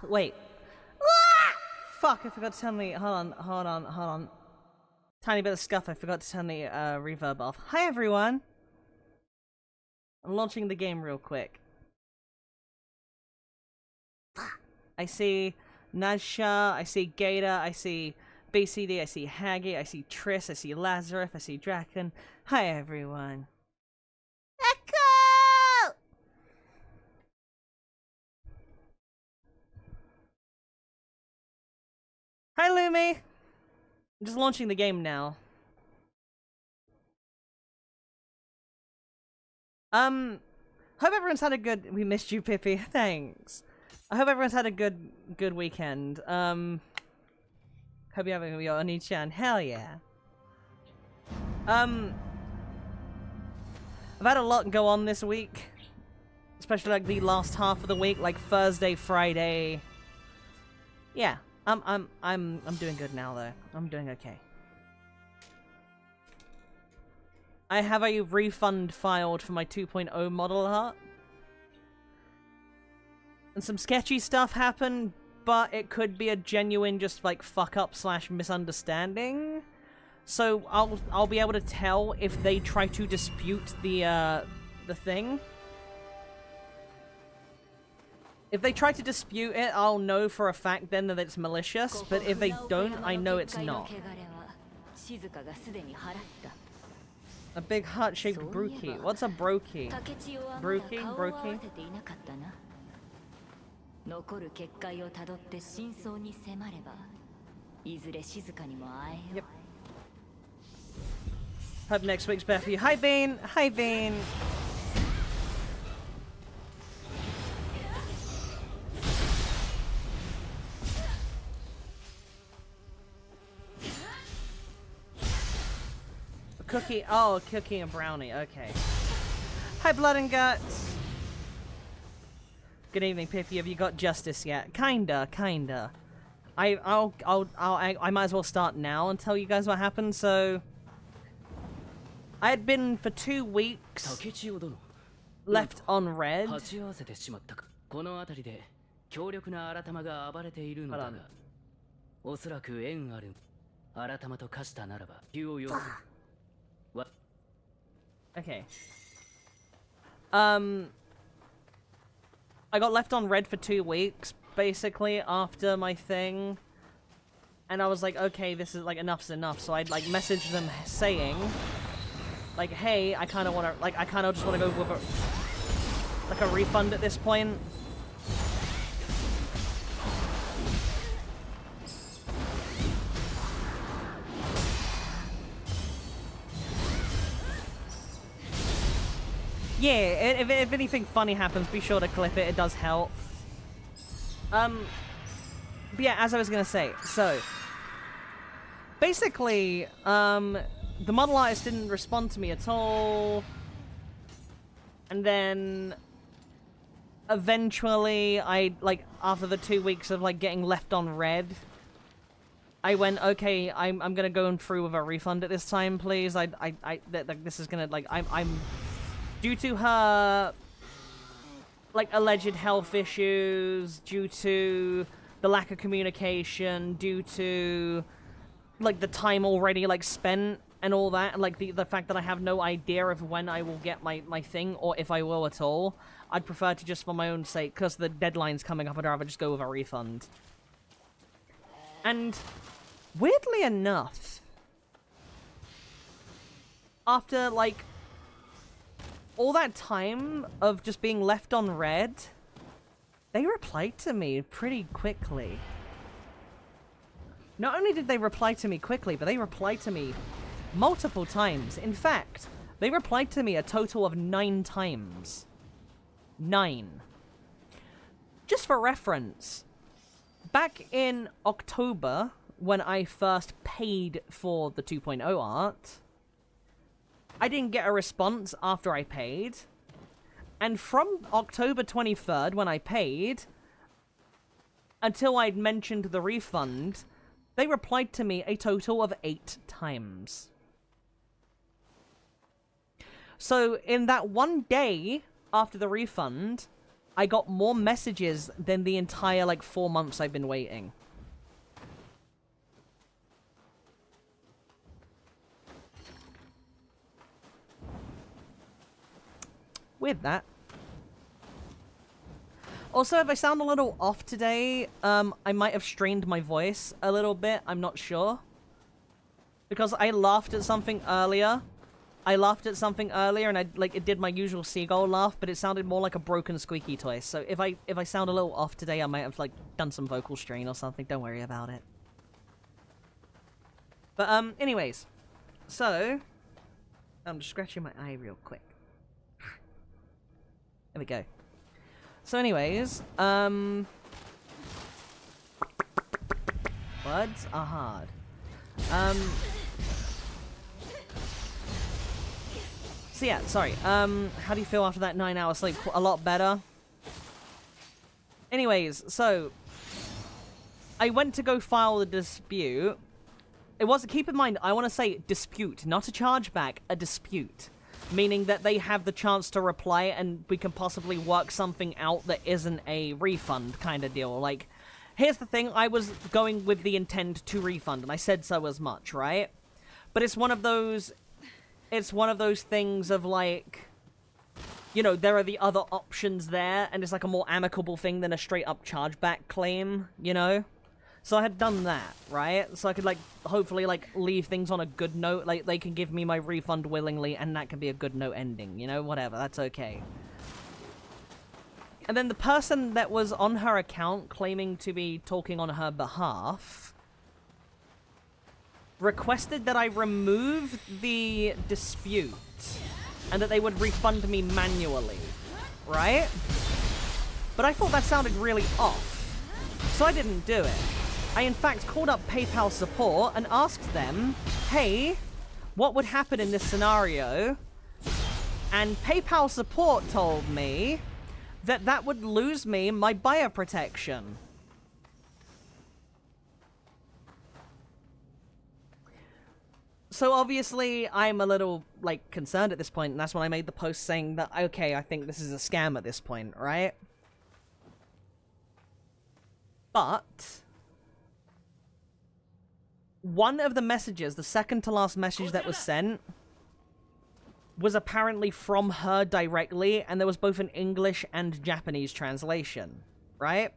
Wait. Fuck, I forgot to turn the... Hold on. Tiny bit of scuff, I forgot to turn the reverb off. Hi, everyone! I'm launching the game real quick. I see Nazsha, I see Gator, I see BCD, I see Haggy, I see Triss, I see Lazarus, I see Draken. Hi, everyone. Echo! Hi, Lumi! I'm just launching the game now. Hope everyone's had a good... We missed you, Pippy. Thanks. I hope everyone's had a good weekend. Hope you're having your Oni-chan. Hell yeah. I've had a lot go on this week. Especially like the last half of the week, like Thursday, Friday. Yeah. I'm doing good now though. I'm doing okay. I have a refund filed for my 2.0 model art. And some sketchy stuff happened, but it could be a genuine just like fuck up / misunderstanding. So I'll be able to tell if they try to dispute the thing. If they try to dispute it, I'll know for a fact then that it's malicious, but if they don't, I know it's not. A big heart-shaped brookie. What's a brookie? Brookie? 残る結界をたどって真相に迫ればいずれ静かにも会えよ Hope next week's better for you. Hi, Bean! Hi, Bean! A cookie. Oh, a cookie and brownie. Okay. Hi, Blood and Guts! Good evening, Pippy. Have you got justice yet? Kinda. I might as well start now and tell you guys what happened. So, I had been for 2 weeks left on red. Hold on. Okay. I got left on red for 2 weeks, basically, after my thing. And I was like, okay, this is, like, enough's enough. So I'd, like, message them saying, like, hey, I kind of want to, like, I kind of just want to go with a refund at this point. Yeah, if anything funny happens, be sure to clip it. It does help. But yeah, as I was gonna say, so basically, the model artist didn't respond to me at all, and then eventually, after the 2 weeks of like getting left on red, I went, okay, I'm gonna go through with a refund at this time, please. This is gonna I'm. Due to her, like, alleged health issues, due to the lack of communication, due to, like, the time already, like, spent and all that, and, like, the fact that I have no idea of when I will get my thing, or if I will at all, I'd prefer to just, for my own sake, because the deadline's coming up, I'd rather just go with a refund. And, weirdly enough, after, like, all that time of just being left on red, they replied to me pretty quickly. Not only did they reply to me quickly, but they replied to me multiple times. In fact, they replied to me a total of 9 times. 9. Just for reference, back in October, when I first paid for the 2.0 art, I didn't get a response after I paid. And from October 23rd, when I paid, until I'd mentioned the refund, they replied to me a total of 8 times. So, in that one day after the refund, I got more messages than the entire, like, 4 months I've been waiting. Weird, that. Also, if I sound a little off today, I might have strained my voice a little bit. I'm not sure. Because I laughed at something earlier. And it did my usual seagull laugh, but it sounded more like a broken squeaky toy. So if I sound a little off today, I might have, like, done some vocal strain or something. Don't worry about it. But, anyways. So, I'm just scratching my eye real quick. There we go. So anyways, words are hard. So yeah, sorry. How do you feel after that 9-hour sleep? A lot better. Anyways, so I went to go file the dispute. It was, keep in mind, I want to say dispute, not a chargeback, a dispute. Meaning that they have the chance to reply and we can possibly work something out that isn't a refund kind of deal. Like, here's the thing, I was going with the intent to refund, and I said so as much, right? But it's one of those things of, like, you know, there are the other options there, and it's like a more amicable thing than a straight-up chargeback claim, you know? So I had done that, right? So I could, like, hopefully, like, leave things on a good note. Like, they can give me my refund willingly, and that can be a good note ending, you know? Whatever, that's okay. And then the person that was on her account claiming to be talking on her behalf requested that I remove the dispute and that they would refund me manually, right? But I thought that sounded really off, so I didn't do it. I, in fact, called up PayPal support and asked them, hey, what would happen in this scenario? And PayPal support told me that that would lose me my buyer protection. So obviously, I'm a little, like, concerned at this point, and that's when I made the post saying that, okay, I think this is a scam at this point, right? But one of the messages, the second to last message that was sent, was apparently from her directly, and there was both an English and Japanese translation, right?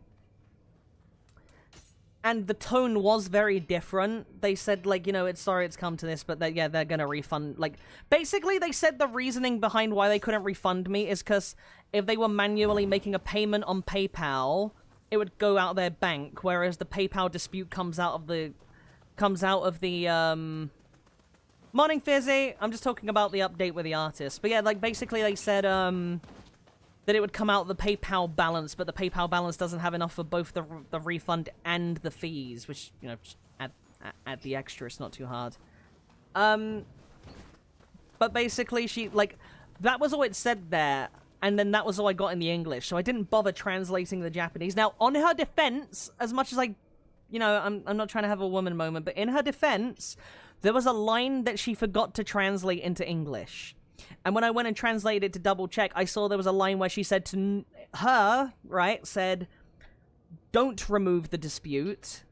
And the tone was very different. They said, like, you know, it's sorry it's come to this, but yeah, they're gonna refund, like, basically they said the reasoning behind why they couldn't refund me is because if they were manually making a payment on PayPal, it would go out their bank, whereas the PayPal dispute comes out of the Morning, Fizzy! I'm just talking about the update with the artist. But yeah, like, basically they said, that it would come out the PayPal balance, but the PayPal balance doesn't have enough for both the refund and the fees, which, you know, just add the extra, it's not too hard. But basically she, like, that was all it said there, and then that was all I got in the English, so I didn't bother translating the Japanese. Now, on her defense, as much as you know, I'm not trying to have a woman moment, but in her defense, there was a line that she forgot to translate into English. And when I went and translated it to double check, I saw there was a line where she said to her, right, said, don't remove the dispute.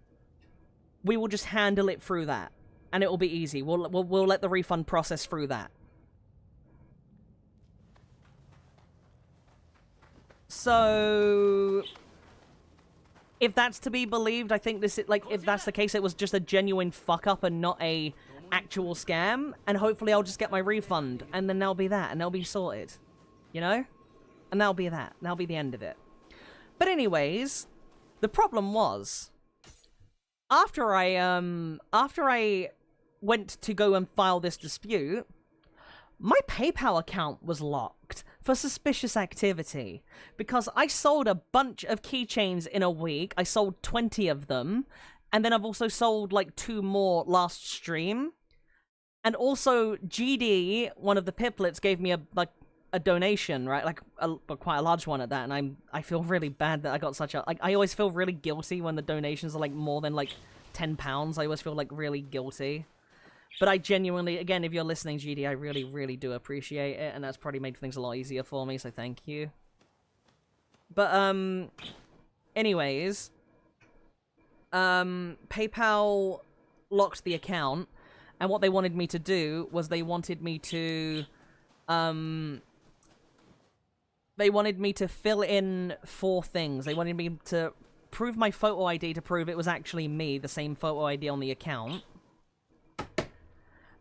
We will just handle it through that. And it will be easy. We'll let the refund process through that. So if that's to be believed, I think this is, like, if that's the case, it was just a genuine fuck up and not a actual scam, and hopefully I'll just get my refund, and then that'll be that, and that'll be sorted, you know? And that'll be that. That'll be the end of it. But anyways, the problem was, after I went to go and file this dispute, my PayPal account was locked for suspicious activity, because I sold a bunch of keychains in a week. I sold 20 of them, and then I've also sold, like, 2 more last stream. And also, GD, one of the Pipplets, gave me a donation, right? Like, quite a large one at that, and I feel really bad that I got such a... Like, I always feel really guilty when the donations are, like, more than, like, £10. I always feel, like, really guilty. But I genuinely, again, if you're listening, GD, I really, really do appreciate it, and that's probably made things a lot easier for me, so thank you. But, anyways, PayPal locked the account, and what they wanted me to do was they wanted me to fill in 4 things. They wanted me to prove my photo ID to prove it was actually me, the same photo ID on the account.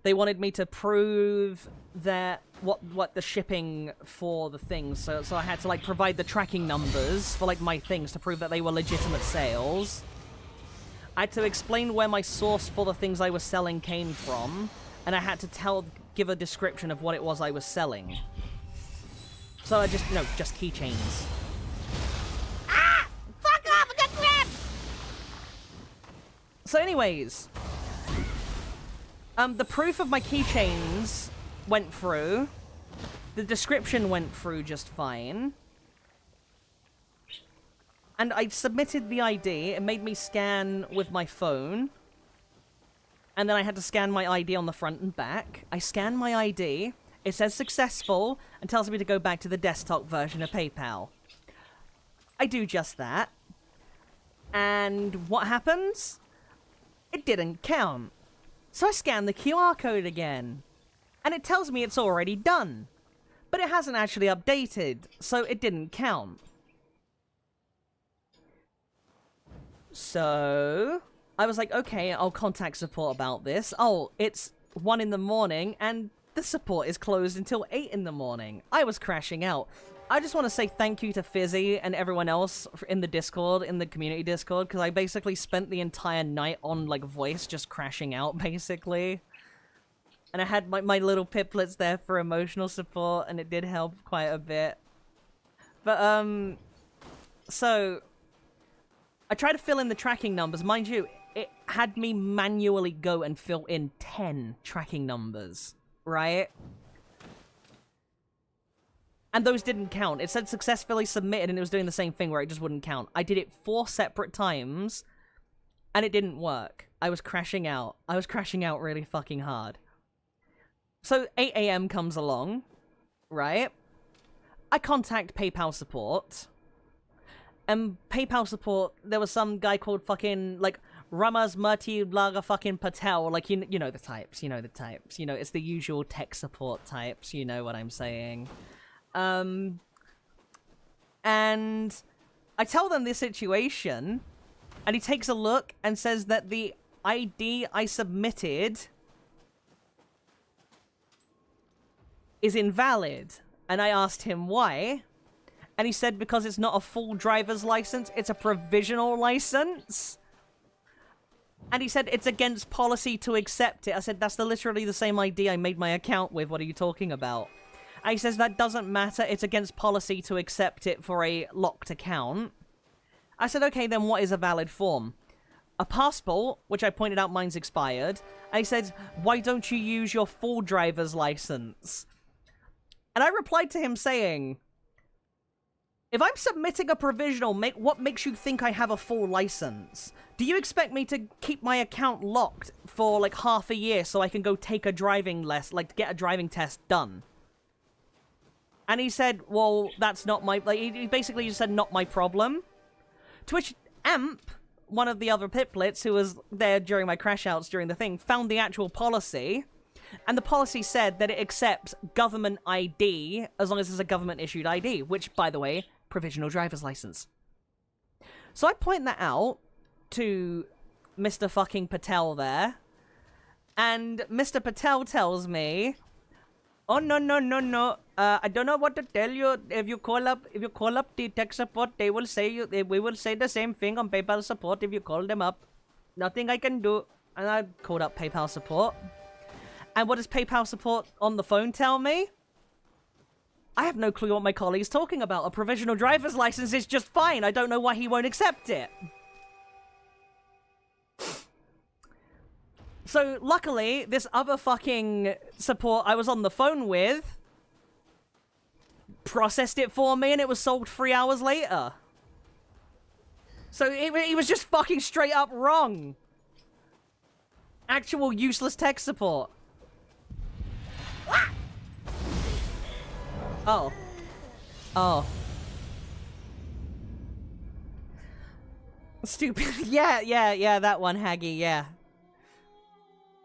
They wanted me to prove that what the shipping for the things. So I had to like provide the tracking numbers for like my things to prove that they were legitimate sales. I had to explain where my source for the things I was selling came from, and I had to give a description of what it was I was selling. So I just keychains. Ah! Fuck off! I got grabbed! So anyways, the proof of my keychains went through. The description went through just fine. And I submitted the ID. It made me scan with my phone. And then I had to scan my ID on the front and back. I scanned my ID. It says successful and tells me to go back to the desktop version of PayPal. I do just that. And what happens? It didn't count. So I scan the QR code again. And it tells me it's already done. But it hasn't actually updated, so it didn't count. So I was like, okay, I'll contact support about this. Oh, it's 1 in the morning and the support is closed until 8 in the morning. I was crashing out. I just want to say thank you to Fizzy and everyone else in the Discord, in the community Discord, because I basically spent the entire night on, like, voice just crashing out, basically. And I had my little piplets there for emotional support, and it did help quite a bit. But, so I tried to fill in the tracking numbers. Mind you, it had me manually go and fill in 10 tracking numbers, right? And those didn't count. It said successfully submitted, and it was doing the same thing where it just wouldn't count. I did it 4 separate times, and it didn't work. I was crashing out. I was crashing out really fucking hard. So 8 AM comes along, right? I contact PayPal support. And PayPal support, there was some guy called fucking, like, Ramaz Murti Laga fucking Patel. Like, you know the types, you know the types. You know, it's the usual tech support types, you know what I'm saying. And I tell them this situation, and he takes a look and says that the ID I submitted is invalid. And I asked him why. And he said because it's not a full driver's license, it's a provisional license. And he said it's against policy to accept it. I said, that's literally the same ID I made my account with. What are you talking about? And he says that doesn't matter. It's against policy to accept it for a locked account. I said, okay, then what is a valid form? A passport, which I pointed out mine's expired. And he said, why don't you use your full driver's license? And I replied to him saying, if I'm submitting a provisional, what makes you think I have a full license? Do you expect me to keep my account locked for like half a year so I can go take a driving get a driving test done? And he said, well, that's not my, like, he basically just said, not my problem. To which Amp, one of the other piplets who was there during my crash outs during the thing, found the actual policy. And the policy said that it accepts government ID as long as it's a government-issued ID, which, by the way, provisional driver's license. So I point that out to Mr. fucking Patel there, and Mr. Patel tells me, oh, no, I don't know what to tell you. If you call up the tech support, we will say the same thing on PayPal support if you call them up. Nothing I can do. And I called up PayPal support. And what does PayPal support on the phone tell me? I have no clue what my colleague's talking about. A provisional driver's license is just fine. I don't know why he won't accept it. So, luckily, this other fucking support I was on the phone with processed it for me, and it was sold 3 hours later. So, he was just fucking straight up wrong. Actual useless tech support. Oh. Oh. Stupid. Yeah, that one, Haggy, yeah.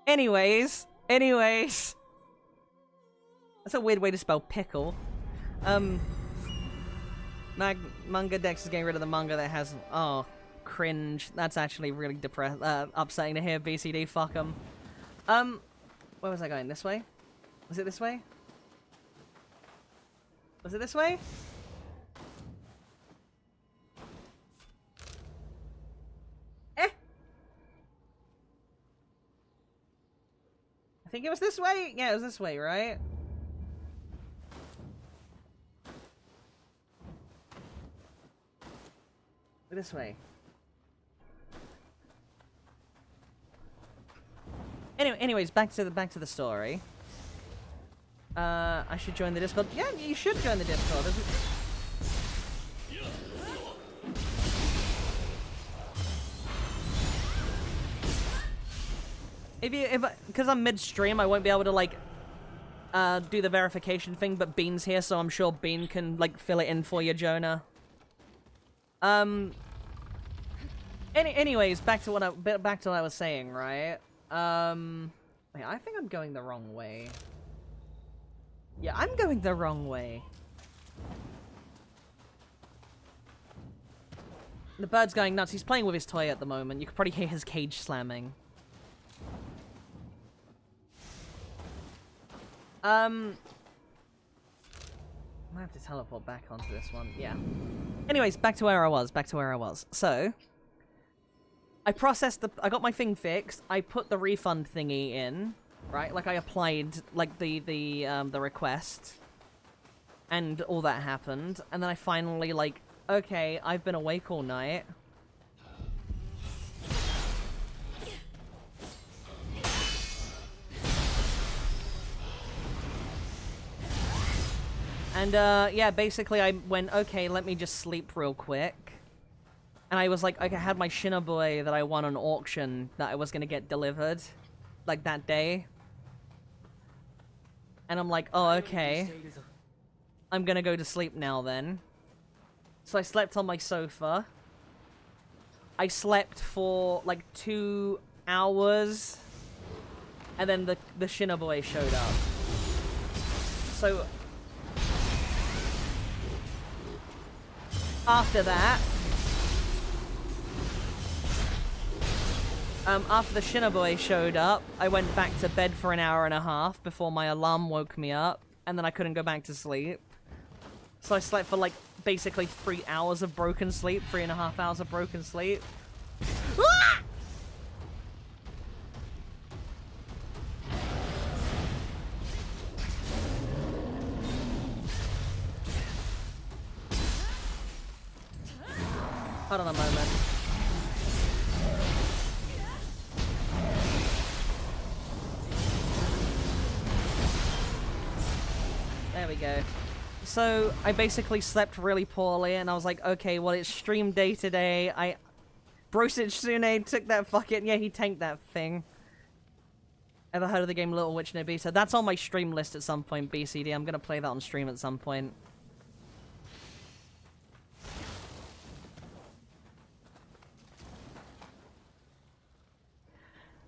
Anyways. That's a weird way to spell pickle. Manga Dex is getting rid of the manga that has... Oh, cringe. That's actually really upsetting to hear, BCD. Fuck 'em. Where was I going? This way? Was it this way? Was it this way? I think it was this way? Yeah, it was this way, right? This way. Anyways, back to the story. I should join the Discord. Yeah, you should join the Discord. Because I'm midstream, I won't be able to like do the verification thing. But Bean's here, so I'm sure Bean can like fill it in for you, Jonah. Anyways, back to what I was saying, right? Wait, I think I'm going the wrong way. Yeah, I'm going the wrong way. The bird's going nuts. He's playing with his toy at the moment. You could probably hear his cage slamming. I have to teleport back onto this one. Yeah. Anyways, back to where I was. So, I got my thing fixed. I put the refund thingy in, right? Like I applied like the request, and all that happened. And then I finally like, okay, I've been awake all night. And, yeah, basically I went, okay, let me just sleep real quick. And I was like, I had my Shinoboy that I won on auction that I was gonna get delivered, like, that day. And I'm like, oh, okay. I'm gonna go to sleep now, then. So I slept on my sofa. I slept for, like, 2 hours. And then the Shinoboy showed up. So... after that, after the Shinoboy showed up, I went back to bed for an hour and a half before my alarm woke me up, and then I couldn't go back to sleep. So I slept for, like, basically 3 hours of broken sleep, 3.5 hours of broken sleep. Ah! Hold on a moment. There we go. So, I basically slept really poorly, and I was like, okay, well, it's stream day today. Brosage Sune took that fucking... yeah, he tanked that thing. Ever heard of the game Little Witch Nobita? That's on my stream list at some point, BCD. I'm gonna play that on stream at some point.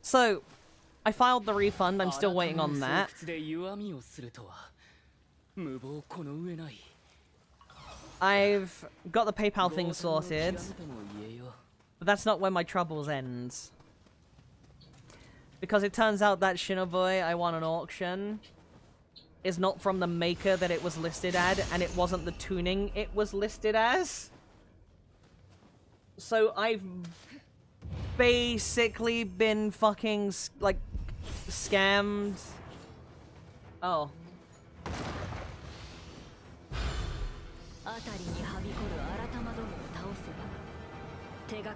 So, I filed the refund. I'm still waiting on that. I've got the PayPal thing sorted. But that's not where my troubles ends. Because it turns out that Shinoboy I won an auction is not from the maker that it was listed at, and it wasn't the tuning it was listed as. So I've basically been fucking, like, scammed. Oh.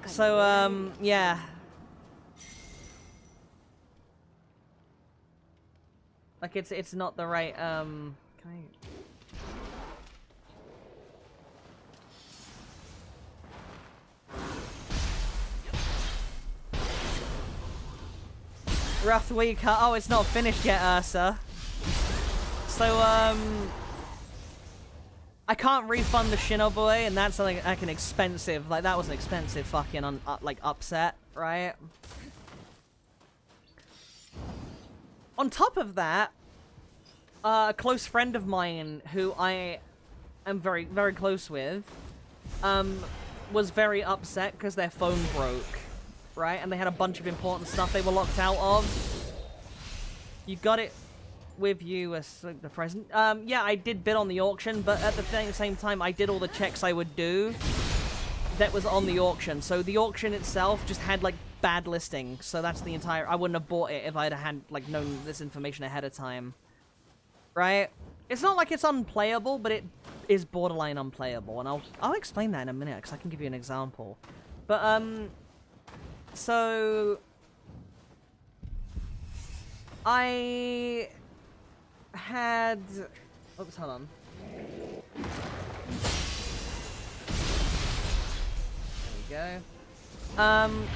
So, yeah. Like, it's not the right, can I... Rough week, huh? Oh, it's not finished yet, Ursa. So, I can't refund the Shinoboy, and that's like an expensive, like that was an expensive fucking like upset, right? On top of that, a close friend of mine who I am very, very close with, was very upset because their phone broke, right? And they had a bunch of important stuff they were locked out of. You got it with you as the present. Yeah, I did bid on the auction, but at the same time, I did all the checks I would do that was on the auction. So the auction itself just had, like, bad listings. So that's the entire... I wouldn't have bought it if I'd had, like, known this information ahead of time. Right? It's not like it's unplayable, but it is borderline unplayable. And I'll explain that in a minute, because I can give you an example. But, so... I had... Oops, hold on. There we go.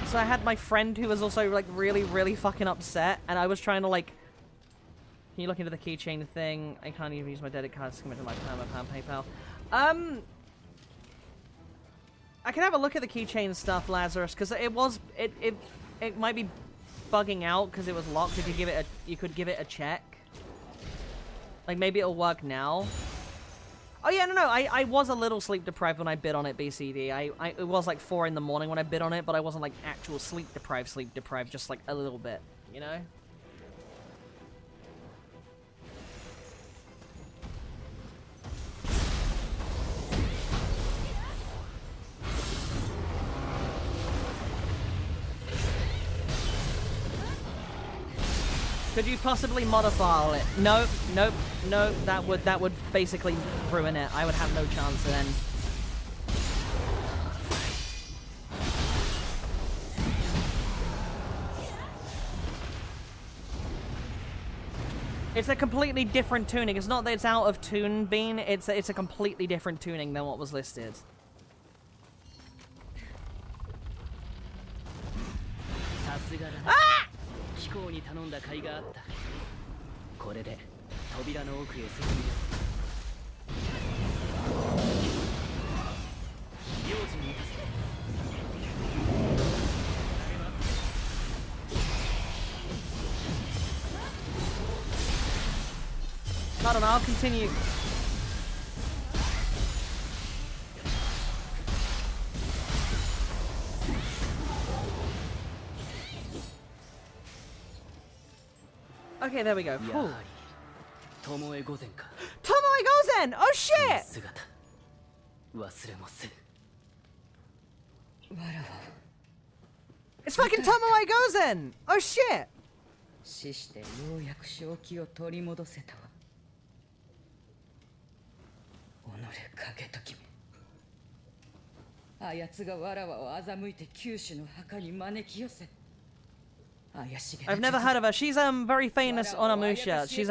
So I had my friend who was also, like, really, really fucking upset, and I was trying to, like... Can you look into the keychain thing? I can't even use my debit card to commit to my PayPal. I can have a look at the keychain stuff, Lazarus, because it might be bugging out because it was locked. If you give it you could give it a check. Like, maybe it'll work now. Oh, yeah, no, I was a little sleep deprived when I bid on it, BCD. It was, like, 4 in the morning when I bid on it, but I wasn't, like, actual sleep deprived, just, like, a little bit, you know? Could you possibly modify it? Nope. That would basically ruin it. I would have no chance then. It's a completely different tuning. It's not that it's out of tune, Bean. It's a completely different tuning than what was listed. Ah! 機構に頼んだ甲斐があった。これで扉の奥へ進む。用心に助け。I don't know, I'll continue. Okay, there we go. Tomoe Gozen! Oh shit! It's fucking Tomoe Gozen! Oh shit! 死してようやく正気を取り戻せたわ。己影と君。あやつがわらわを欺いて九州の墓に招き寄せ。I've never heard of her. She's very famous Onimusha. She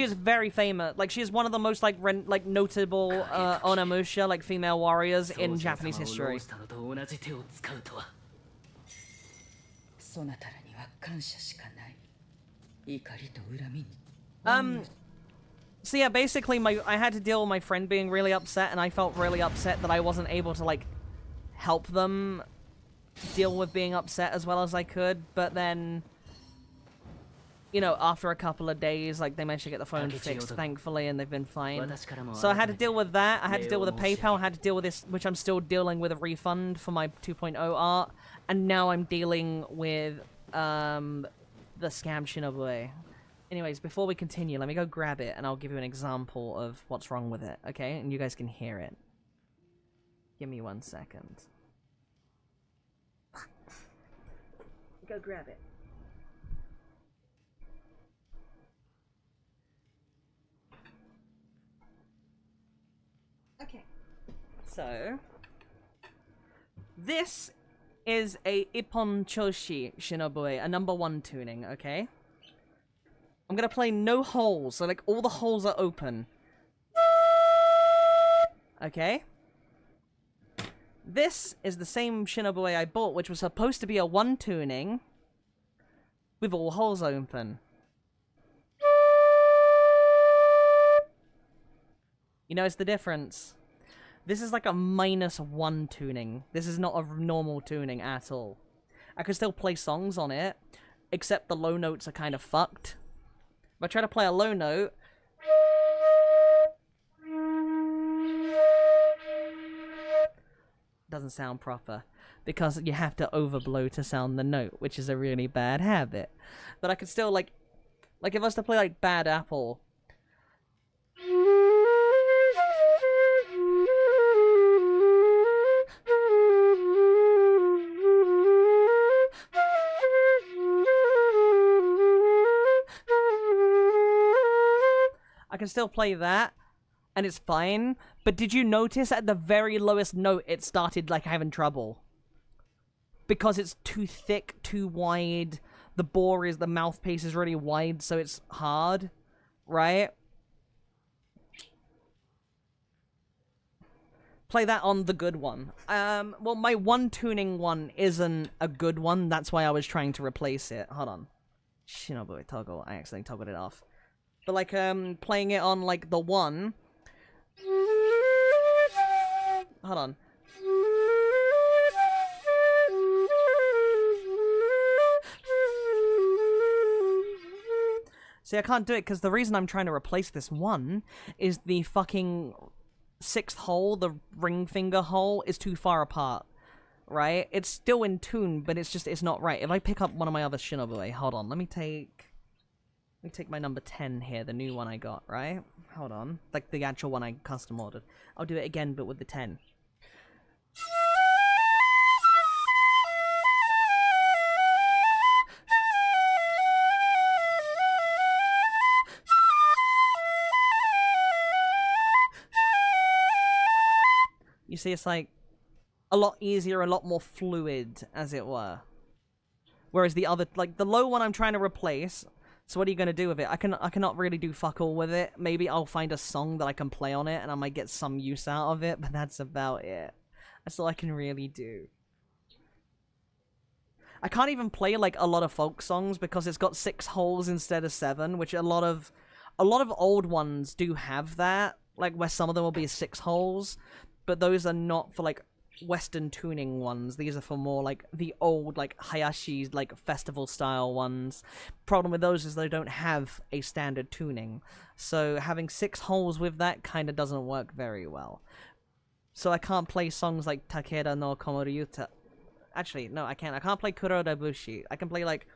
is very famous. Like, she is one of the most like notable Onimusha, like, female warriors in Japanese history. So yeah, basically I had to deal with my friend being really upset, and I felt really upset that I wasn't able to, like, help them deal with being upset as well as I could. But then, you know, after a couple of days, like, they managed to get the phone fixed, thankfully, and they've been fine. So I had to deal with that. I had to deal with the PayPal. I had to deal with this, which I'm still dealing with, a refund for my 2.0 art. And now I'm dealing with the scam Shinobu. Anyways, before we continue, let me go grab it, and I'll give you an example of what's wrong with it, okay? And you guys can hear it. Give me 1 second. Go grab it. Okay. So, this is a Ippon Choshi Shinobu, a number 1 tuning, okay? I'm gonna play no holes, so, like, all the holes are open. Okay? This is the same Shinobu I bought, which was supposed to be a 1 tuning with all holes open. You notice the difference? This is like a -1 tuning. This is not a normal tuning at all. I can still play songs on it, except the low notes are kind of fucked. If I try to play a low note... doesn't sound proper. Because you have to overblow to sound the note, which is a really bad habit. But I could still, like if I was to play, like, Bad Apple... I can still play that, and it's fine, but did you notice at the very lowest note it started, like, having trouble? Because it's too thick, too wide, the mouthpiece is really wide, so it's hard, right? Play that on the good one. Well, my one tuning one isn't a good one, that's why I was trying to replace it. Hold on. Shinobu toggle, I accidentally toggled it off. But, like, playing it on, like, the one... Hold on. See, I can't do it because the reason I'm trying to replace this one is the fucking 6th hole, the ring finger hole, is too far apart. Right? It's still in tune, but it's not right. If I pick up one of my other Shinobu, hold on, let me take my number 10 here, the new one I got, right? Hold on. Like, the actual one I custom ordered. I'll do it again, but with the 10. You see, it's like a lot easier, a lot more fluid, as it were. Whereas the other, like, the low one I'm trying to replace... So what are you gonna do with it? I cannot really do fuck all with it. Maybe I'll find a song that I can play on it and I might get some use out of it, but that's about it. That's all I can really do. I can't even play like a lot of folk songs because it's got 6 holes instead of 7, which a lot of old ones do have that, like where some of them will be 6 holes, but those are not for like Western tuning ones. These are for more like the old like Hayashi like festival style ones. Problem with those is they don't have a standard tuning, so having 6 holes with that kind of doesn't work very well. So I can't play songs like Takeda no Komoryuta. Actually, no, I can't. I can't play Kuroda Bushi. I can play like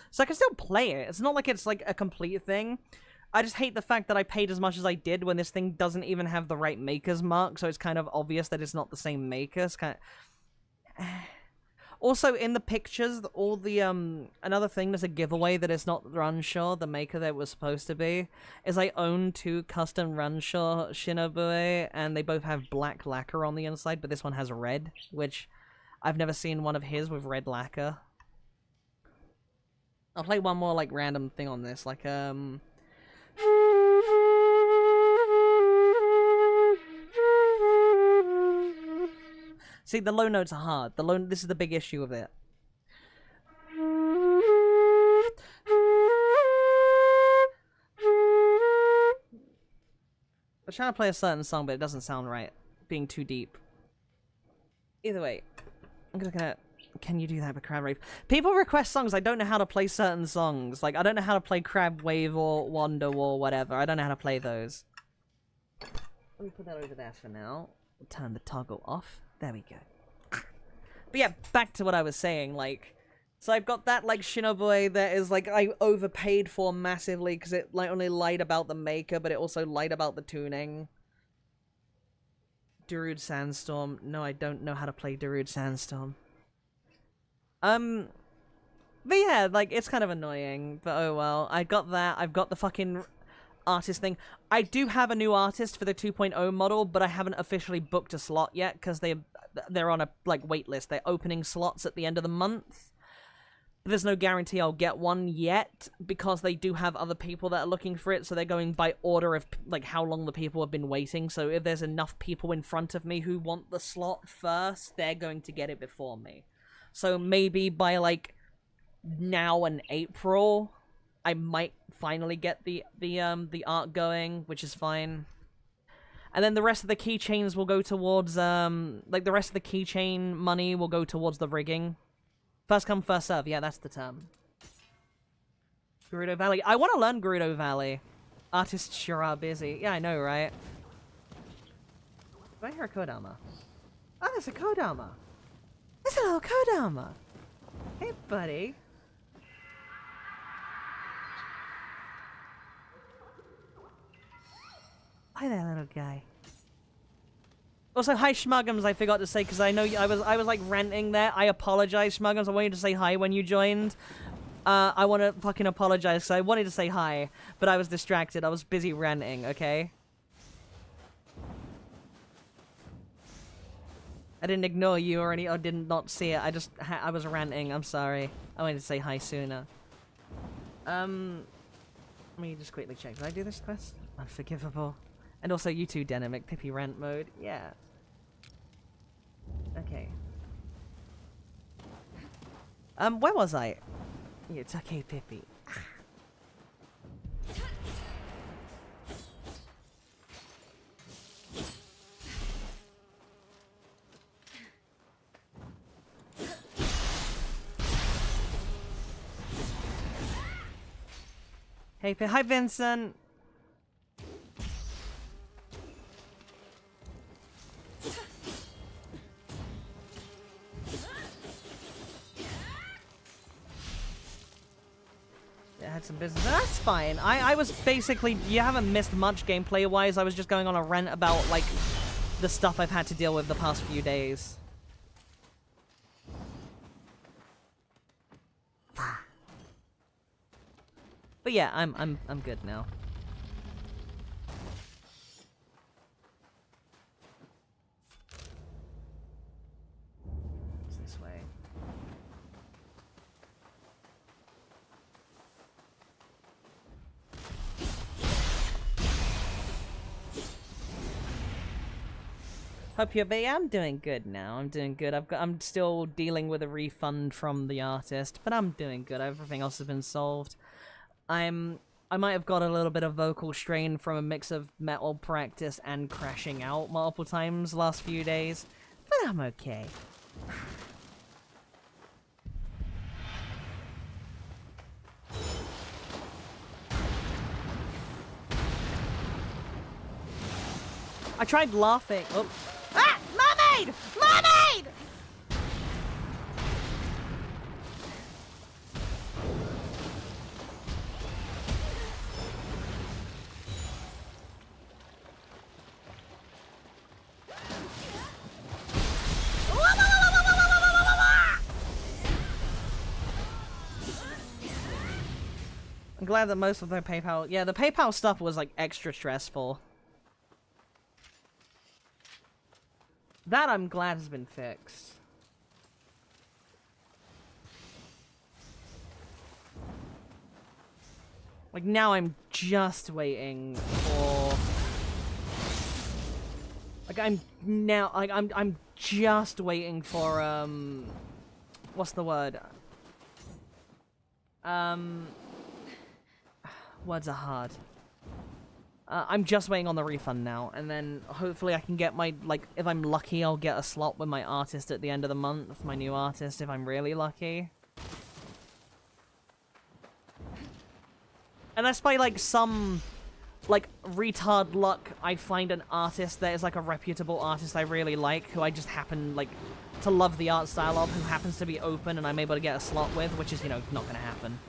so I can still play it. It's not like it's like a complete thing. I just hate the fact that I paid as much as I did when this thing doesn't even have the right maker's mark, so it's kind of obvious that it's not the same maker. It's kind of... Also, in the pictures, all the, another thing that's a giveaway that it's not Runshaw, the maker that it was supposed to be, is I own 2 custom Runshaw Shinobu, and they both have black lacquer on the inside, but this one has red, which I've never seen one of his with red lacquer. I'll play one more, like, random thing on this, like, See, the low notes are hard. This is the big issue with it. I'm trying to play a certain song, but it doesn't sound right. Being too deep. Either way, I'm just gonna... Can you do that with Crab Wave? People request songs. I don't know how to play certain songs. Like, I don't know how to play Crab Wave or Wonder or whatever. I don't know how to play those. Let me put that over there for now. Turn the toggle off. There we go. But yeah, back to what I was saying, like... So I've got that, like, Shinobu that is, like, I overpaid for massively because it, like, only lied about the maker, but it also lied about the tuning. Darude Sandstorm. No, I don't know how to play Darude Sandstorm. But yeah, like, it's kind of annoying, but oh well. I got that, I've got the fucking artist thing. I do have a new artist for the 2.0 model, but I haven't officially booked a slot yet, because the they're on a, like, wait list. They're opening slots at the end of the month. There's no guarantee I'll get one yet, because they do have other people that are looking for it, so they're going by order of, like, how long the people have been waiting. So if there's enough people in front of me who want the slot first, they're going to get it before me. So maybe by, like, now and April, I might finally get the art going, which is fine. And then the rest of the keychains will go towards, like, the rest of the keychain money will go towards the rigging. First come, first serve. Yeah, that's the term. Gerudo Valley. I want to learn Gerudo Valley. Artists sure are busy. Yeah, I know, right? Did I hear a Kodama? Oh, there's a Kodama. There's a little Kodama. Hey, buddy. Hi there, little guy. Also, hi Schmuggums, I forgot to say, because I know I was like ranting there. I apologize, Schmuggums. I wanted to say hi when you joined. I want to fucking apologize, because I wanted to say hi, but I was distracted. I was busy ranting, okay? I didn't ignore you or did not see it. I was ranting. I'm sorry. I wanted to say hi sooner. Let me just quickly check. Did I do this quest? Unforgivable. And also, you too, Dynamic. Pippy rant mode. Yeah. Okay. Where was I? Yeah, it's okay, Pippy. Hey, hi, Vincent. Had some business. That's fine. I was basically, you haven't missed much gameplay wise. I was just going on a rant about, like, the stuff I've had to deal with the past few days. But yeah, I'm good now. It's this way. Hope you're, but yeah, I'm doing good now. I'm doing good. I'm still dealing with a refund from the artist, but I'm doing good. Everything else has been solved. I might have got a little bit of vocal strain from a mix of metal practice and crashing out multiple times the last few days, but I'm okay. I tried laughing. Oh. Ah! Mermaid! Mermaid! I'm glad that most of their PayPal... Yeah, the PayPal stuff was, like, extra stressful. That I'm glad has been fixed. Like, now I'm just waiting for... Like, I'm just waiting for, what's the word? Words are hard. I'm just waiting on the refund now, and then hopefully I can get my, like, if I'm lucky, I'll get a slot with my artist at the end of the month, my new artist, if I'm really lucky. And that's by, like, some, like, retard luck, I find an artist that is, like, a reputable artist I really like, who I just happen, like, to love the art style of, who happens to be open and I'm able to get a slot with, which is, you know, not gonna happen.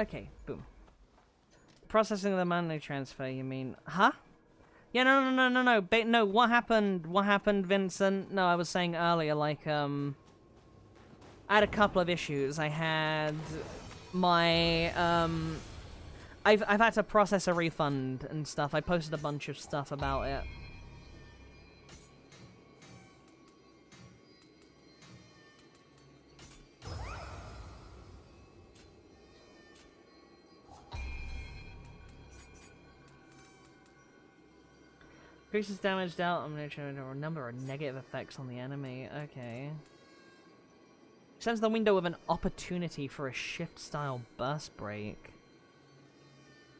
Okay, boom. Processing the money transfer, you mean? Huh? Yeah, no, what happened, Vincent? No, I was saying earlier, like, I had a couple of issues. I had my, I've had to process a refund and stuff. I posted a bunch of stuff about it. Increases damage dealt. I'm going to show a number of negative effects on the enemy. Okay. Extends the window with an opportunity for a shift-style burst break.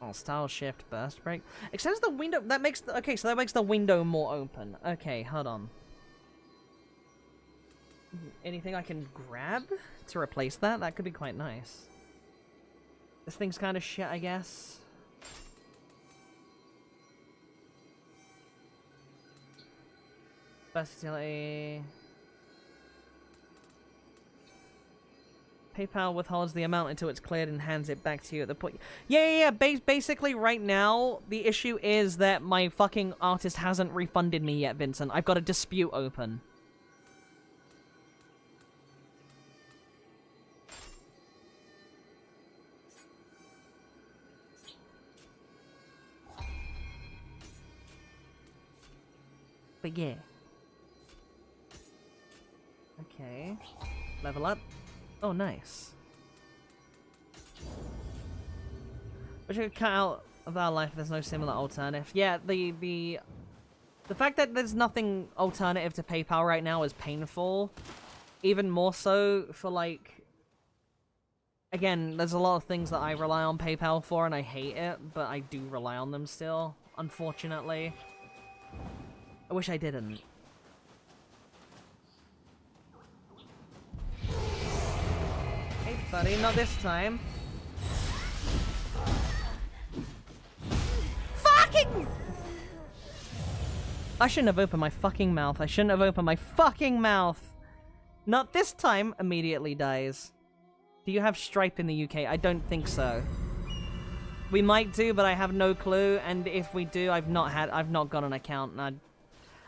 Oh, style shift burst break. Extends the window. That makes the, okay. So that makes the window more open. Okay, hold on. Anything I can grab to replace that? That could be quite nice. This thing's kind of shit, I guess. Versatility. PayPal withholds the amount until it's cleared and hands it back to you at the point. Yeah. Basically, right now, the issue is that my fucking artist hasn't refunded me yet, Vincent. I've got a dispute open. But yeah. Okay. Level up. Oh, nice. We should cut out of our life if there's no similar alternative. Yeah, the fact that there's nothing alternative to PayPal right now is painful. Even more so for, like... Again, there's a lot of things that I rely on PayPal for and I hate it, but I do rely on them still, unfortunately. I wish I didn't. Hey, buddy, not this time. Fucking! I shouldn't have opened my fucking mouth. I shouldn't have opened my fucking mouth. Not this time. Immediately dies. Do you have Stripe in the UK? I don't think so. We might do, but I have no clue. And if we do, I've not got an account. And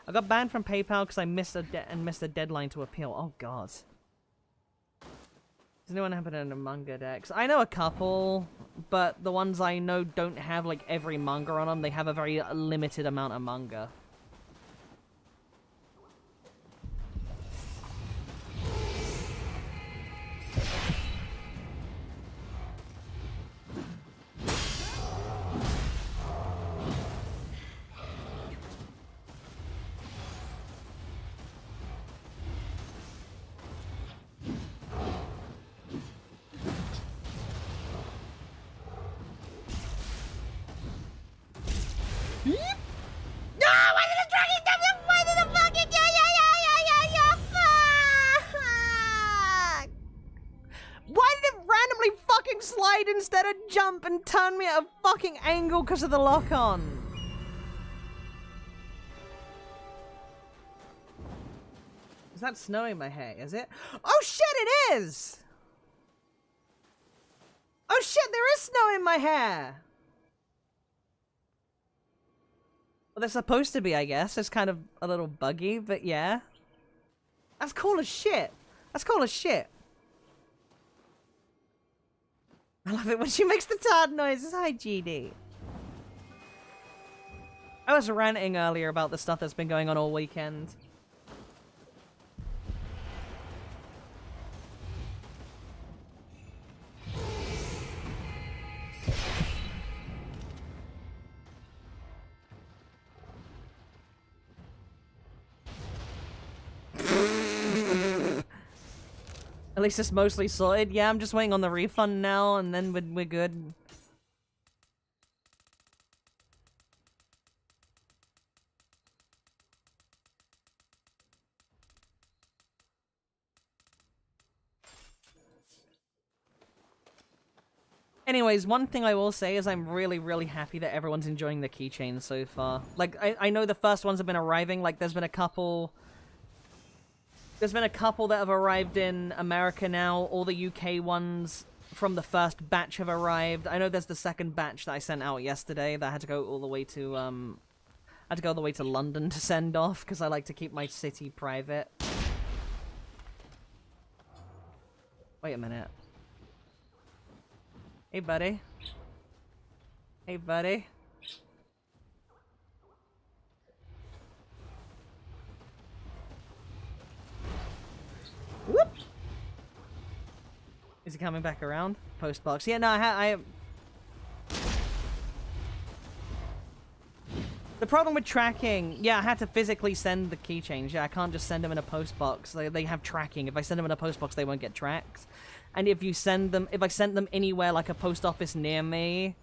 I got banned from PayPal because I missed a deadline to appeal. Oh god. Does anyone happen in a manga decks? I know a couple, but the ones I know don't have like every manga on them. They have a very limited amount of manga. Instead of jump and turn me at a fucking angle because of the lock-on. Is that snow in my hair, is it? Oh shit, it is! Oh shit, there is snow in my hair! Well, they're supposed to be, I guess. It's kind of a little buggy, but yeah. That's cool as shit. That's cool as shit. I love it when she makes the tard noises. Hi, GD. I was ranting earlier about the stuff that's been going on all weekend. At least it's mostly sorted. Yeah, I'm just waiting on the refund now, and then we're good. Anyways, one thing I will say is I'm really, really happy that everyone's enjoying the keychains so far. Like, I know the first ones have been arriving, like, there's been a couple that have arrived in America now. All the UK ones from the first batch have arrived. I know there's the second batch that I sent out yesterday that I had to go all the way to, I had to go all the way to London to send off, because I like to keep my city private. Wait a minute. Hey, buddy. Hey, buddy. Whoop! Is he coming back around? Postbox. Yeah, no, I The problem with tracking, yeah, I had to physically send the keychains. Yeah, I can't just send them in a postbox. They have tracking. If I send them in a postbox, they won't get tracked. And if you send them, if I sent them anywhere like a post office near me,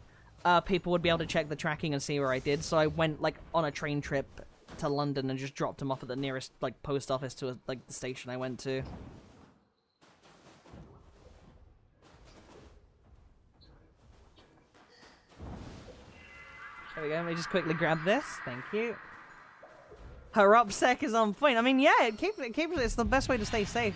people would be able to check the tracking and see where I did. So I went like on a train trip to London and just dropped them off at the nearest like post office to like the station I went to. There we go, let me just quickly grab this. Thank you. Her upsec is on point. I mean, yeah, it's the best way to stay safe.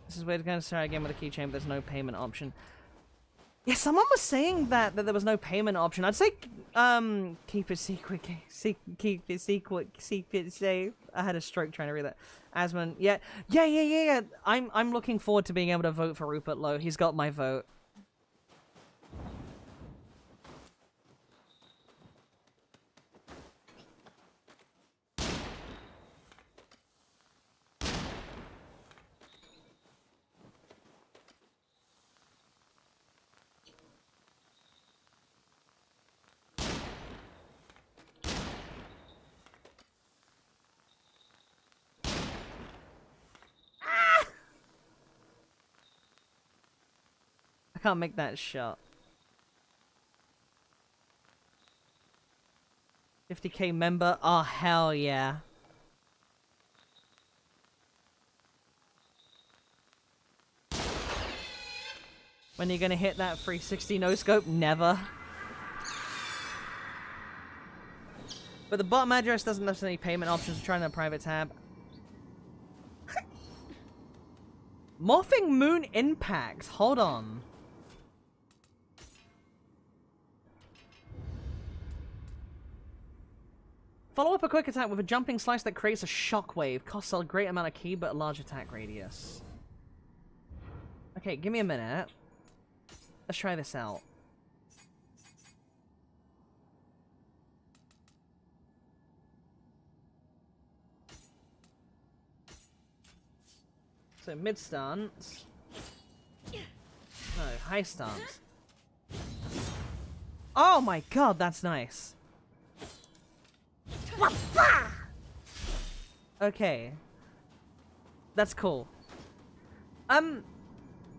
This is weird, going to try again with a keychain, but there's no payment option. Yeah, someone was saying that there was no payment option. I'd say, keep it secret, keep it safe. I had a stroke trying to read that. Asman, yeah. I'm looking forward to being able to vote for Rupert Lowe. He's got my vote. I can't make that shot. 50k member? Oh, hell yeah. When are you gonna hit that 360 no-scope? Never. But the bottom address doesn't have any payment options. I'm trying a private tab. Morphing Moon Impacts. Hold on. Follow up a quick attack with a jumping slice that creates a shockwave. Costs a great amount of ki, but a large attack radius. Okay, give me a minute. Let's try this out. So, mid stance. No, high stance. Oh my god, that's nice. Okay. That's cool. What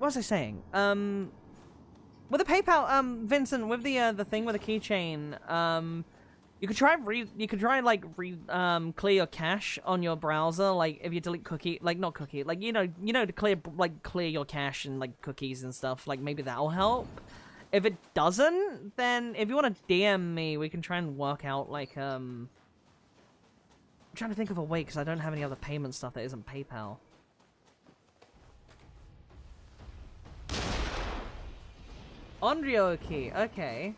was I saying? With the PayPal, Vincent, with the thing with the keychain, you could try clear your cache on your browser, like if you delete cookie, like not cookie, like you know to clear your cache and like cookies and stuff, like maybe that'll help. If it doesn't, then if you want to DM me, we can try and work out like I'm trying to think of a way because I don't have any other payment stuff that isn't PayPal. Onryoki, okay.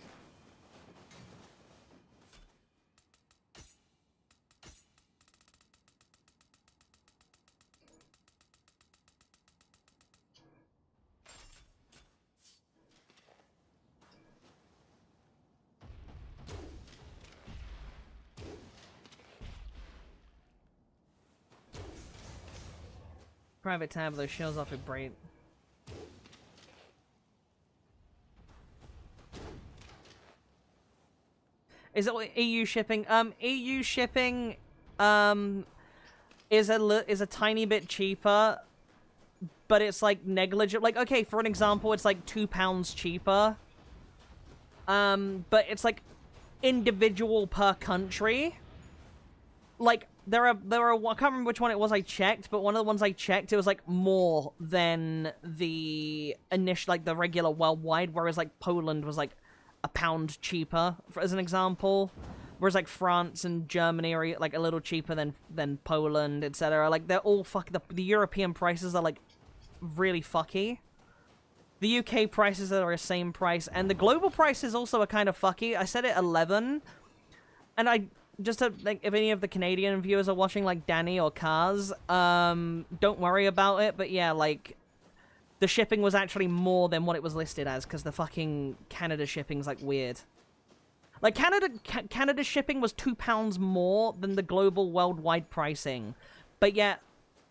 Private tab, those shields off with braid. Is it EU shipping? EU shipping is a tiny bit cheaper, but it's like negligible. Like, okay, for an example, it's like £2 cheaper. But it's like individual per country. Like there are I can't remember which one it was I checked, but one of the ones I checked, it was like more than the initial, like the regular worldwide, whereas like Poland was like £1 cheaper, as an example. Whereas like France and Germany are like a little cheaper than Poland, etc. Like they're all the European prices are like really fucky. The UK prices are the same price, and the global prices also are kind of fucky. I said it 11, and I just to, like, if any of the Canadian viewers are watching, like Danny or Cars, don't worry about it. But yeah, like the shipping was actually more than what it was listed as, because the fucking Canada shipping's like weird. Like Canada shipping was £2 more than the global worldwide pricing, but yet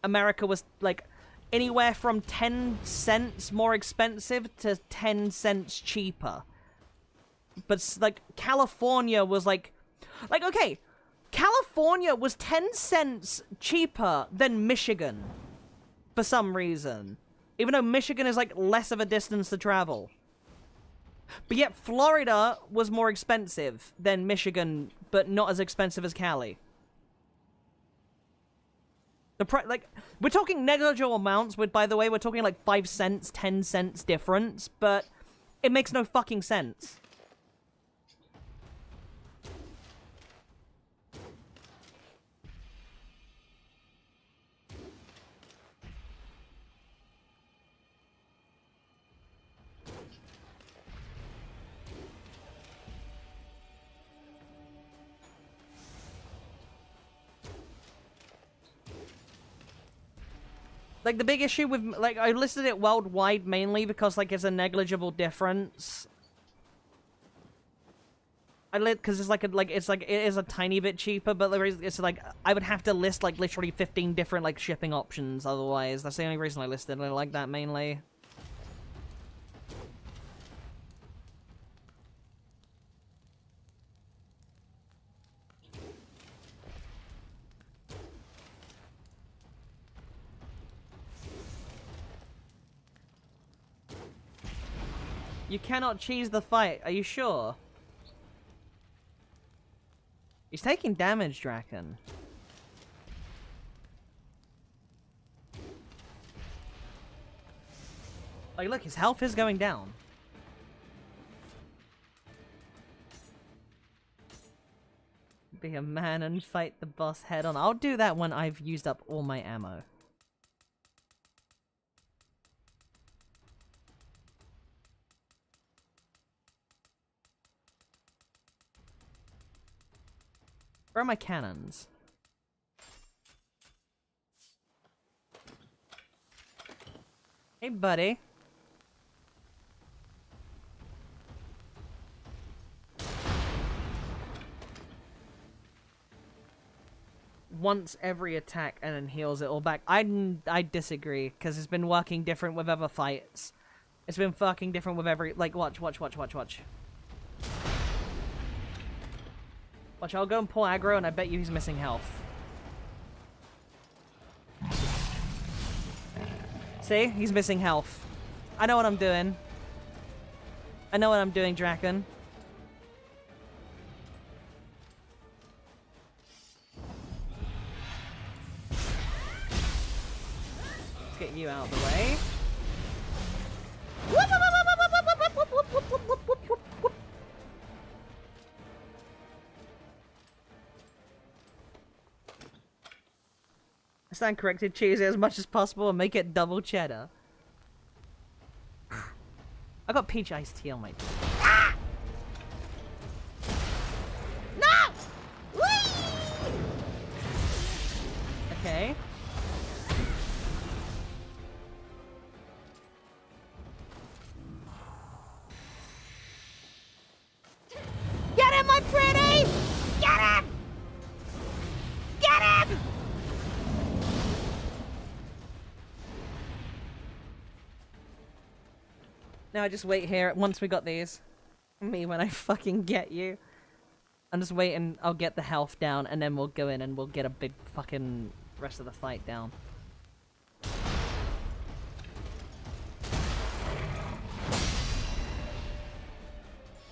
America was like anywhere from 10 cents more expensive to 10 cents cheaper. But like California was like okay, California was 10 cents cheaper than Michigan for some reason, even though Michigan is like less of a distance to travel. But yet Florida was more expensive than Michigan, but not as expensive as Cali. Like, we're talking negligible amounts, by the way, we're talking like 5 cents, 10 cents difference, but it makes no fucking sense. Like, the big issue with, like, I listed it worldwide mainly because, like, it's a negligible difference. Because it's like, it is a tiny bit cheaper, but it's like, I would have to list, like, literally 15 different, like, shipping options otherwise. That's the only reason I listed it like that mainly. You cannot cheese the fight. Are you sure? He's taking damage, Draken. Like, look, his health is going down. Be a man and fight the boss head on. I'll do that when I've used up all my ammo. Where are my cannons? Hey, buddy. Once every attack and then heals it all back. I disagree, because it's been working different with other fights. It's been fucking different with every... Like, watch. Watch, I'll go and pull aggro, and I bet you he's missing health. See? He's missing health. I know what I'm doing. I know what I'm doing, Draken. Let's get you out of the way. I stand corrected, cheese it as much as possible and make it double cheddar. I got peach iced tea on my tea. Ah! No! Whee! Okay. Get him, my pretty! Get him! Get him! Now I just wait here once we got these. Me when I fucking get you. I'm just waiting, I'll get the health down and then we'll go in and we'll get a big fucking rest of the fight down.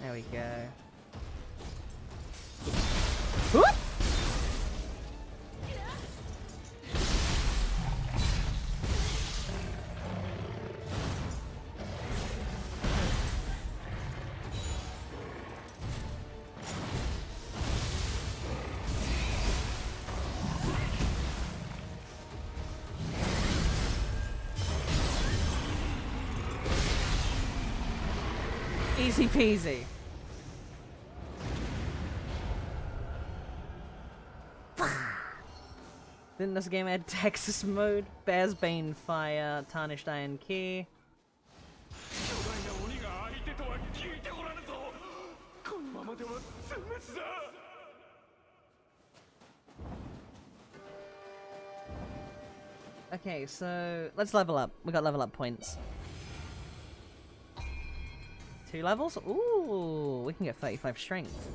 There we go. Whoop! Easy peasy. Then this game had Texas mode, Bear's Bane Fire, Tarnished Iron Key. Okay, so let's level up. We got level up points. 2 levels? Ooh, we can get 35 strength.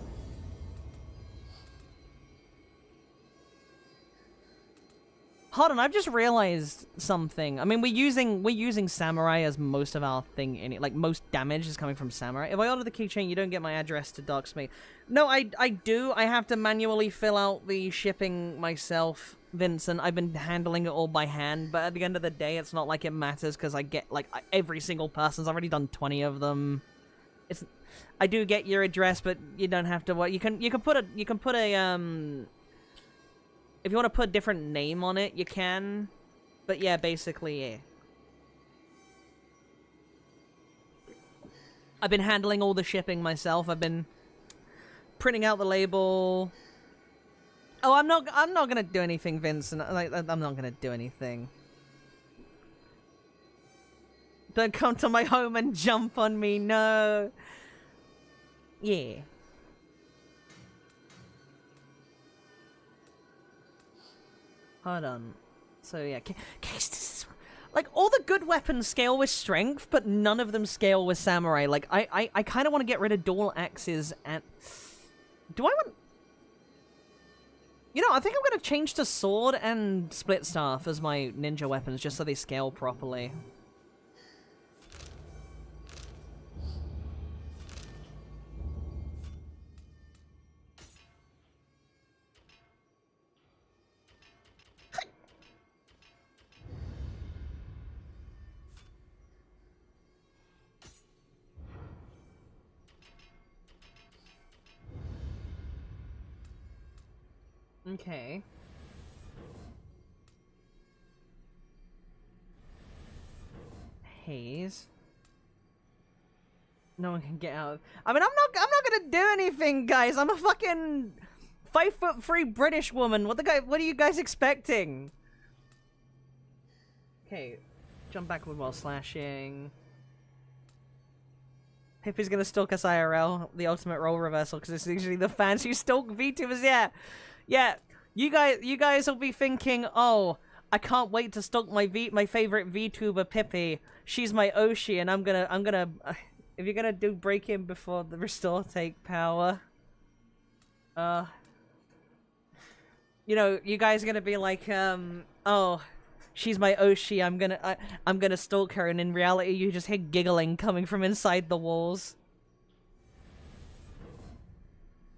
Hold on, I've just realized something. I mean, we're using samurai as most of our thing in it. Like, most damage is coming from samurai. If I order the keychain, you don't get my address to dox me. No, I do. I have to manually fill out the shipping myself, Vincent. I've been handling it all by hand, but at the end of the day, it's not like it matters because I get, like, every single person's already done 20 of them. I do get your address, but you don't have to. What you can put a if you want to put a different name on it, you can. But yeah, basically, yeah. I've been handling all the shipping myself. I've been printing out the label. Oh, I'm not gonna do anything, Vincent. Like, I'm not gonna do anything. Don't come to my home and jump on me, no. Yeah. Hold on. So yeah, case this is like all the good weapons scale with strength, but none of them scale with samurai. Like I kind of want to get rid of dual axes and do I want? You know, I think I'm gonna change to sword and split staff as my ninja weapons just so they scale properly. Okay. Haze. No one can get out. I mean, I'm not gonna do anything, guys. I'm a fucking 5'3" British woman. What are you guys expecting? Okay, jump backward while slashing. Pippy's gonna stalk us IRL, the ultimate role reversal, because it's usually the fans who stalk VTubers. Yeah. Yeah, you guys will be thinking, oh, I can't wait to stalk my favorite VTuber Pippy. She's my Oshi, and I'm gonna. If you're gonna do break in before the restore take power, you know, you guys are gonna be like, oh, she's my Oshi. I'm gonna stalk her, and in reality, you just hear giggling coming from inside the walls.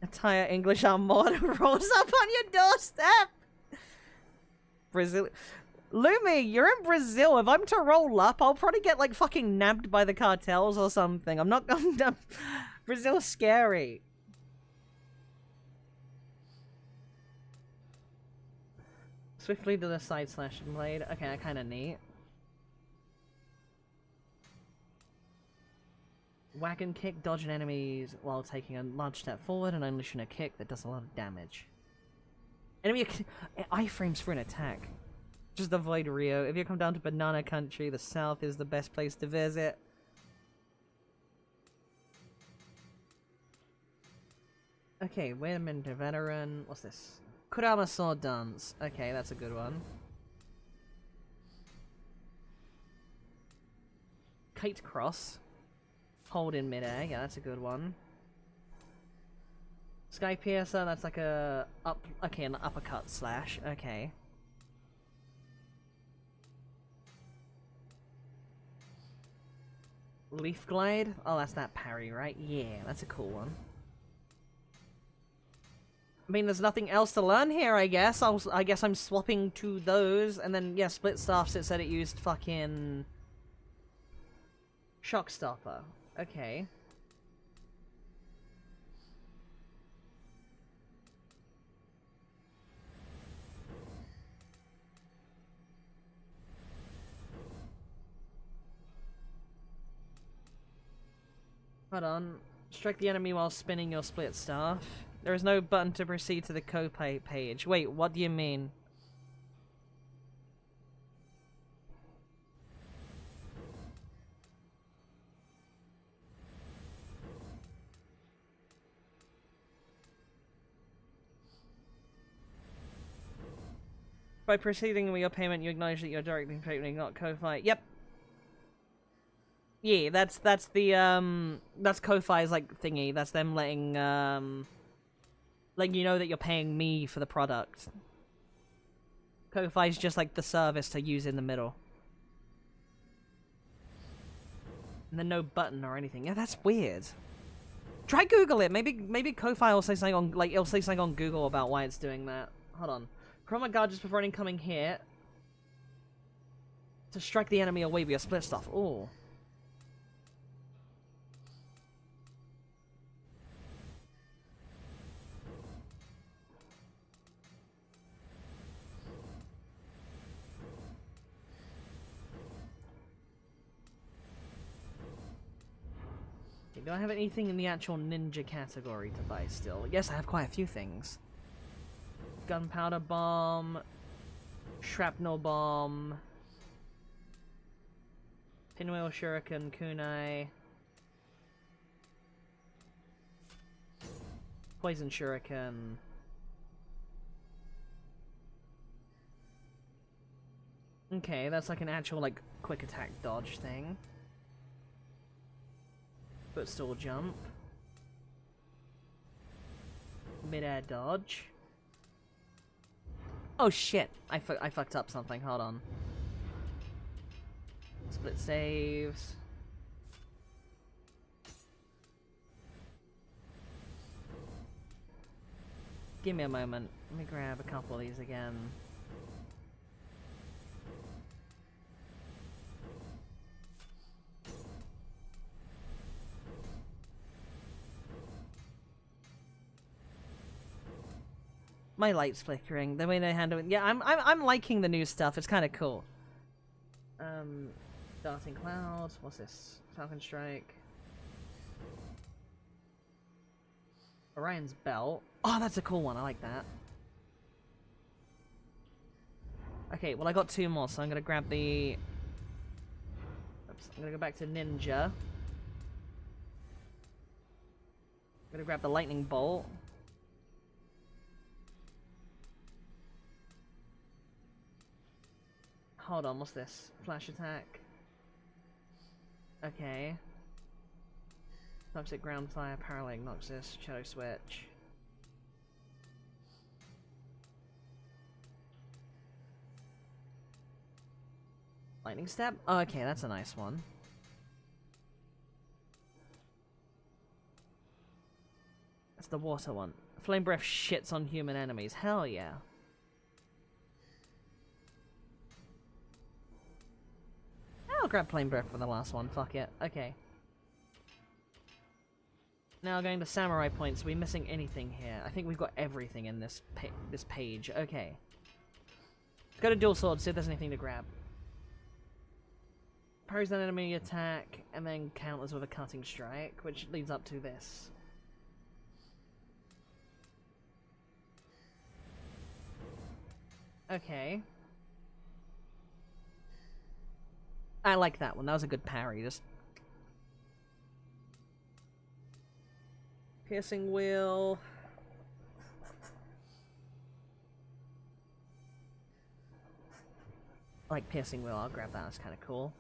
Entire English Armada rolls up on your doorstep! Brazil. Lumi, you're in Brazil. If I'm to roll up, I'll probably get, like, fucking nabbed by the cartels or something. I'm not gonna... Brazil's scary. Swiftly to the side slash blade. Okay, that kinda neat. Wagon kick, dodging enemies while taking a large step forward and unleashing a kick that does a lot of damage. Enemy iframes for an attack. Just avoid Rio. If you come down to Banana Country, the south is the best place to visit. Okay, wait a minute, veteran. What's this? Kurama Sword Dance. Okay, that's a good one. Kite Cross. Hold in midair, yeah, that's a good one. Sky Piercer, that's like an uppercut slash, okay. Leaf Glide? Oh, that's that parry, right? Yeah, that's a cool one. I mean, there's nothing else to learn here, I guess. I guess I'm swapping to those, and then, yeah, Split Staffs, it said it used fucking... Shock Stopper. Okay. Hold on. Strike the enemy while spinning your split staff. There is no button to proceed to the Ko-Pai page. Wait, what do you mean? By proceeding with your payment, you acknowledge that you're directly paying, not Ko-Fi. Yep. Yeah, that's the that's Ko-Fi's like thingy. That's them letting you know that you're paying me for the product. Ko-Fi's just like the service to use in the middle. And then no button or anything. Yeah, that's weird. Try Google it. Maybe Ko-Fi will say something on it'll say something on Google about why it's doing that. Hold on. Chroma guard just before an incoming hit. To strike the enemy away via split stuff. Ooh. Do I have anything in the actual ninja category to buy still? Yes, I have quite a few things. Gunpowder bomb, shrapnel bomb, pinwheel shuriken, kunai, poison shuriken. Okay, that's like an actual like quick attack dodge thing. Footstool jump. Mid-air dodge. Oh shit! I fucked up something, hold on. Split saves. Give me a moment. Let me grab a couple of these again. My light's flickering. The way they handle it. Yeah, I'm liking the new stuff. It's kind of cool. Darting Cloud. What's this? Falcon Strike. Orion's Belt. Oh, that's a cool one. I like that. Okay, well I got two more, so I'm gonna grab the... Oops, I'm gonna go back to Ninja. I'm gonna grab the Lightning Bolt. Hold on, what's this? Flash attack. Okay. Toxic ground fire, paralytic Noxus, shadow switch. Lightning step? Oh, okay, that's a nice one. That's the water one. Flame breath shits on human enemies. Hell yeah. I'll grab Flame Breath for the last one, fuck it. Okay. Now going to Samurai points, are we missing anything here? I think we've got everything in this page. Okay. Let's go to Dual Sword, see if there's anything to grab. Parries an enemy attack, and then counters with a Cutting Strike, which leads up to this. Okay. I like that one. That was a good parry. Just Piercing Wheel. I like Piercing Wheel. I'll grab that. That's kind of cool.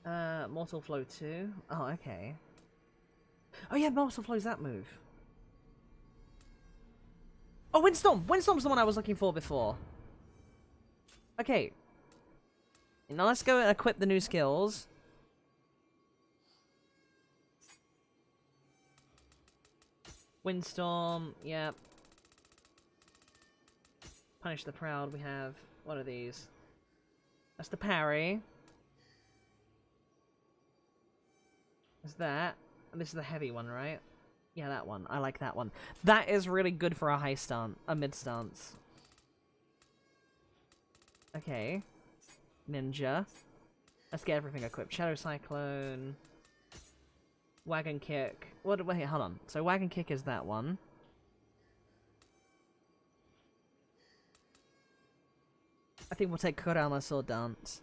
Mortal Flow 2. Oh, okay. Oh yeah, Mortal Flow's that move. Oh, Windstorm! Windstorm's the one I was looking for before. Okay. Now let's go and equip the new skills. Windstorm, yep. Punish the Proud, we have... What are these? That's the parry. There's that. And this is the heavy one, right? Yeah, that one. I like that one. That is really good for a high stance. A mid stance. Okay. Ninja. Let's get everything equipped. Shadow Cyclone. Wagon kick. What? Wait, hold on. So wagon kick is that one. I think we'll take Kurama Sword Dance.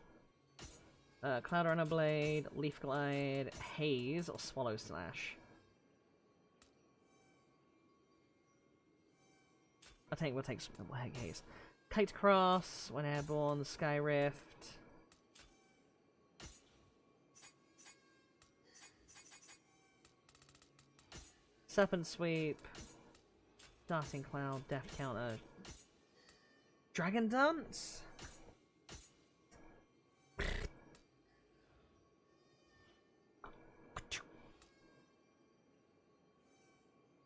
Cloud Runner Blade, Leaf Glide, Haze, or Swallow Slash. We'll take Haze. Kite Cross, when airborne, Sky Rift. Serpent Sweep. Darting Cloud, Death Counter. Dragon Dance?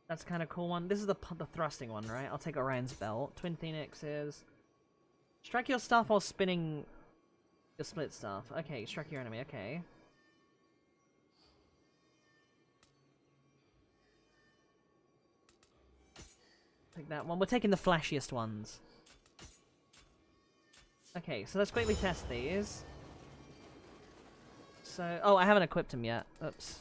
That's kind of cool one. This is the thrusting one, right? I'll take Orion's Belt. Twin Phoenixes. Strike your staff while spinning your split staff. Okay, strike your enemy. Okay. Take that one. We're taking the flashiest ones. Okay, so let's quickly test these. So, oh, I haven't equipped him yet. Oops.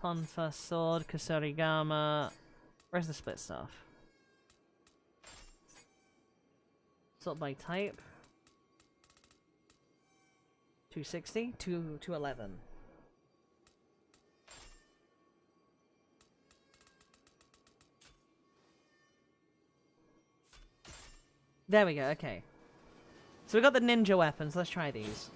Ponfa, Sword, Kusarigama. Where's the split stuff? Sort by type. 260? 211. There we go, okay. So we got the ninja weapons, let's try these.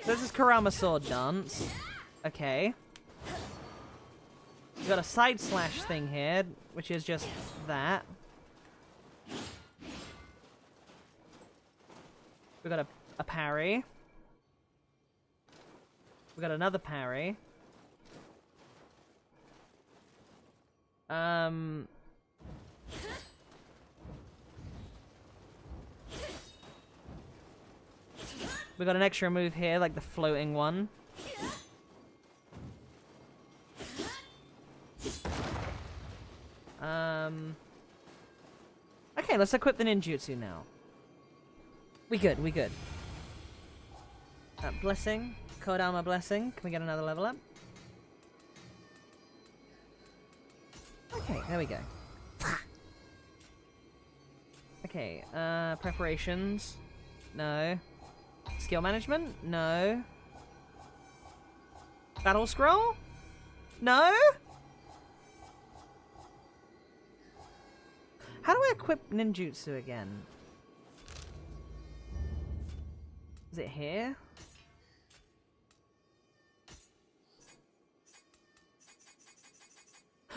So this is Kurama Sword Dance. Okay. We've got a side slash thing here, which is just that. We've got a parry. We've got another parry. We got an extra move here, like the floating one. Okay, let's equip the ninjutsu now. We good. Blessing. Kodama Blessing. Can we get another level up? Okay, there we go. Okay, preparations. No. Skill management? No. Battle scroll? No? How do I equip ninjutsu again? Is it here?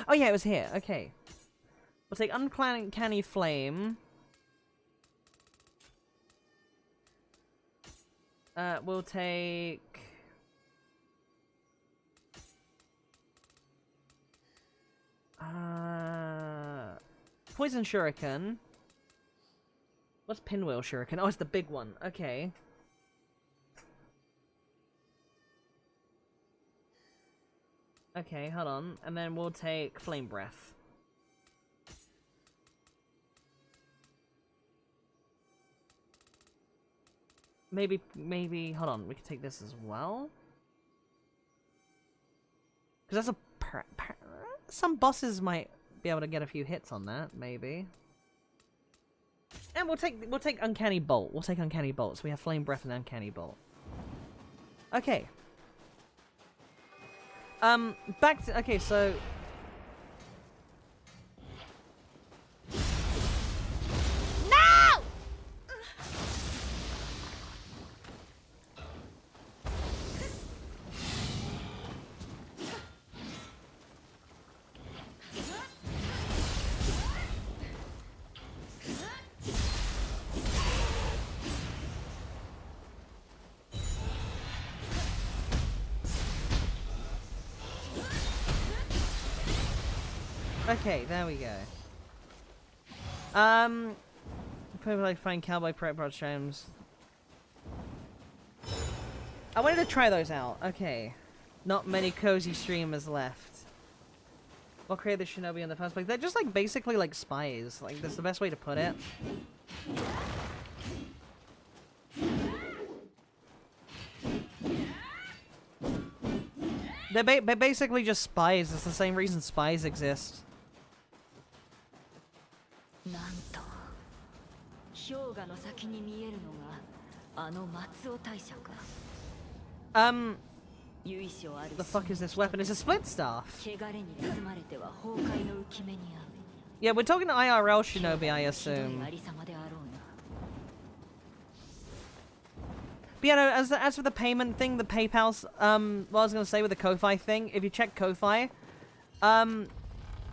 Oh yeah, it was here. Okay. We'll take Uncanny Flame. We'll take... Poison Shuriken. What's Pinwheel Shuriken? Oh, it's the big one. Okay. Okay, hold on. And then we'll take Flame Breath. Maybe, hold on, we can take this as well? Because that's a... some bosses might be able to get a few hits on that, maybe. And we'll take Uncanny Bolt. We'll take Uncanny Bolt, so we have Flame Breath and Uncanny Bolt. Okay. Back to... Okay, so... No! Okay, there we go. Probably like find cowboy prep broad streams. I wanted to try those out. Okay. Not many cozy streamers left. What created the shinobi in the first place? They're just like basically like spies. Like that's the best way to put it. They're basically just spies. It's the same reason spies exist. The fuck is this weapon? It's a split staff. Yeah, we're talking to IRL shinobi, I assume. But yeah, no, as for the payment thing, the PayPal's, what I was gonna say with the Ko-Fi thing, if you check Ko-Fi,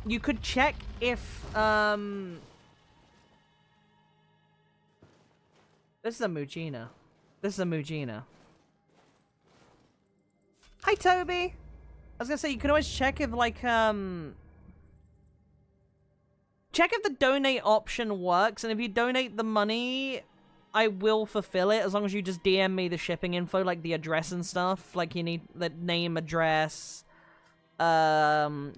you could check if, this is a Mujina. This is a Mujina. Hi, Toby! I was gonna say, you can always check if, like, check if the donate option works, and if you donate the money, I will fulfill it, as long as you just DM me the shipping info, like the address and stuff. Like, you need the name, address, country,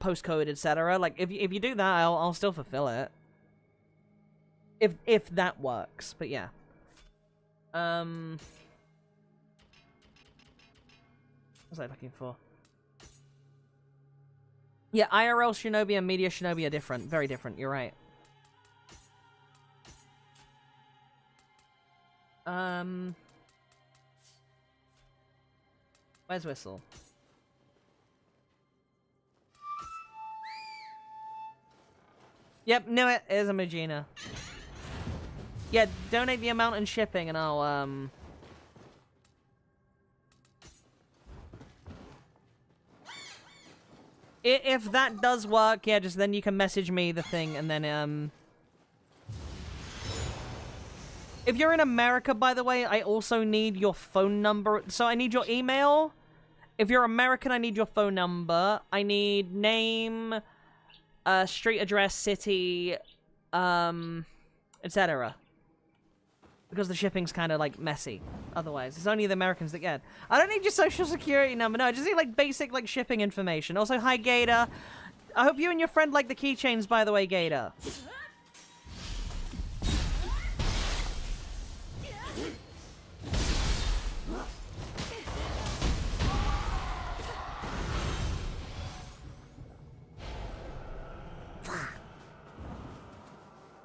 postcode, etc. Like, if you do that, I'll still fulfill it. If that works, but yeah. What was I looking for? Yeah, IRL shinobi and media shinobi are different. Very different, you're right. Where's Whistle? Yep, knew it. It is a Mujina. Yeah, donate the amount and shipping and I'll, if that does work, yeah, just then you can message me the thing and then, if you're in America, by the way, I also need your phone number. So I need your email. If you're American, I need your phone number. I need name, street address, city, etc. Because the shipping's kind of, like, messy. Otherwise, it's only the Americans that get. I don't need your social security number. No, I just need, like, basic, like, shipping information. Also, hi, Gator. I hope you and your friend like the keychains, by the way, Gator.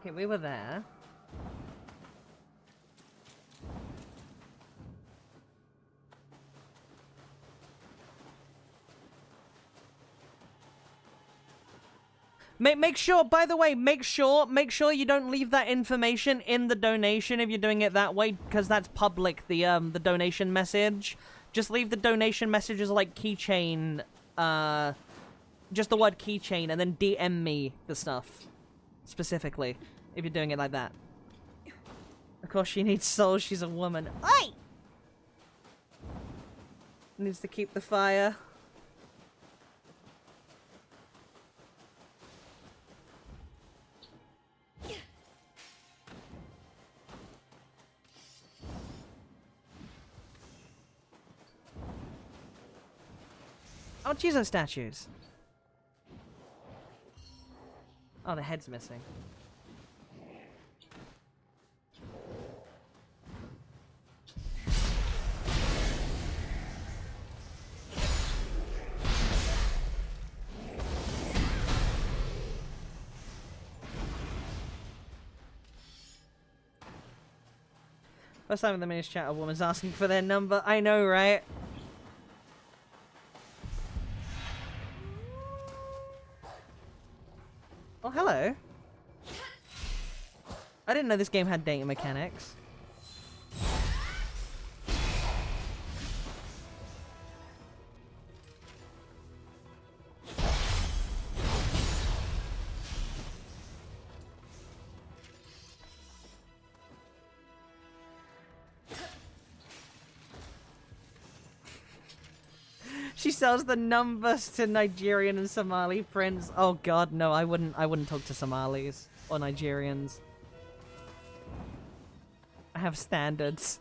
Okay, we were there. Make sure, by the way, make sure you don't leave that information in the donation if you're doing it that way, because that's public, the donation message. Just leave the donation messages like keychain, just the word keychain, and then DM me the stuff, specifically, if you're doing it like that. Of course she needs souls, she's a woman. Oi! Needs to keep the fire. Oh, geez, those statues. Oh, the head's missing. First time in the mini's chat, a woman's asking for their number. I know, right? Oh, hello. I didn't know this game had data mechanics. She sells the numbers to Nigerian and Somali prince. Oh god, no, I wouldn't talk to Somalis or Nigerians. I have standards.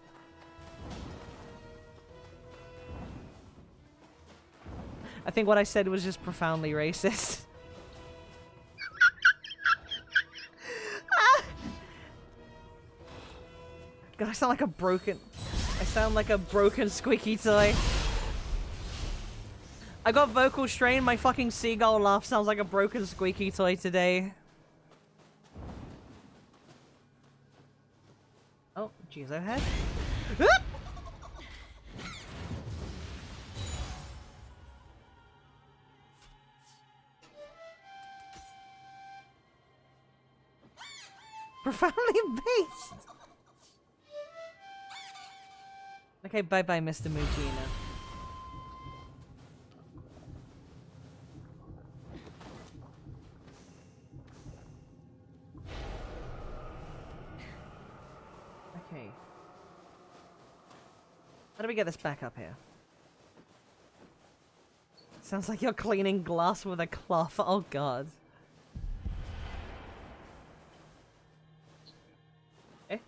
I think what I said was just profoundly racist. God, I sound like a broken squeaky toy. I got vocal strain. My fucking seagull laugh sounds like a broken squeaky toy today. Oh, jeez, overhead. Profoundly based. Okay, bye-bye, Mr. Mujina. Okay. How do we get this back up here? Sounds like you're cleaning glass with a cloth. Oh god. Eh?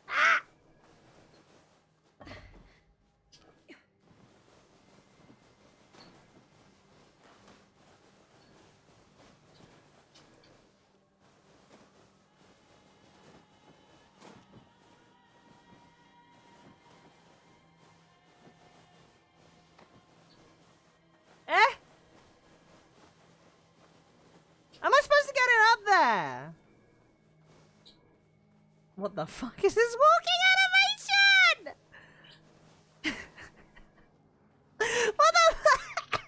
Ah! Eh? Am I supposed to get it up there? What the fuck is this walking animation? What the fuck?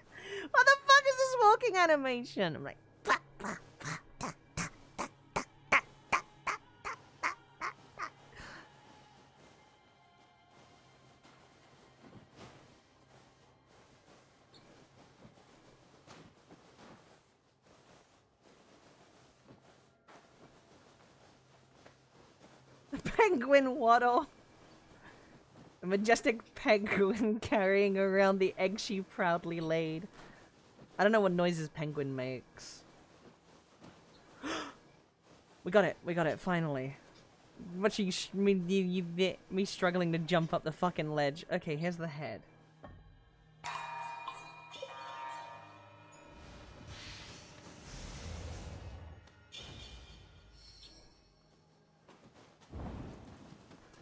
What the fuck is this walking animation? I'm like, penguin waddle. A majestic penguin carrying around the egg she proudly laid. I don't know what noises penguin makes. We got it, finally. Watching me struggling to jump up the fucking ledge. Okay, here's the head.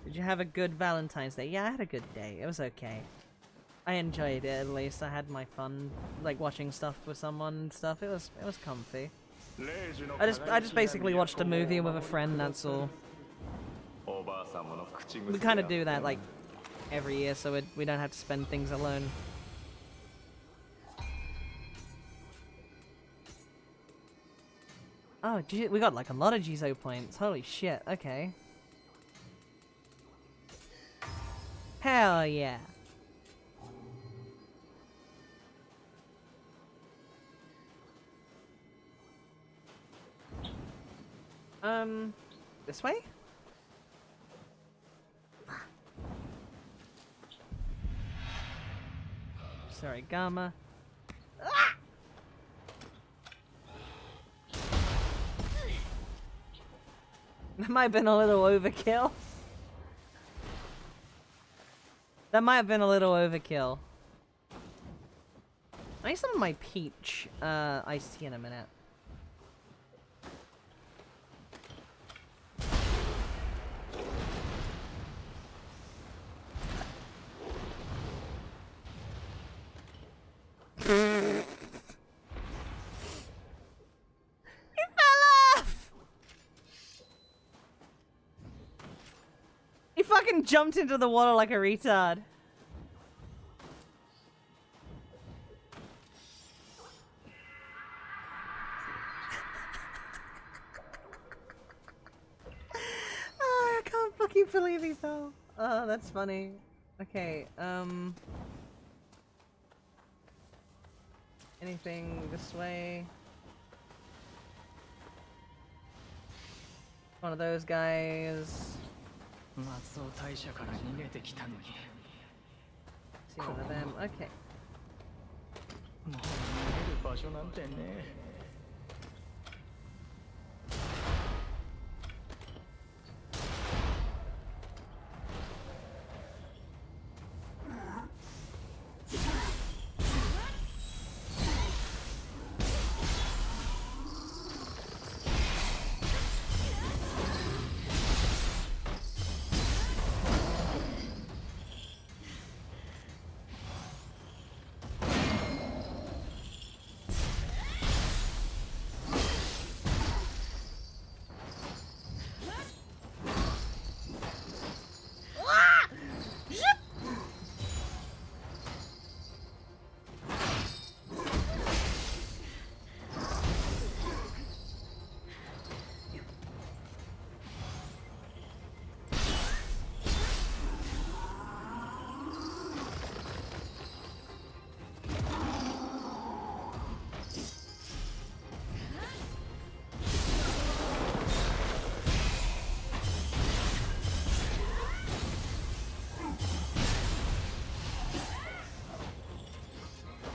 Did you have a good Valentine's Day? Yeah, I had a good day. It was okay. I enjoyed it, at least. I had my fun, like, watching stuff with someone and stuff. It was comfy. I just basically watched a movie with a friend, that's all. We kind of do that, like, every year, so we don't have to spend things alone. Oh, we got, like, a lot of Jizo points. Holy shit, okay. Hell yeah. This way? Sorry, Gamma. Ah! That might have been a little overkill. That might have been a little overkill. I need some of my peach iced tea in a minute. He fell off! He fucking jumped into the water like a retard. Oh, I can't fucking believe he fell. Oh, that's funny. Okay, anything this way? One of those guys. See one of them. Okay.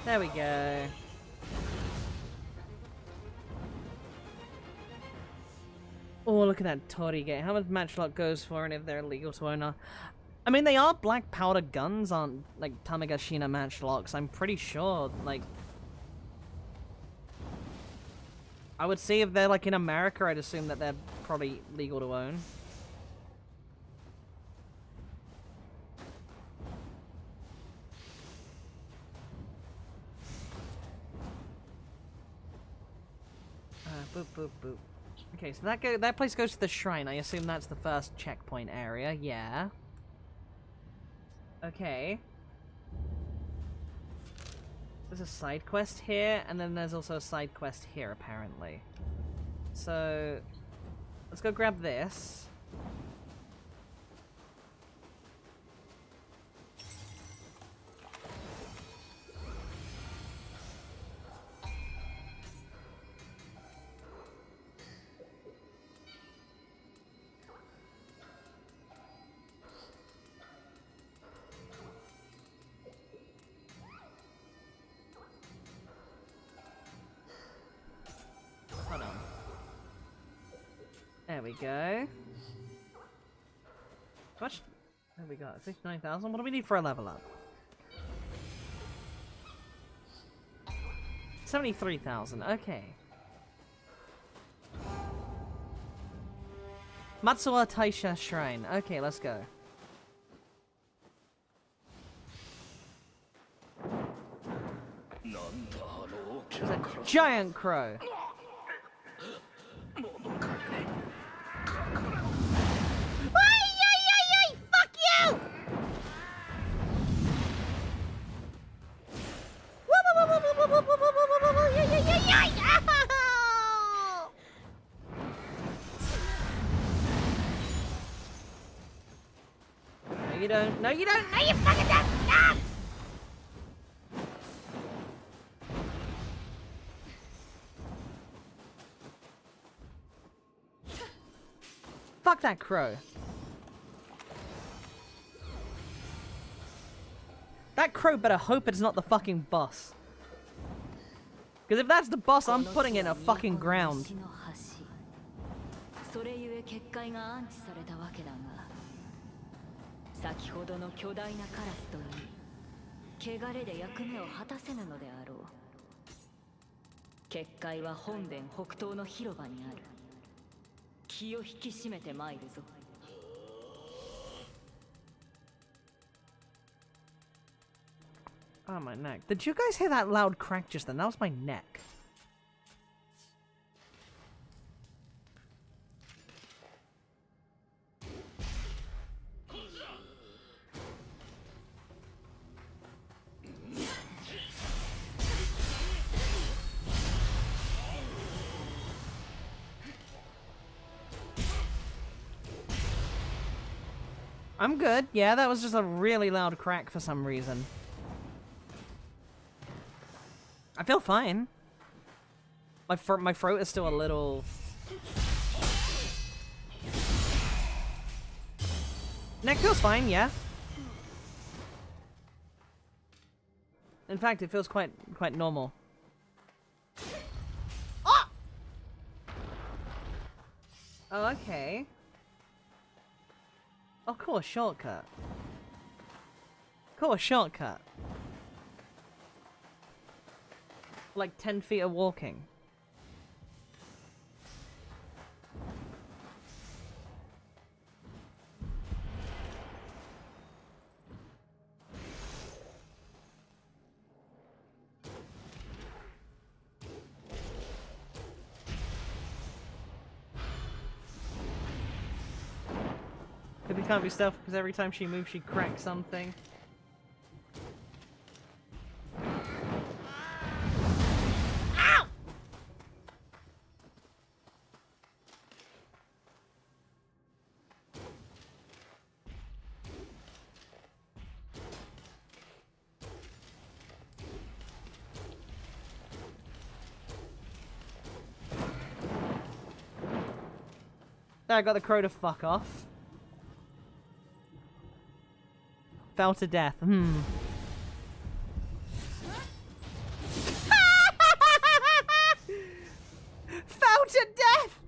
There we go. Oh, look at that Tori gate. How much matchlock goes for and if they're legal to own? I mean, they are black powder guns, aren't like Tamagashina matchlocks. I'm pretty sure, like... I would say if they're like in America, I'd assume that they're probably legal to own. Boop, boop, boop. Okay, so that place goes to the shrine. I assume that's the first checkpoint area. Yeah. Okay. There's a side quest here, and then there's also a side quest here, apparently. So, let's go grab this. Hold on. There we go. How much? There we go. 69,000. What do we need for a level up? 73,000. Okay. Matsuwa Taisha Shrine. Okay, let's go. There's a giant crow. Fuck you! No, you don't. No, you don't. No, you fucking don't. No! Fuck that crow. That crow better hope it's not the fucking boss. Because if that's the boss, I'm putting it in a fucking ground. それゆえ結界が安置されたわけだが、先ほどの巨大なカラスといい、汚れで役目を果たせぬのであろう。結界は本殿北東の広場にある。気を引き締めて参るぞ。Oh, my neck. Did you guys hear that loud crack just then? That was my neck. I'm good. Yeah, that was just a really loud crack for some reason. I feel fine. My throat is still a little... Neck feels fine, yeah. In fact, it feels quite normal. Oh! Oh, okay. Oh, cool, shortcut. Cool, shortcut. Like 10 feet of walking. Pippy can't be stealthy because every time she moves, she cracks something. Ow! There, I got the crow to fuck off. Fell to death. Hmm. Fell to death!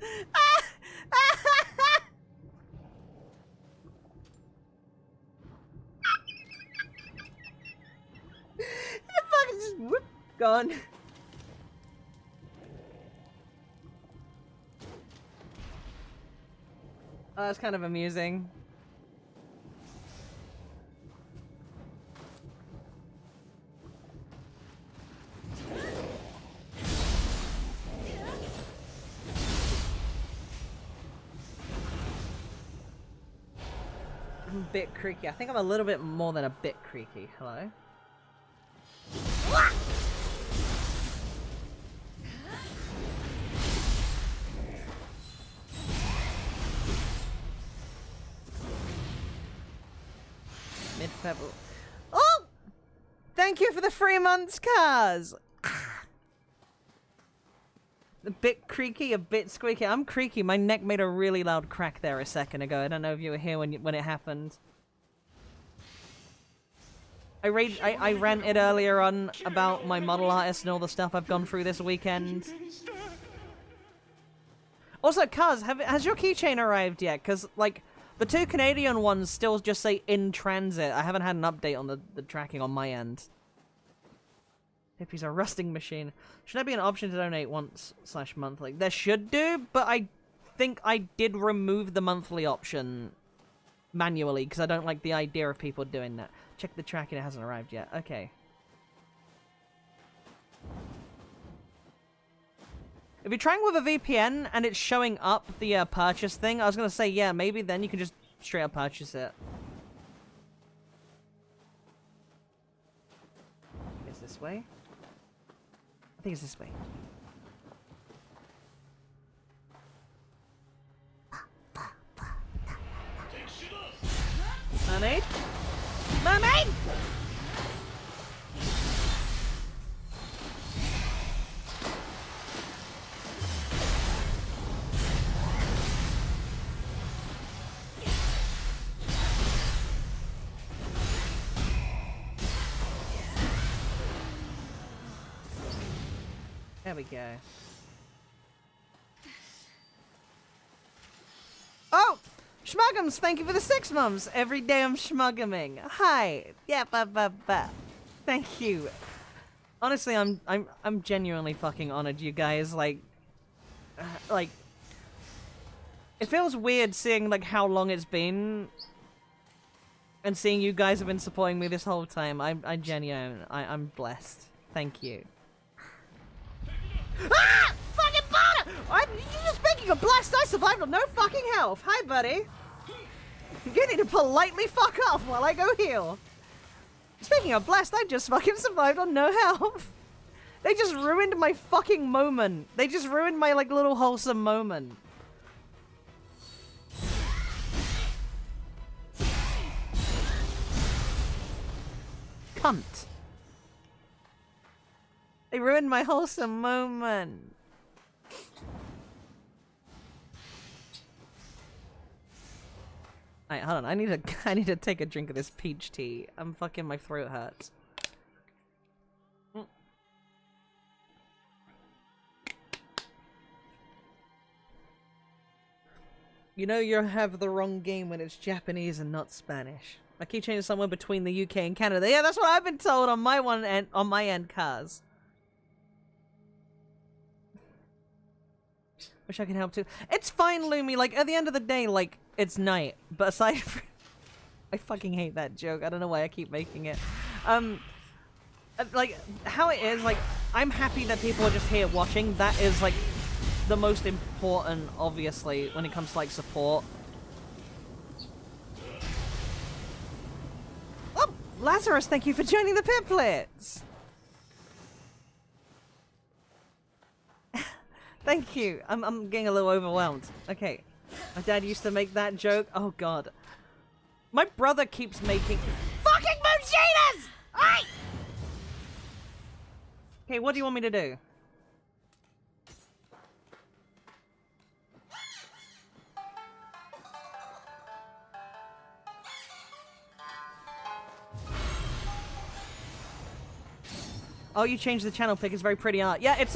The fucking just whoop, gone. Oh, that's kind of amusing. Bit creaky. I think I'm a little bit more than a bit creaky. Hello? Mid-February. Oh! Thank you for the 3 months, cars! A bit creaky, a bit squeaky. I'm creaky. My neck made a really loud crack there a second ago. I don't know if you were here when it happened. I ranted earlier on about my model artist and all the stuff I've gone through this weekend. Also, Kaz, has your keychain arrived yet? Because, like, the 2 Canadian ones still just say in transit. I haven't had an update on the tracking on my end. Pippy's a rusting machine. Should there be an option to donate once/monthly? There should do, but I think I did remove the monthly option manually because I don't like the idea of people doing that. Check the tracking, it hasn't arrived yet. Okay. If you're trying with a VPN and it's showing up the purchase thing, I was gonna say, yeah, maybe then you can just straight up purchase it. It's this way? I think it's this way. Mermaid? Mermaid! There we go. Oh! Schmuggums, thank you for the 6 months. Every day I'm schmuggaming. Hi. Yeah, thank you. Honestly, I'm genuinely fucking honored, you guys. Like, it feels weird seeing like how long it's been, and seeing you guys have been supporting me this whole time. I'm blessed. Thank you. Ah! Fucking bother! You're just making a blast. I survived on no fucking health. Hi, buddy. You need to politely fuck off while I go heal. Speaking of blessed, I just fucking survived on no health. They just ruined my fucking moment. They just ruined my, like, little wholesome moment. Cunt. They ruined my wholesome moment. Alright, hold on. I need to take a drink of this peach tea. I'm fucking, my throat hurts. You know you have the wrong game when it's Japanese and not Spanish. I keep changing somewhere between the UK and Canada. Yeah, that's what I've been told on my end, cars. Wish I could help too. It's fine, Lumi. Like, at the end of the day, like, it's night. But aside from... I fucking hate that joke. I don't know why I keep making it. Like, how it is, like, I'm happy that people are just here watching. That is, like, the most important, obviously, when it comes to, like, support. Oh, Lazarus, thank you for joining the Pippy Plays. Thank you. I'm getting a little overwhelmed. Okay. My dad used to make that joke. Oh, God. My brother keeps making... Fucking Moonshinas! Alright! Okay, what do you want me to do? Oh, you changed the channel pick. It's very pretty art. Yeah, it's,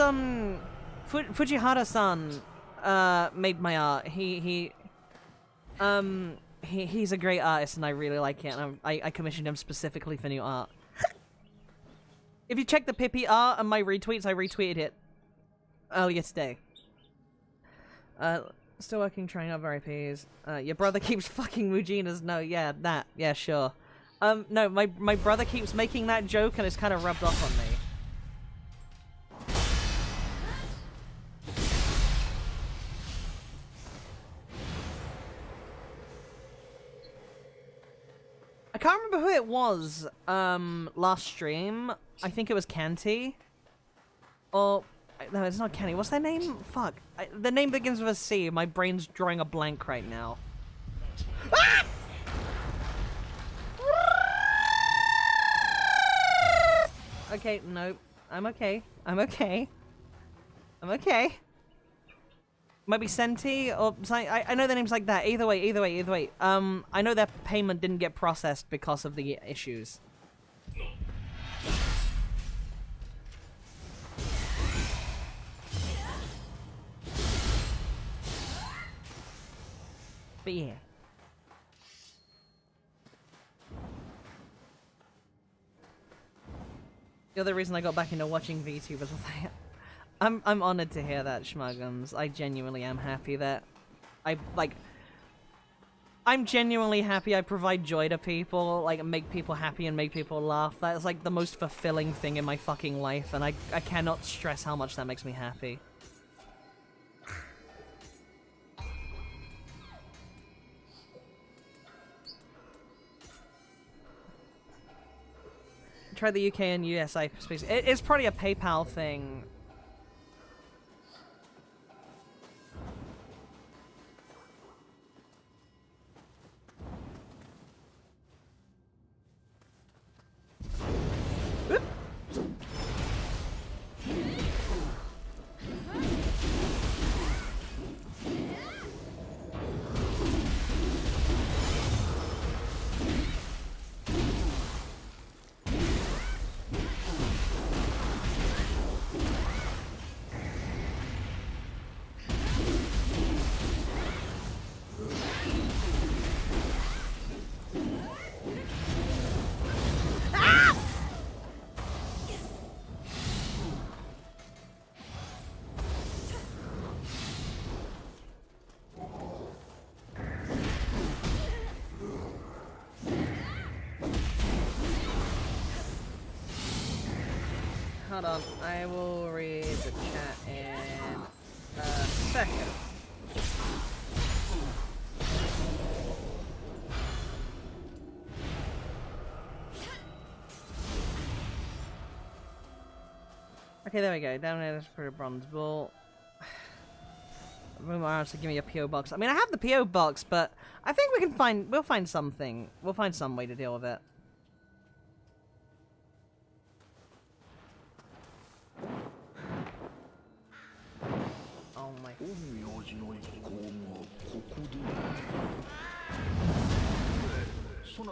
Fujihara-san, made my art. He's a great artist and I really like it, and I commissioned him specifically for new art. If you check the Pippy art and my retweets, I retweeted it earlier today. Still working, trying out for IPs. Your brother keeps fucking Mujinas. No, yeah, that. Yeah, sure. No, my brother keeps making that joke and it's kind of rubbed off on me. I can't remember who it was, last stream. I think it was Canty. Or, no, it's not Canty. What's their name? Fuck. The name begins with a C. My brain's drawing a blank right now. Ah! Okay, no. I'm okay. I'm okay. I'm okay. Might be Senti or something. I know their names like that. Either way. I know their payment didn't get processed because of the issues. But yeah. The other reason I got back into watching VTubers was like, I'm honored to hear that, Schmuggums. I genuinely am happy that I'm genuinely happy I provide joy to people, like, make people happy and make people laugh. That is, like, the most fulfilling thing in my fucking life, and I cannot stress how much that makes me happy. Try the UK and USA space. It's probably a PayPal thing. Hold on, I will read the chat in a second. Okay, there we go. Down there, let's put a bronze ball. Room arms to give me a PO box. I mean, I have the PO box, but I think we'll find something. We'll find some way to deal with it. Oh my. There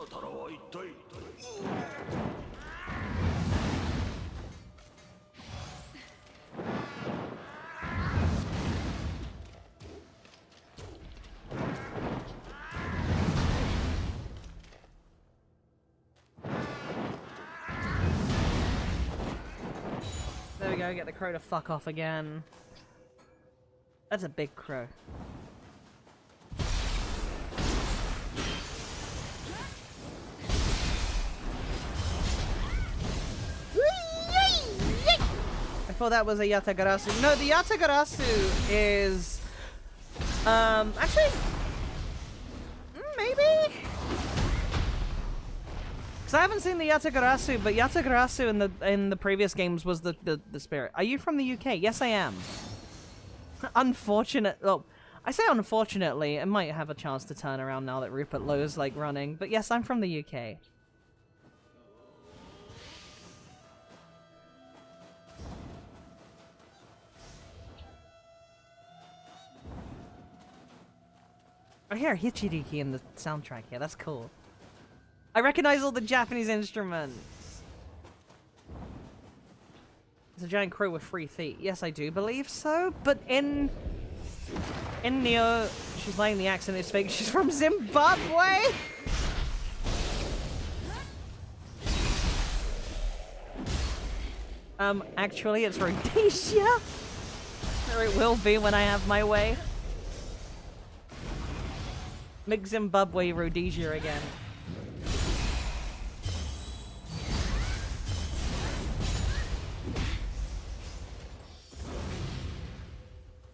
we go, get the crow to fuck off again. That's a big crow. I thought that was a Yatagarasu. No, the Yatagarasu is... actually... maybe? Because I haven't seen the Yatagarasu, but Yatagarasu in the previous games was the spirit. Are you from the UK? Yes, I am. Unfortunate... Oh, I say unfortunately, it might have a chance to turn around now that Rupert Lowe's, like, running. But yes, I'm from the UK. I hear Hichiriki in the soundtrack here. That's cool. I recognize all the Japanese instruments. It's a giant crow with 3 feet. Yes, I do believe so. But in Nioh, she's laying the accent is fake. She's from Zimbabwe. Actually, it's Rhodesia. Or it will be when I have my way. Make Zimbabwe Rhodesia again.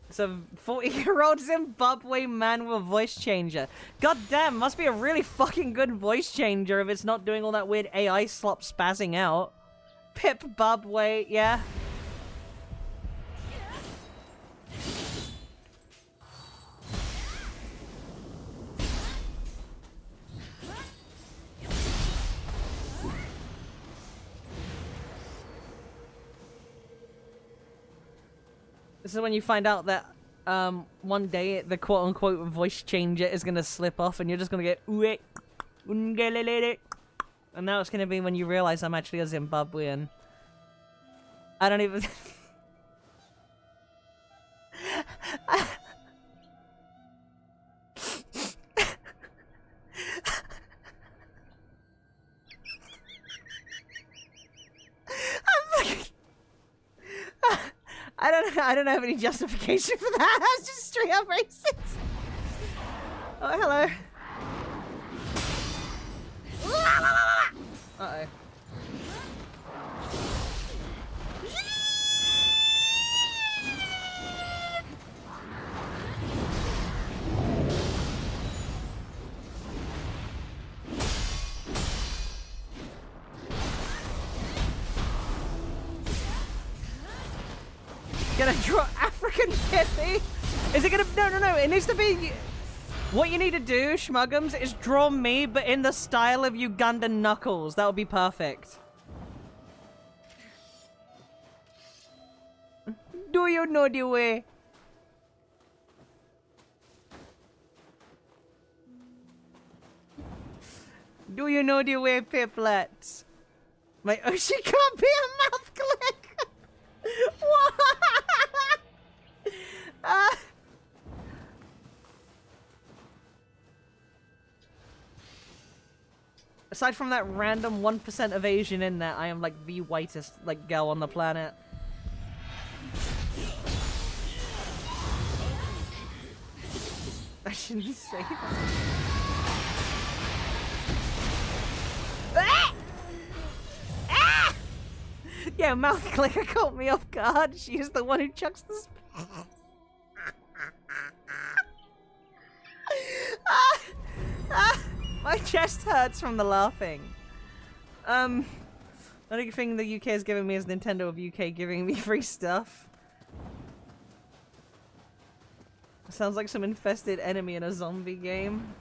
It's a 40-year-old Zimbabwe man with a voice changer. God damn, must be a really fucking good voice changer if it's not doing all that weird AI slop spazzing out. Pip-Bubway, yeah. This is when you find out that one day the quote-unquote voice changer is gonna slip off and you're just gonna get and now it's gonna be when you realize I'm actually a Zimbabwean. I don't even I don't have any justification for that. That's just straight up racist. Oh, hello. Uh-oh. Gonna draw African Pippy? Is it gonna... No, it needs to be... What you need to do, Schmuggums, is draw me, but in the style of Ugandan Knuckles. That would be perfect. Do you know the way? Do you know the way, Piplets? Oh, she can't be a mouth click! What? Aside from that random 1% of Asian in there, I am like the whitest like girl on the planet. I shouldn't say that. Ah! Ah! Yeah, mouth clicker caught me off guard. She is the one who chucks the my chest hurts from the laughing. The only thing the UK has given me is Nintendo of UK giving me free stuff. Sounds like some infested enemy in a zombie game.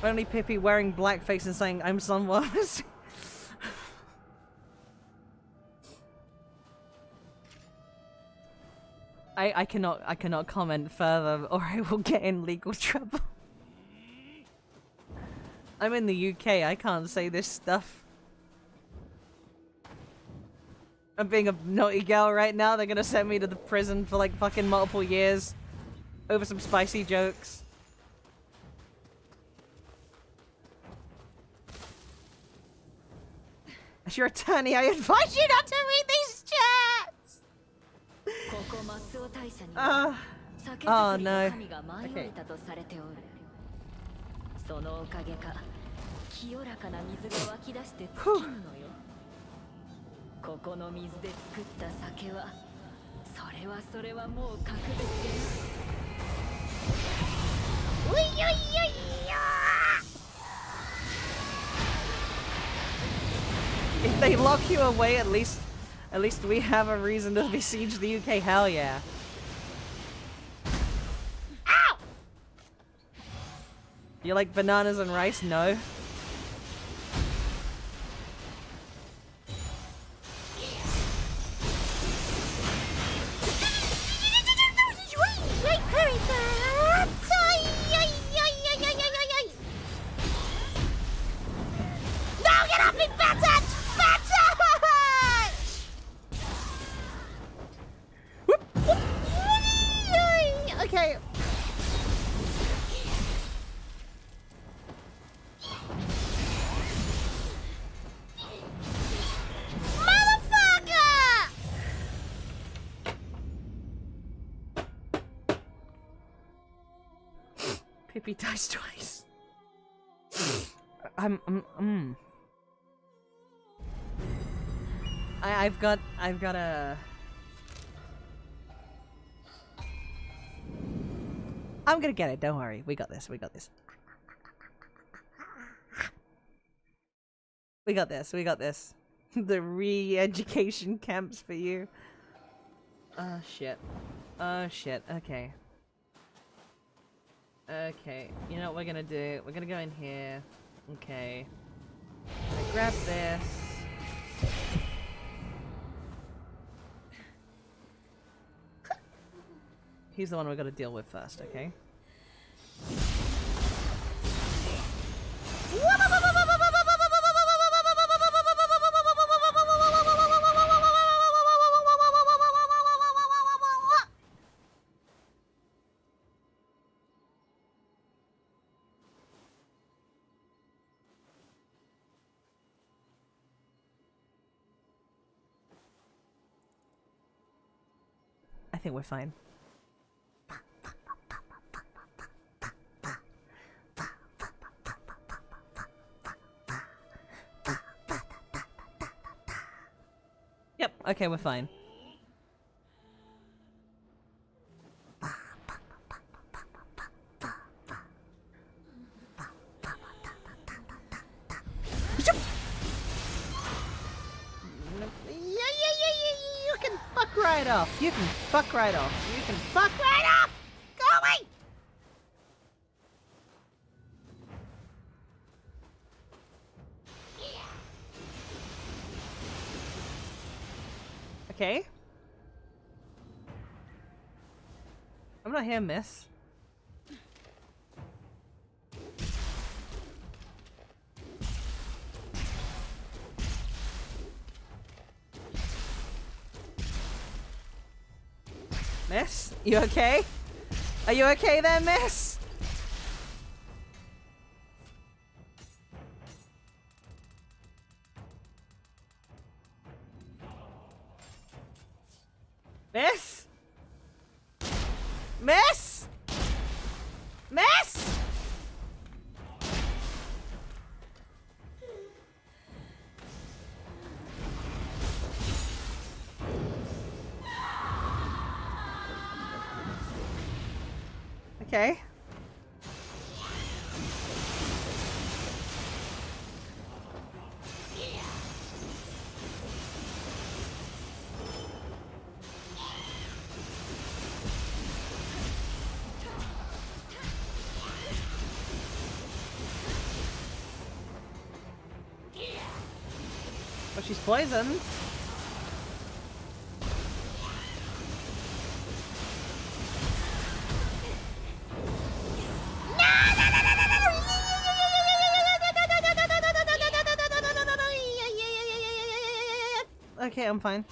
Only Pippy wearing blackface and saying, I'm someone. I cannot comment further or I will get in legal trouble. I'm in the UK, I can't say this stuff. I'm being a naughty girl right now, they're gonna send me to the prison for like fucking multiple years. Over some spicy jokes. As your attorney, I advise you not to read these chats! Oh no. Okay. そのおかげか清らかな水が湧き出して尽きぬのよ。ここの水で作った酒はそれはもう格別で。ういよいよいよ。If they lock you away, at least we have a reason to besiege the UK. Hell yeah. Ow! You like bananas and rice? No. No, get off me, bastard! Okay. Motherfucker! Pippy dies twice. I've got a. I'm gonna get it, don't worry. We got this, we got this. We got this, we got this. The re-education camps for you. Oh shit. Oh shit, okay. Okay, you know what we're gonna do? We're gonna go in here. Okay. I grab this. He's the one we gotta deal with first, okay? I think we're fine. Yep, okay, we're fine. You can fuck right off. You can fuck right off. You can fuck right off! Go away! Okay. I'm not here, miss. Miss? You okay? Are you okay there, miss? Miss? Miss? Miss? Okay. She's poisoned. Okay, I'm fine.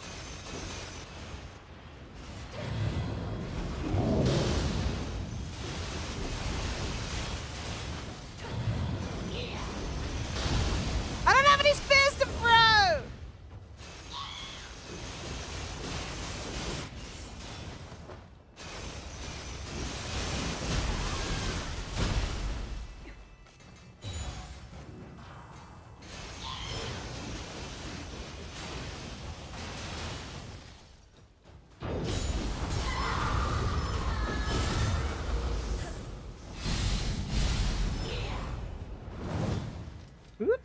I don't have any spears to throw! Whoop.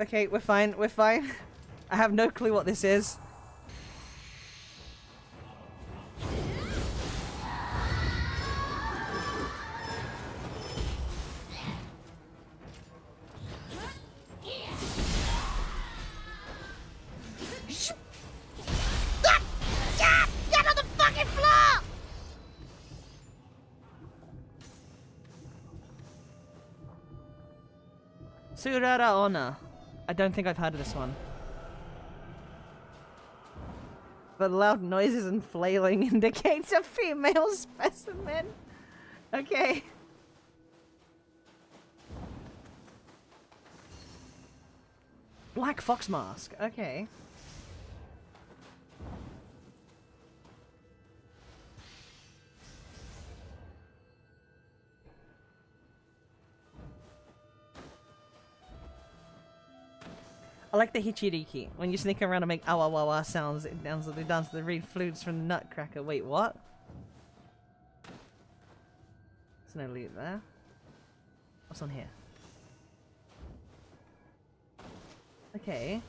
Okay, we're fine, we're fine. I have no clue what this is. Get on the fucking floor! Surara Honor. I don't think I've heard of this one. But loud noises and flailing indicates a female specimen. Okay. Black Fox Mask. Okay. I like the hichiriki. When you sneak around and make awa wawa sounds, it dance the reed flutes from the Nutcracker. Wait, what? There's no loot there. What's on here? Okay.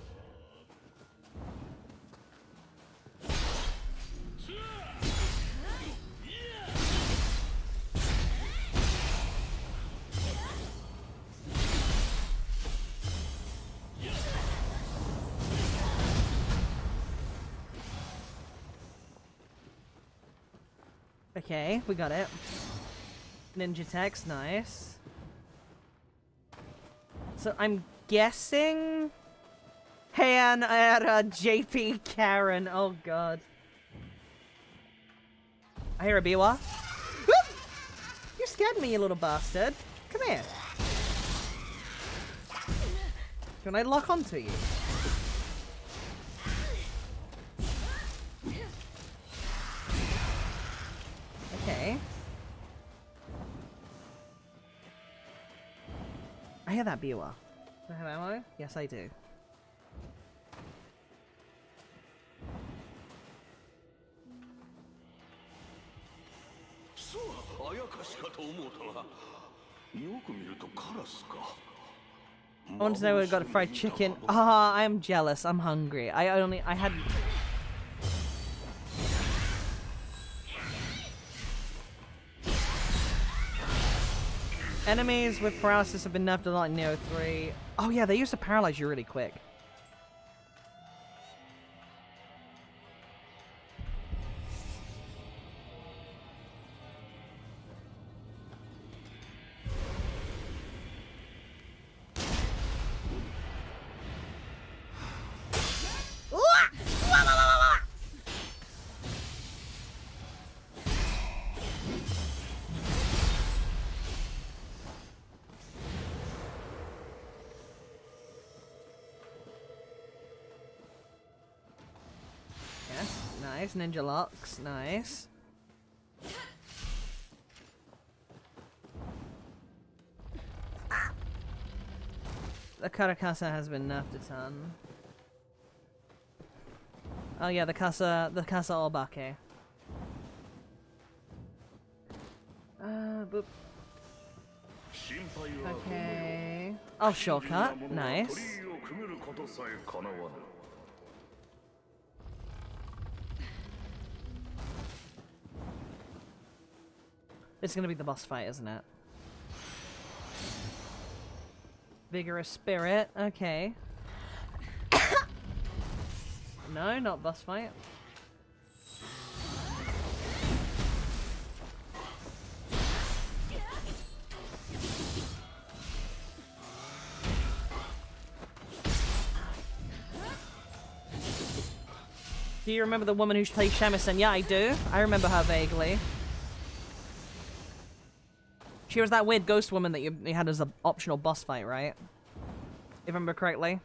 Okay, we got it. Ninja text, nice. So I'm guessing... Han era JP Karen, oh god. I hear a Biwa. You scared me, you little bastard. Come here. Can I lock onto you? Okay. I hear that Biwa. Do I have ammo? Yes, I do. I want to know we've got a fried chicken. Ah, I am jealous. I'm hungry. I had... Enemies with paralysis have been nerfed a lot in Nioh 3. Oh yeah, they used to paralyze you really quick. Nice, ninja locks, nice. The Karakasa has been nerfed a ton. Oh yeah, the Kasa Obake. Boop. Okay. Oh, shortcut, nice. It's gonna be the boss fight, isn't it? Vigorous spirit, okay. No, not boss fight. Do you remember the woman who plays Shamisen? Yeah, I do. I remember her vaguely. She was that weird ghost woman that you had as an optional boss fight, right? If I remember correctly.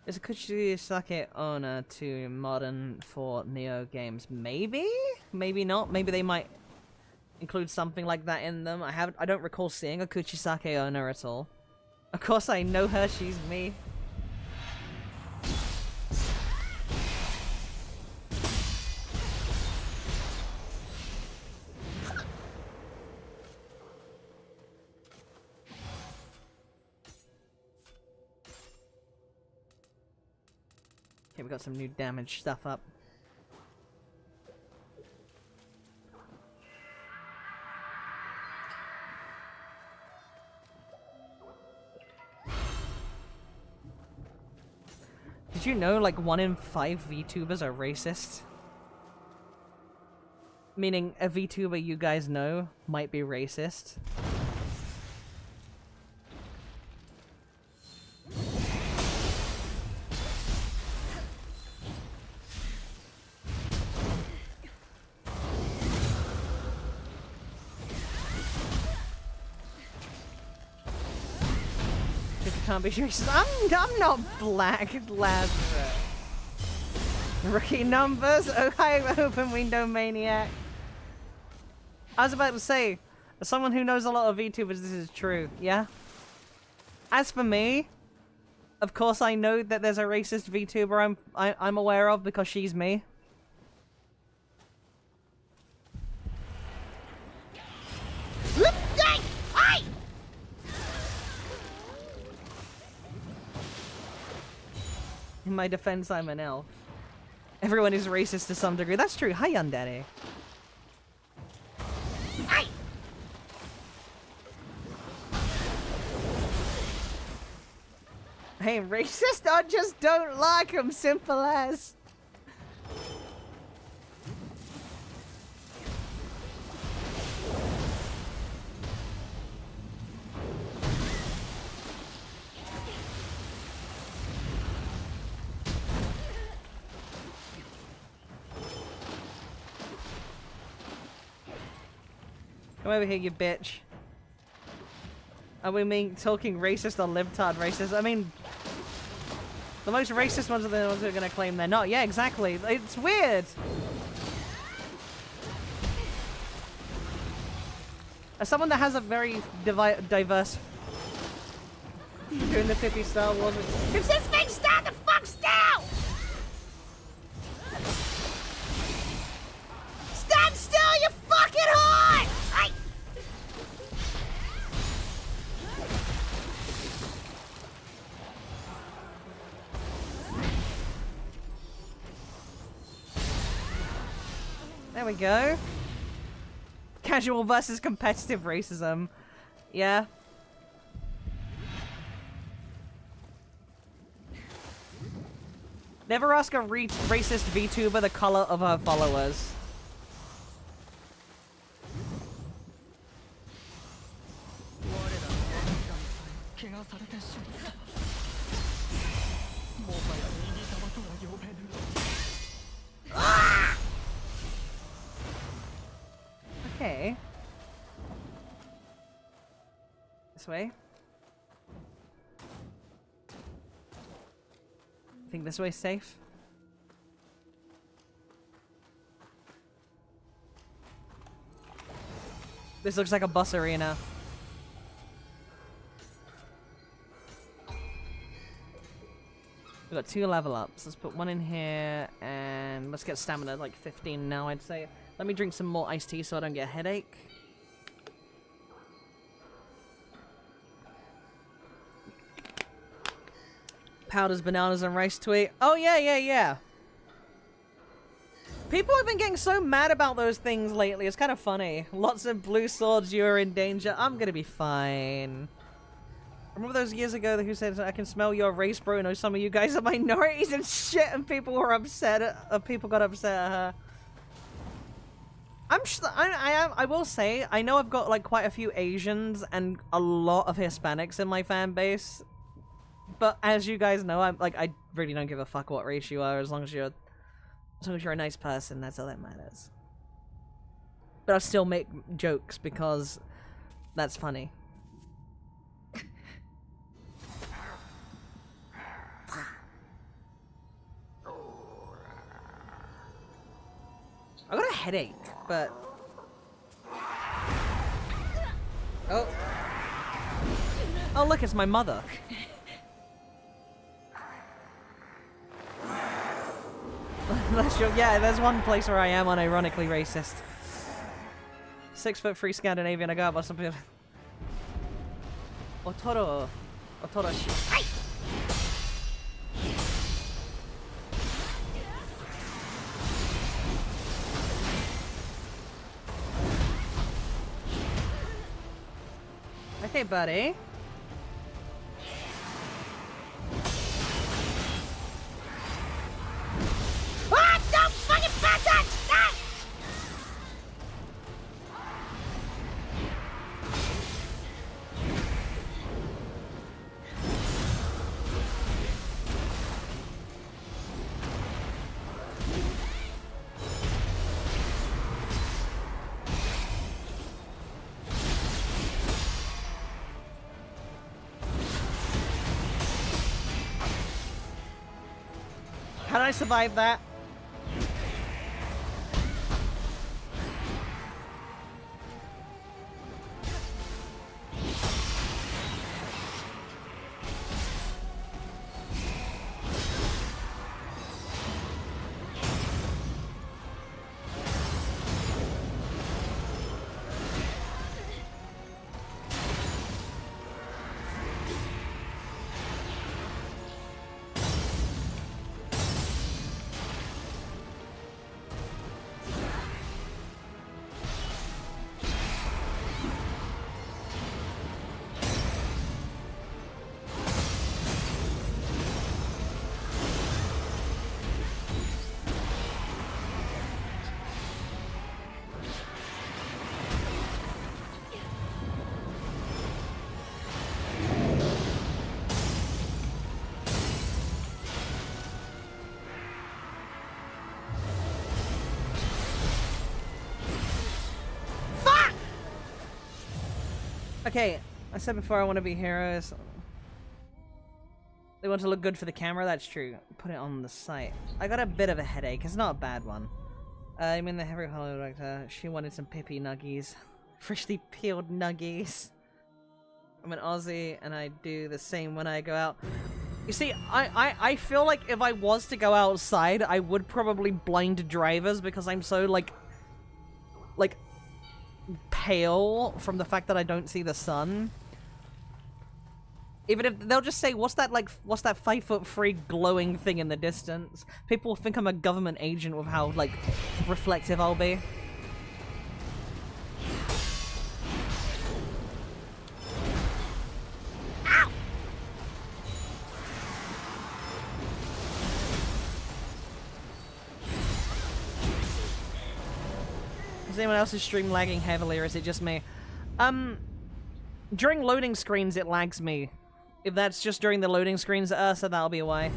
Is Kuchisake owner too modern for Nioh games? Maybe? Maybe not. Maybe they might include something like that in them. I don't recall seeing a Kuchisake owner at all. Of course I know her, she's me. Okay, we got some new damage stuff up. Did you know, like, 1 in 5 VTubers are racist? Meaning, a VTuber you guys know might be racist. Can't be racist. I'm not black, Lazarus. Rookie numbers, Ohio open window maniac. I was about to say, as someone who knows a lot of VTubers, this is true, yeah? As for me, of course I know that there's a racist VTuber I'm aware of because she's me. In my defense, I'm an elf. Everyone is racist to some degree. That's true. Hi, Yandere. Hi! I ain't racist, I just don't like them. Simple as. Come over here, you bitch. Are we talking racist or libtard racist? I mean, the most racist ones are the ones who are going to claim they're not. Yeah, exactly. It's weird. As someone that has a very diverse... Doing the Pippy Star Wars... Does this thing stand the fuck still? Stand still, you fucking whore! There we go. Casual versus competitive racism. Yeah. Never ask a racist VTuber the color of her followers. Okay. This way. I think this way's safe. This looks like a bus arena. We've got 2 level ups. Let's put 1 in here and let's get stamina like 15 now, I'd say. Let me drink some more iced tea so I don't get a headache. Powders, bananas, and rice tweet. Oh, yeah. People have been getting so mad about those things lately. It's kind of funny. Lots of blue swords, you're in danger. I'm gonna be fine. Remember those years ago who said, I can smell your race, Bruno, some of you guys are minorities and shit, and people were upset, people got upset at her. I will say, I know I've got like quite a few Asians and a lot of Hispanics in my fan base, but as you guys know, I really don't give a fuck what race you are, as long as you're a nice person, that's all that matters. But I still make jokes because that's funny. I got a headache, but... Oh. Oh, look, it's my mother. Yeah, there's one place where I am unironically racist. 6'3" Scandinavian, I got about some people. Otoro. Otoroshi. Hey! Okay, buddy. Ah, don't fucking button! Ah! How did I survive that? Okay, I said before I want to be heroes. They want to look good for the camera, that's true. Put it on the site. I got a bit of a headache, it's not a bad one. I mean the heavy hollow director, she wanted some Pippy nuggies. Freshly peeled nuggies. I'm an Aussie and I do the same when I go out. You see, I feel like if I was to go outside, I would probably blind drivers because I'm so like pale from the fact that I don't see the sun. Even if they'll just say, what's that 5'3" glowing thing in the distance? People will think I'm a government agent with how like reflective I'll be. Ow! Is anyone else's stream lagging heavily, or is it just me? During loading screens, it lags me. If that's just during the loading screens, so that'll be why.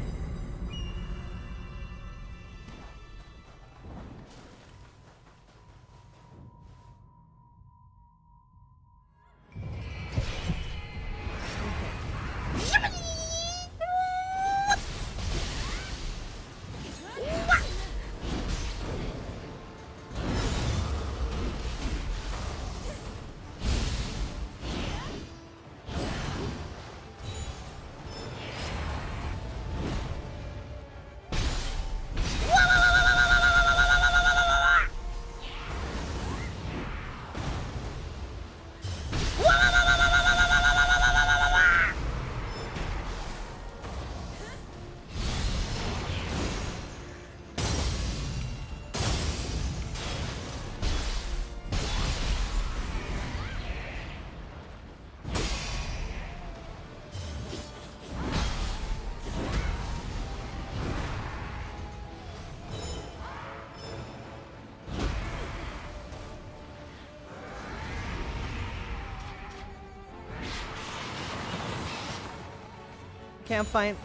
Okay, I'm fine.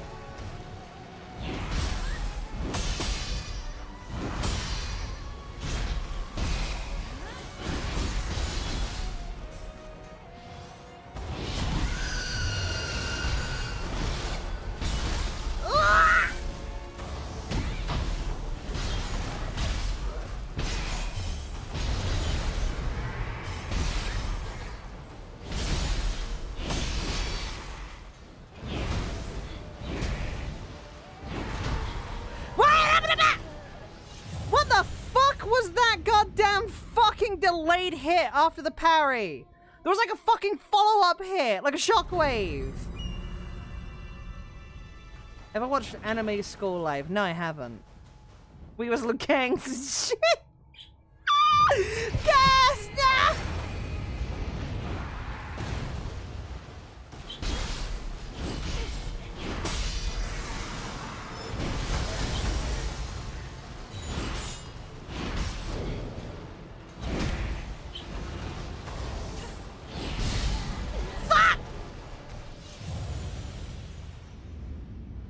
What the fuck was that goddamn fucking delayed hit after the parry? There was like a fucking follow-up hit, like a shockwave. Ever watched Anime School Live? No, I haven't. We was Liu Kang's shit. Gas! No!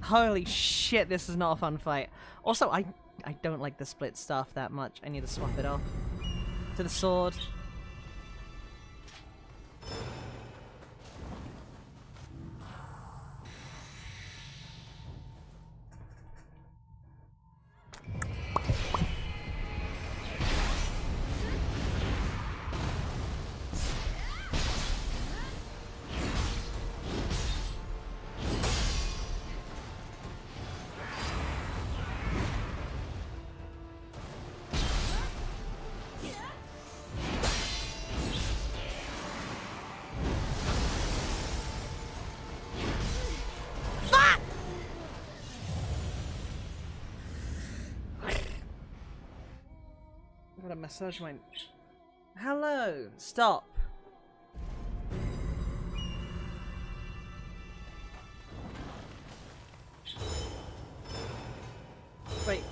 Holy shit, this is not a fun fight. Also, I don't like the split staff that much. I need to swap it off. To the sword. I'm gonna massage my... Hello! Stop! Wait.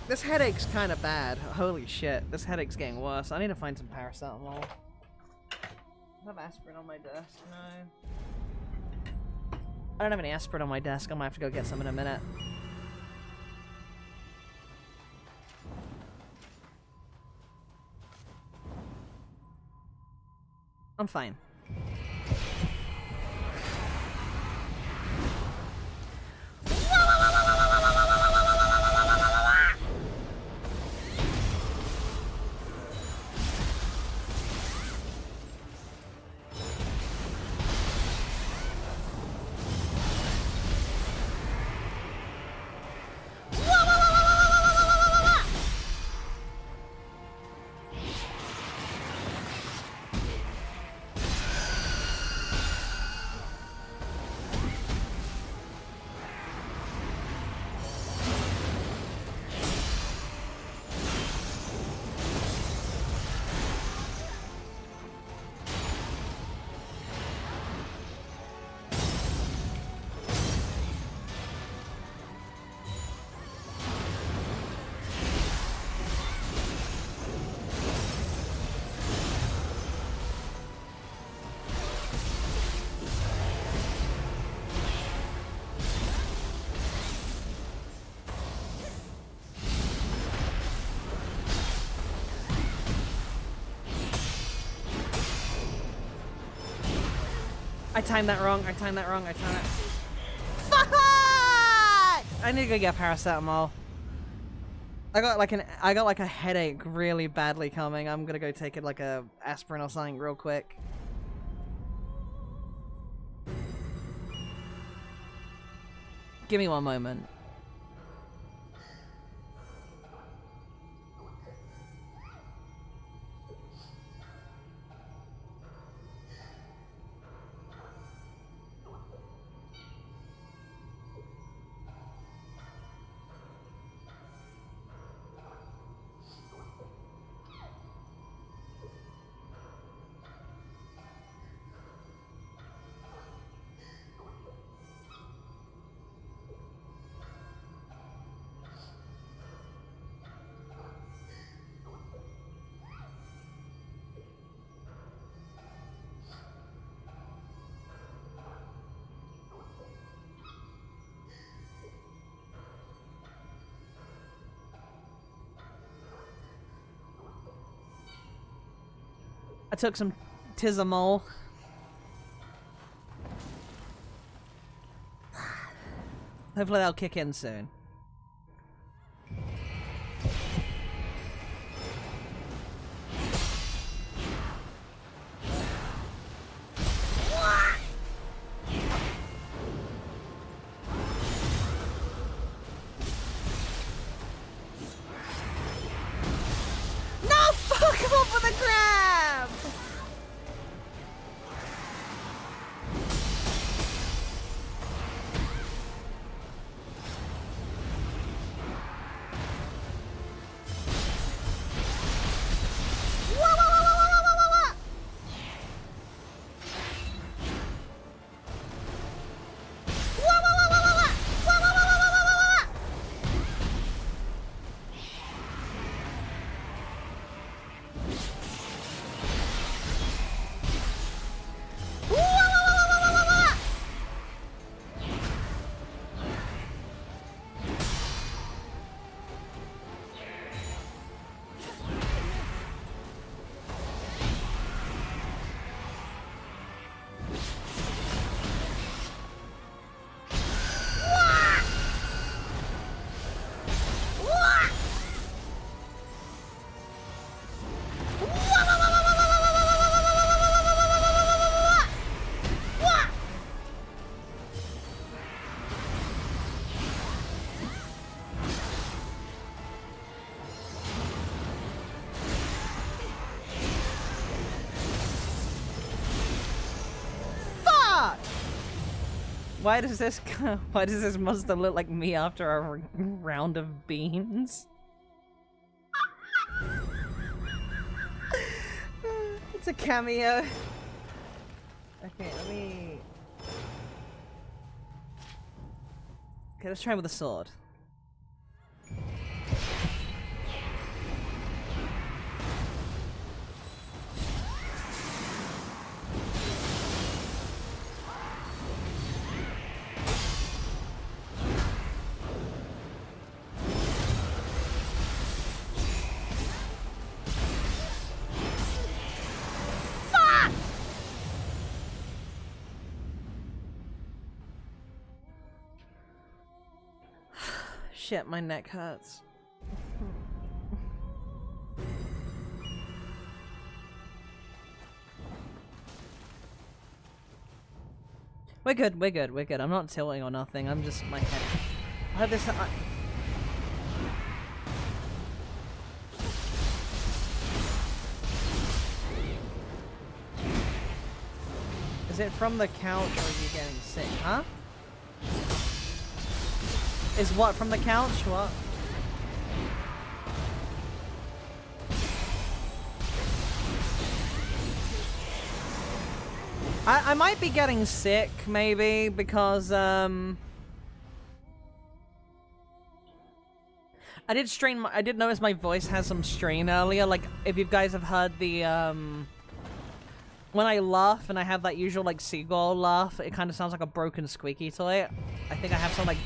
This headache's kind of bad. Holy shit, this headache's getting worse. I need to find some paracetamol. I have aspirin on my desk. No. I don't have any aspirin on my desk. I might have to go get some in a minute. I'm fine. I timed that wrong. I timed that wrong. I timed that. Fuck! I need to go get paracetamol. I got like a headache really badly coming. I'm gonna go take it like a aspirin or something real quick. Give me one moment. I took some Tizamol. Hopefully that'll kick in soon. No, fuck him up with a grab! Why does this monster look like me after a round of beans? It's a cameo. Okay, let me... Okay, let's try with a sword. Shit, my neck hurts. We're good, we're good, we're good. I'm not tilting or nothing, I'm just my head. I have this... Is it from the couch or are you getting sick, huh? Is what from the couch? What? I might be getting sick, maybe, because, I did notice my voice has some strain earlier, like, if you guys have heard the, when I laugh and I have that usual, like, seagull laugh, it kind of sounds like a broken squeaky toy. I think I have some, like,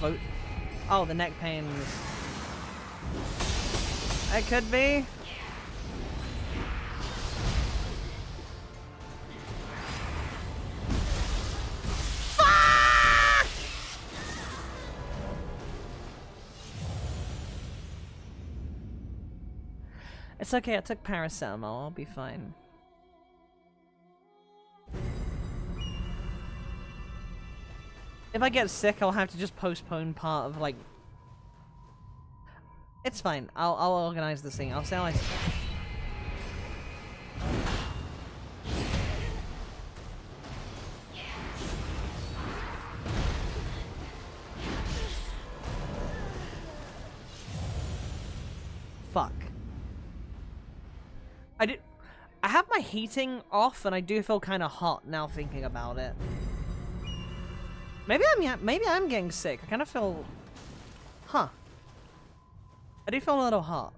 Oh, the neck pains. It could be. Fuck! It's okay, I took paracetamol, I'll be fine. If I get sick, I'll have to just postpone part of, like... It's fine. I'll organize this thing. I'll say I... Fuck. I have my heating off, and I do feel kind of hot now thinking about it. Maybe I'm getting sick. I kind of feel... Huh. I do feel a little hot.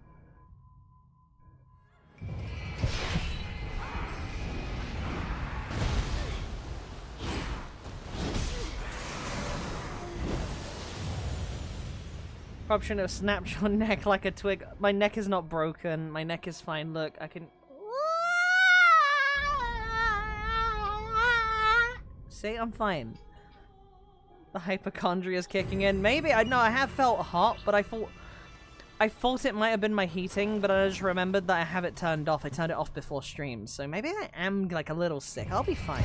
Probably shouldn't have snapped your neck like a twig. My neck is not broken. My neck is fine. Look, I can... See, I'm fine. The hypochondria's kicking in. Maybe, I know I have felt hot, but I thought it might have been my heating, but I just remembered that I have it turned off. I turned it off before stream, so maybe I am like a little sick. I'll be fine.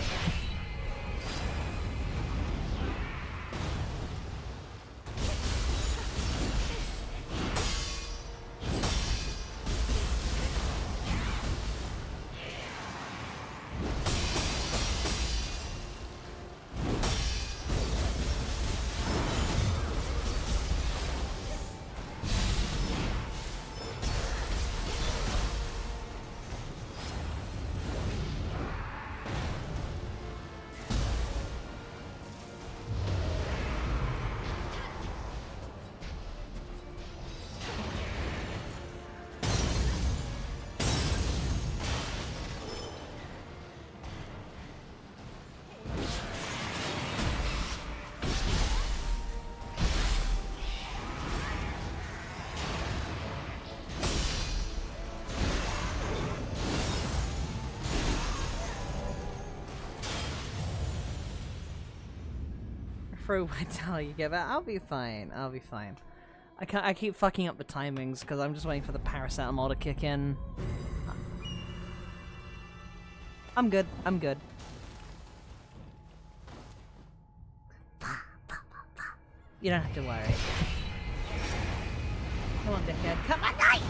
For until you give it, I'll be fine. I'll be fine. I keep fucking up the timings because I'm just waiting for the paracetamol to kick in. I'm good. I'm good. You don't have to worry. Come on, dickhead. Come on, die!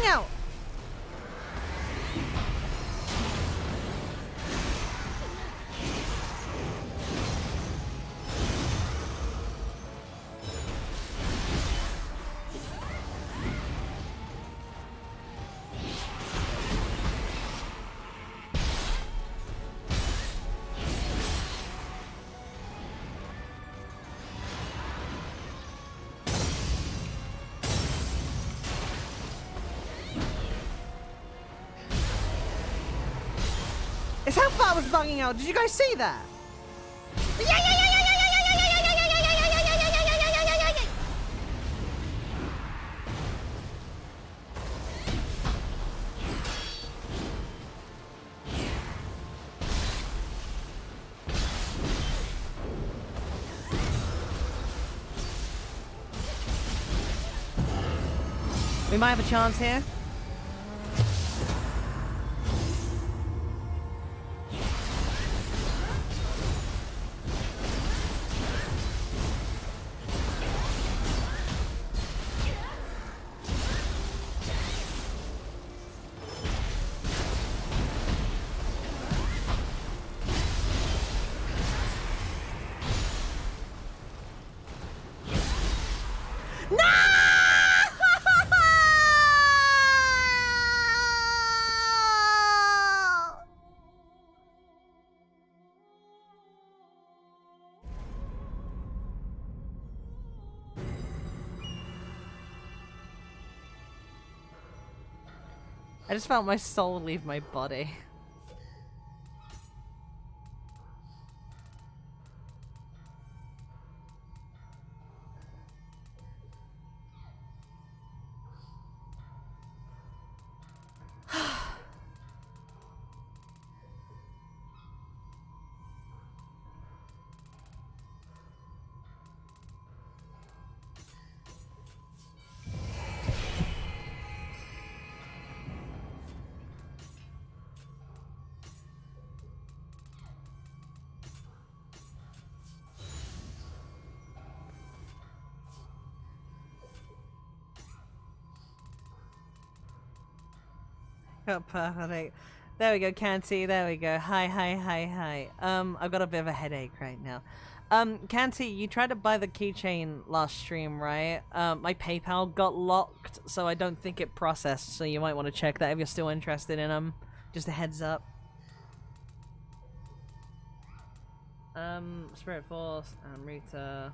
Out. It's how far I was bugging out. Did you guys see that? We might have a chance here. I just felt my soul leave my body. Oh, perfect. There we go, Canty. There we go. Hi. I've got a bit of a headache right now. Canty, you tried to buy the keychain last stream, right? My PayPal got locked, so I don't think it processed, so you might want to check that if you're still interested in them. Just a heads up. Spirit Force, Amrita.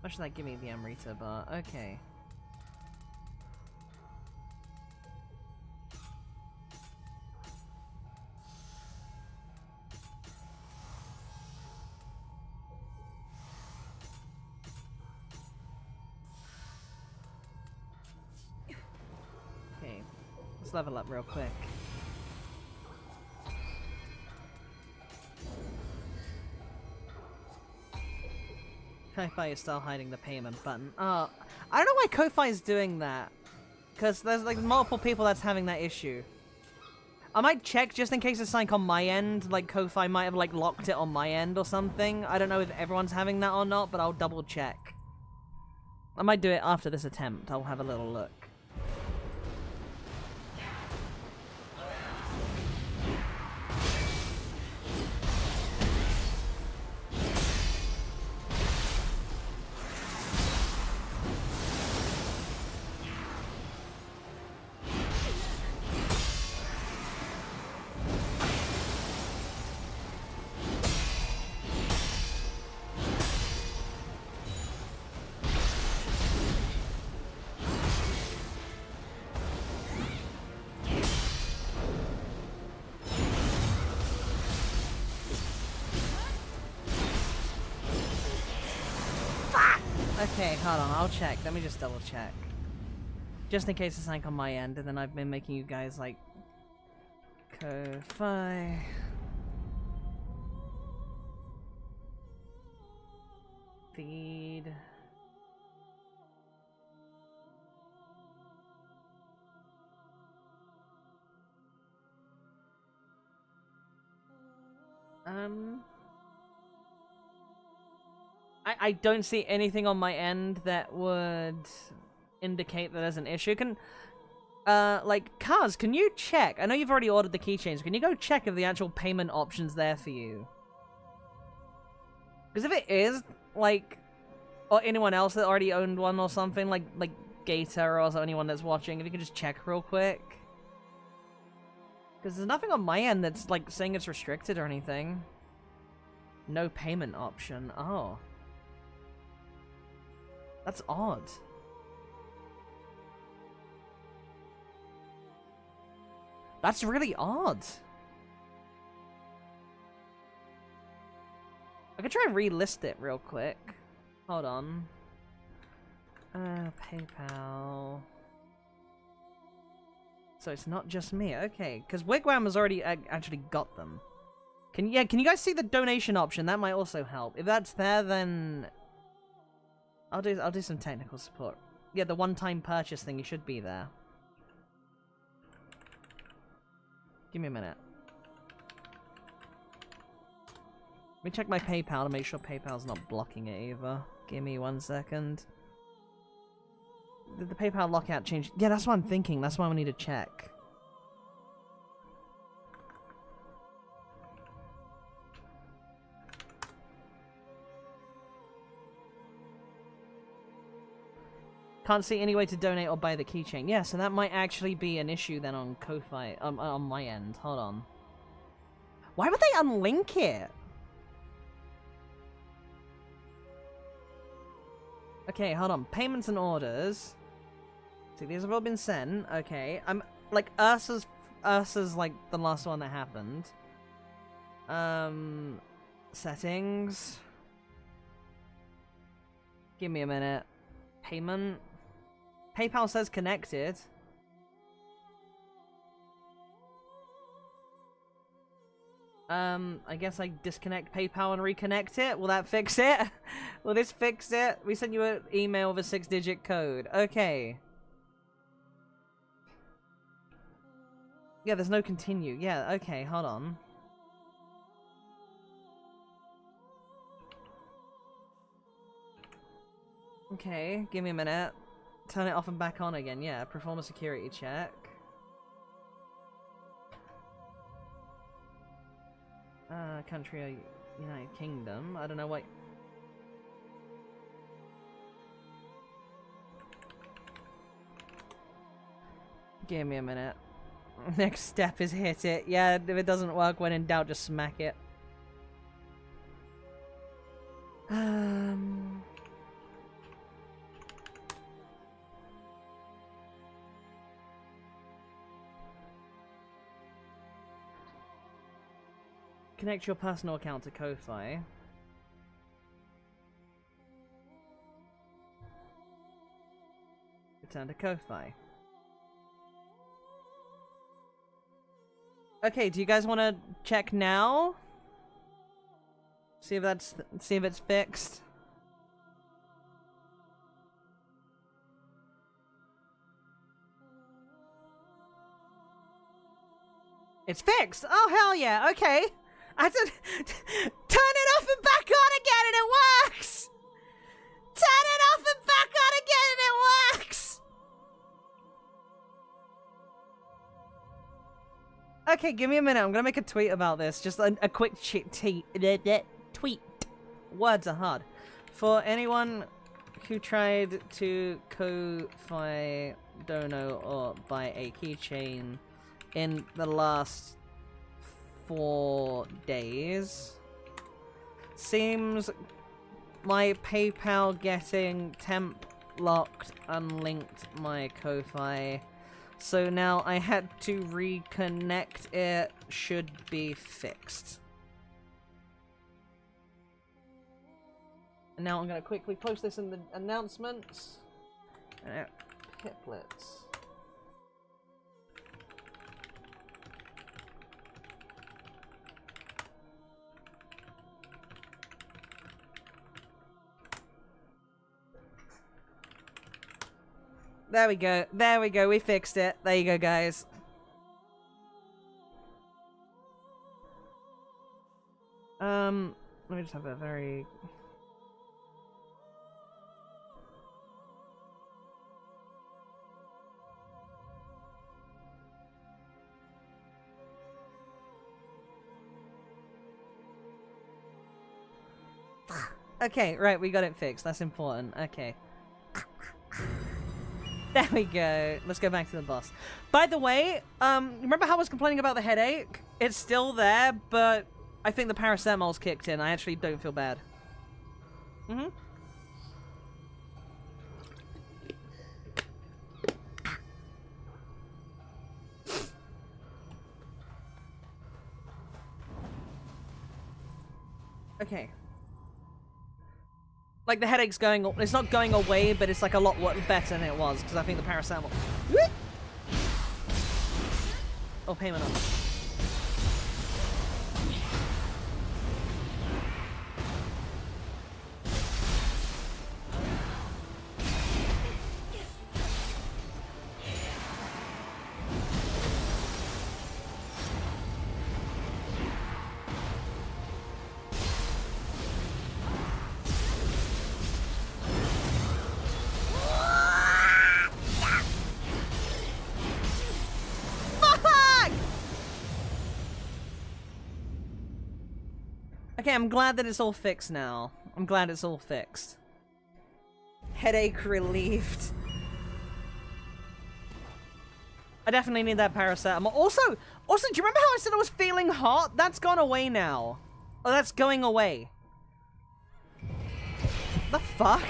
Why should that give me the Amrita bar? Okay. Okay. Let's level up real quick. Ko-Fi is still hiding the payment button. Oh, I don't know why Ko-Fi is doing that. Because there's like multiple people that's having that issue. I might check just in case it's like on my end. Like Ko-Fi might have like locked it on my end or something. I don't know if everyone's having that or not, but I'll double check. I might do it after this attempt. I'll have a little look. Okay, hold on, I'll check. Let me just double check. Just in case it's like on my end, and then I've been making you guys like... Ko-Fi... Feed... I don't see anything on my end that would indicate that there's an issue. Can, like, Kaz, can you check? I know you've already ordered the keychains. Can you go check if the actual payment option's there for you? Because if it is, like, or anyone else that already owned one or something, like Gator or anyone that's watching, if you can just check real quick. Because there's nothing on my end that's, like, saying it's restricted or anything. No payment option. Oh. That's odd. That's really odd. I could try and relist it real quick. Hold on. PayPal. So it's not just me. Okay, because Wigwam has already actually got them. Can you guys see the donation option? That might also help. If that's there, then I'll do some technical support. Yeah, the one-time purchase thing, you should be there. Give me a minute. Let me check my PayPal to make sure PayPal's not blocking it either. Give me 1 second. Did the PayPal lockout change? Yeah, that's what I'm thinking. That's why we need to check. Can't see any way to donate or buy the keychain. Yeah, so that might actually be an issue then on Ko-Fi, on my end. Hold on. Why would they unlink it? Okay, hold on. Payments and orders. See, these have all been sent. Okay, I'm like Ursa's like the last one that happened. Settings. Give me a minute. Payment. PayPal says connected. I guess I disconnect PayPal and reconnect it. Will that fix it? Will this fix it? We sent you an email with a 6-digit code. Okay. Yeah, there's no continue. Yeah, okay, hold on. Okay, give me a minute. Turn it off and back on again. Yeah, perform a security check. country or United Kingdom. I don't know what... Give me a minute. Next step is hit it. Yeah, if it doesn't work, when in doubt, just smack it. Connect your personal account to Ko-Fi. Return to Ko-Fi. Okay, do you guys want to check now? See if it's fixed. It's fixed. Oh hell yeah. Okay. I had to turn it off and back on again and it works. Turn it off and back on again and it works. Okay, give me a minute. I'm gonna make a tweet about this. Just a quick tweet. Words are hard. For anyone who tried to Ko-Fi, Dono, or buy a keychain in the last 4 days, seems my PayPal getting temp locked unlinked my Ko-Fi. So now I had to reconnect it. Should be fixed. And now I'm going to quickly post this in the announcements. Piplets. There we go. There we go. We fixed it. There you go, guys. Let me just have a very... Okay, right, we got it fixed. That's important. Okay. There we go. Let's go back to the boss. By the way, remember how I was complaining about the headache? It's still there, but I think the paracetamol's kicked in. I actually don't feel bad. Mm-hmm. Okay. Like, the headache's going... It's not going away, but it's, like, a lot better than it was, because I think the paracetamol... Oh, payment on. Okay, I'm glad that it's all fixed now. I'm glad it's all fixed. Headache relieved. I definitely need that paracetamol. Also, do you remember how I said I was feeling hot? That's gone away now. Oh, that's going away. The fuck?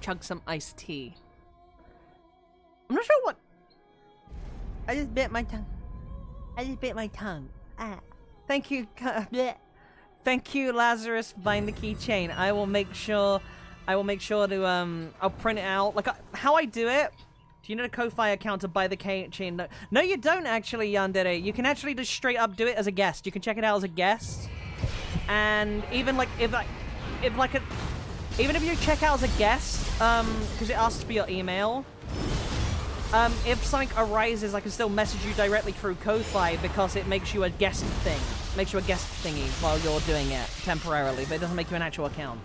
Chug some iced tea. I'm not sure what... I just bit my tongue. I just bit my tongue. Ah. Thank you. Thank you, Lazarus, for buying the keychain. I will make sure to, I'll print it out. Like, how I do it... Do you need a Ko-Fi account to buy the keychain? No, you don't actually, Yandere. You can actually just straight up do it as a guest. You can check it out as a guest. And even, like, even if you check out as a guest, because it asks for your email, If something arises, I can still message you directly through Ko-Fi because it makes you a guest thing. Makes you a guest thingy while you're doing it temporarily, but it doesn't make you an actual account.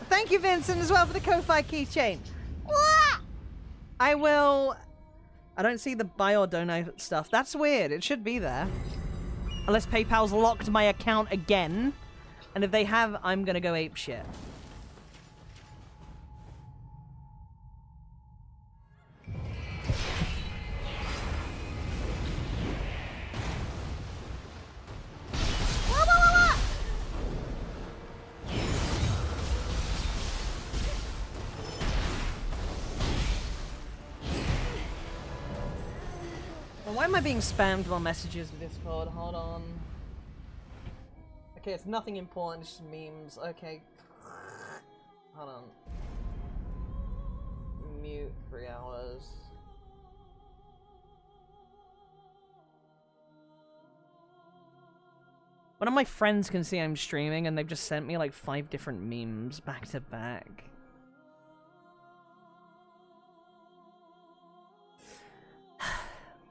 Thank you, Vincent, as well for the Ko-Fi keychain. I will... I don't see the buy or donate stuff. That's weird. It should be there. Unless PayPal's locked my account again. And if they have, I'm gonna go apeshit. Why am I being spammed on messages with Discord? Hold on. Okay, it's nothing important, it's just memes. Okay. Hold on. Mute 3 hours. One of my friends can see I'm streaming and they've just sent me like 5 different memes back to back.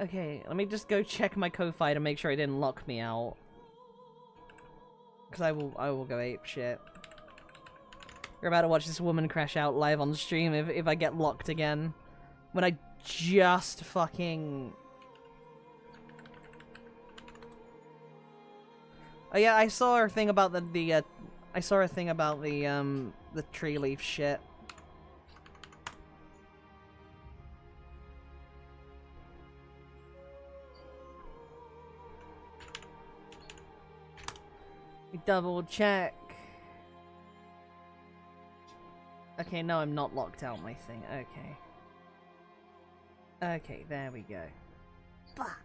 Okay, let me just go check my Ko-Fi to make sure it didn't lock me out. Cause I will go ape shit. You're about to watch this woman crash out live on stream if I get locked again. When I just fucking... Oh yeah, I saw her thing about the tree leaf shit. Double check. Okay, no, I'm not locked out my thing. Okay. Okay, there we go. Bah.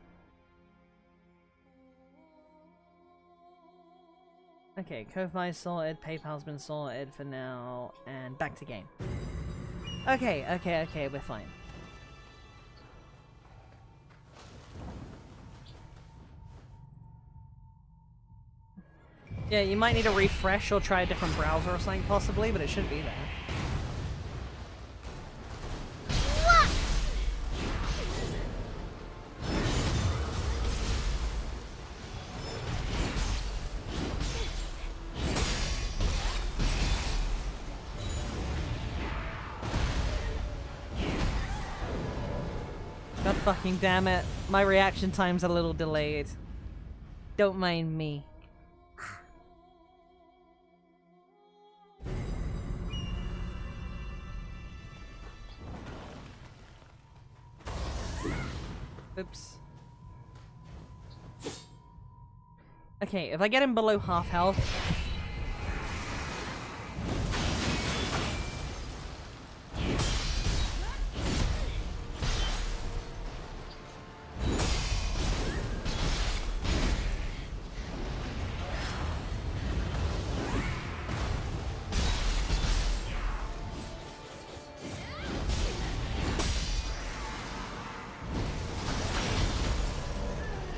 Okay, Ko-Fi's sorted, PayPal's been sorted for now, and back to game. Okay, we're fine. Yeah, you might need a refresh or try a different browser or something possibly, but it should be there. God fucking damn it. My reaction time's a little delayed. Don't mind me. Oops. Okay, if I get him below half health...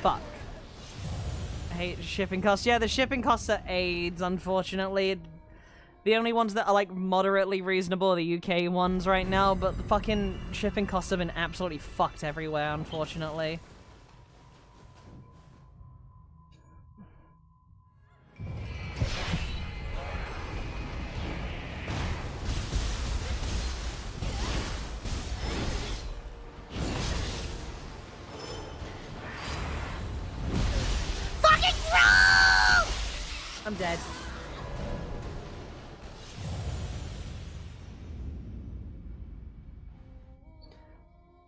Fuck. I hate shipping costs. Yeah, the shipping costs are AIDS, unfortunately. The only ones that are, like, moderately reasonable are the UK ones right now, but the fucking shipping costs have been absolutely fucked everywhere, unfortunately. I'm dead.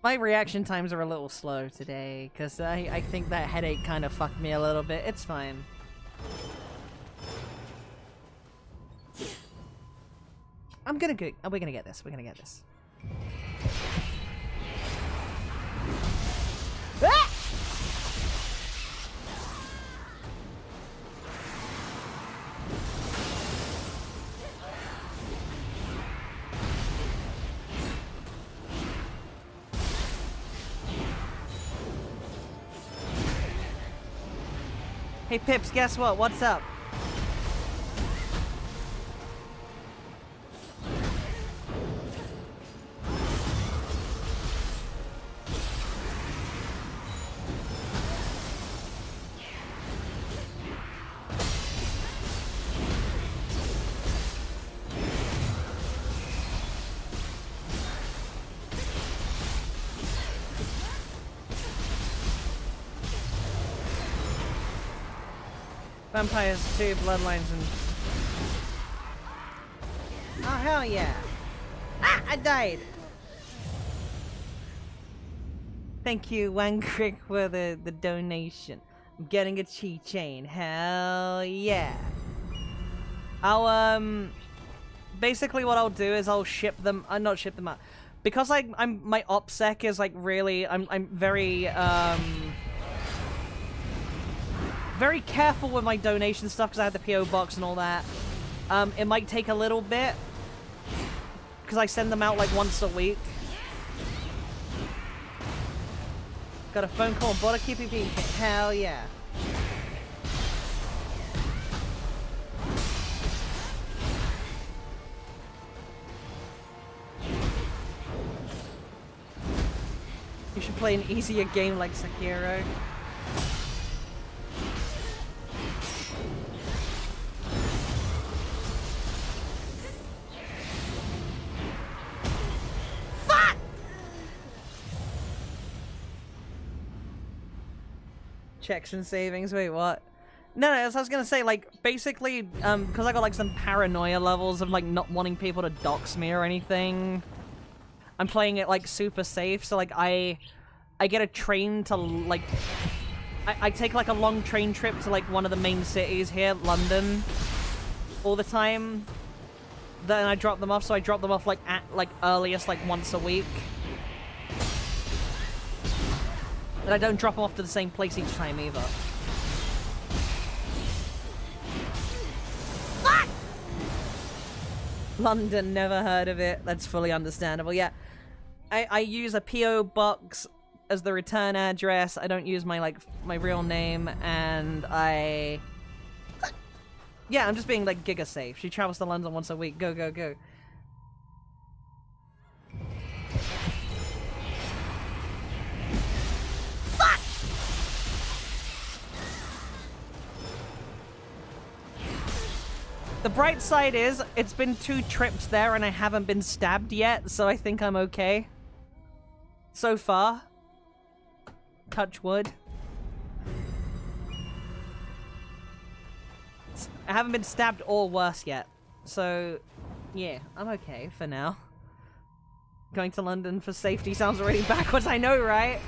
My reaction times are a little slow today, because I think that headache kind of fucked me a little bit. It's fine. gonna go. Oh, we're gonna get this. We're gonna get this. Ah! Hey Pips, guess what? What's up? Vampires 2, Bloodlines, and... Oh, hell yeah. Ah, I died! Thank you, Wangrick, for the donation. I'm getting a chi chain. Hell yeah. I'll, basically what I'll do is I'll ship them... not ship them out. Because I'm my OPSEC is, like, really... I'm very, very careful with my donation stuff because I have the PO box and all that. It might take a little bit because I send them out like once a week. Got a phone call and bought a QPP. Hell yeah. You should play an easier game like Sekiro. Checks and savings, wait, what? No, as I was gonna say, like, basically, because I got, like, some paranoia levels of, like, not wanting people to dox me or anything, I'm playing it, like, super safe, so, like, I get a train to, like, I take, like, a long train trip to, like, one of the main cities here, London, all the time, then I drop them off, so I drop them off, like, at, like, earliest, like, once a week. And I don't drop them off to the same place each time either. Fuck! London, never heard of it. That's fully understandable. Yeah, I use a PO box as the return address. I don't use my my real name, and yeah, I'm just being like giga safe. She travels to London once a week. Go, go, go. The bright side is, it's been 2 trips there and I haven't been stabbed yet, so I think I'm okay. So far. Touch wood. I haven't been stabbed or worse yet. So, yeah, I'm okay for now. Going to London for safety sounds already backwards, I know, right?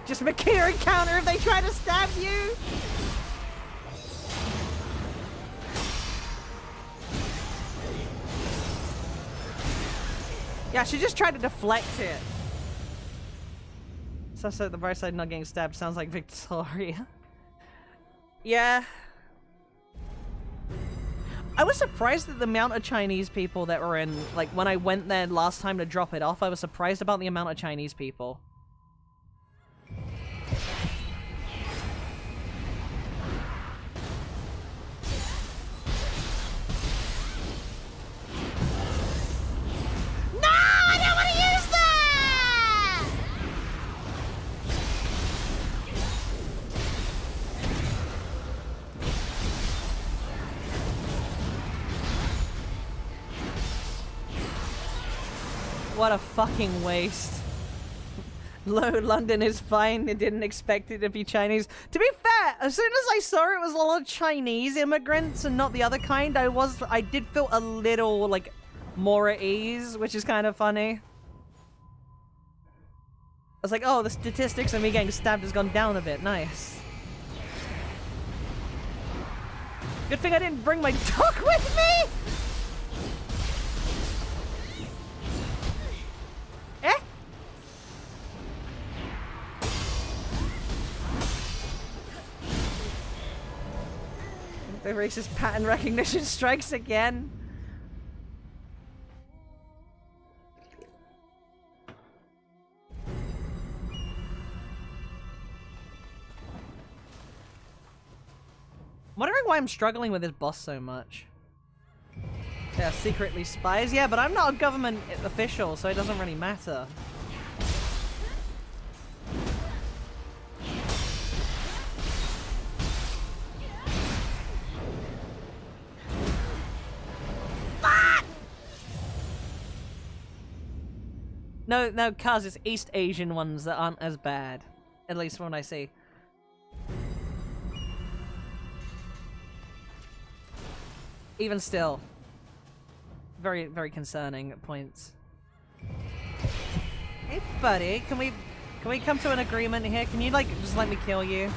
Just a Makira counter if they try to stab you! Yeah, she just tried to deflect it. So the bright side not getting stabbed sounds like Victoria. Yeah. I was surprised at the amount of Chinese people that were in, like, when I went there last time to drop it off, I was surprised about the amount of Chinese people. What a fucking waste. London is fine. It didn't expect it to be Chinese. To be fair, as soon as I saw it was a lot of Chinese immigrants and not the other kind, I did feel a little, like, more at ease, which is kind of funny. I was like, oh, the statistics of me getting stabbed has gone down a bit. Nice. Good thing I didn't bring my dog with me! Eh? The racist pattern recognition strikes again. Wondering why I'm struggling with this boss so much. Yeah, secretly spies. Yeah, but I'm not a government official, so it doesn't really matter. No, cuz it's East Asian ones that aren't as bad. At least from what I see. Even still. Very, very concerning at points. Hey buddy, can we come to an agreement here? Can you like just let me kill you?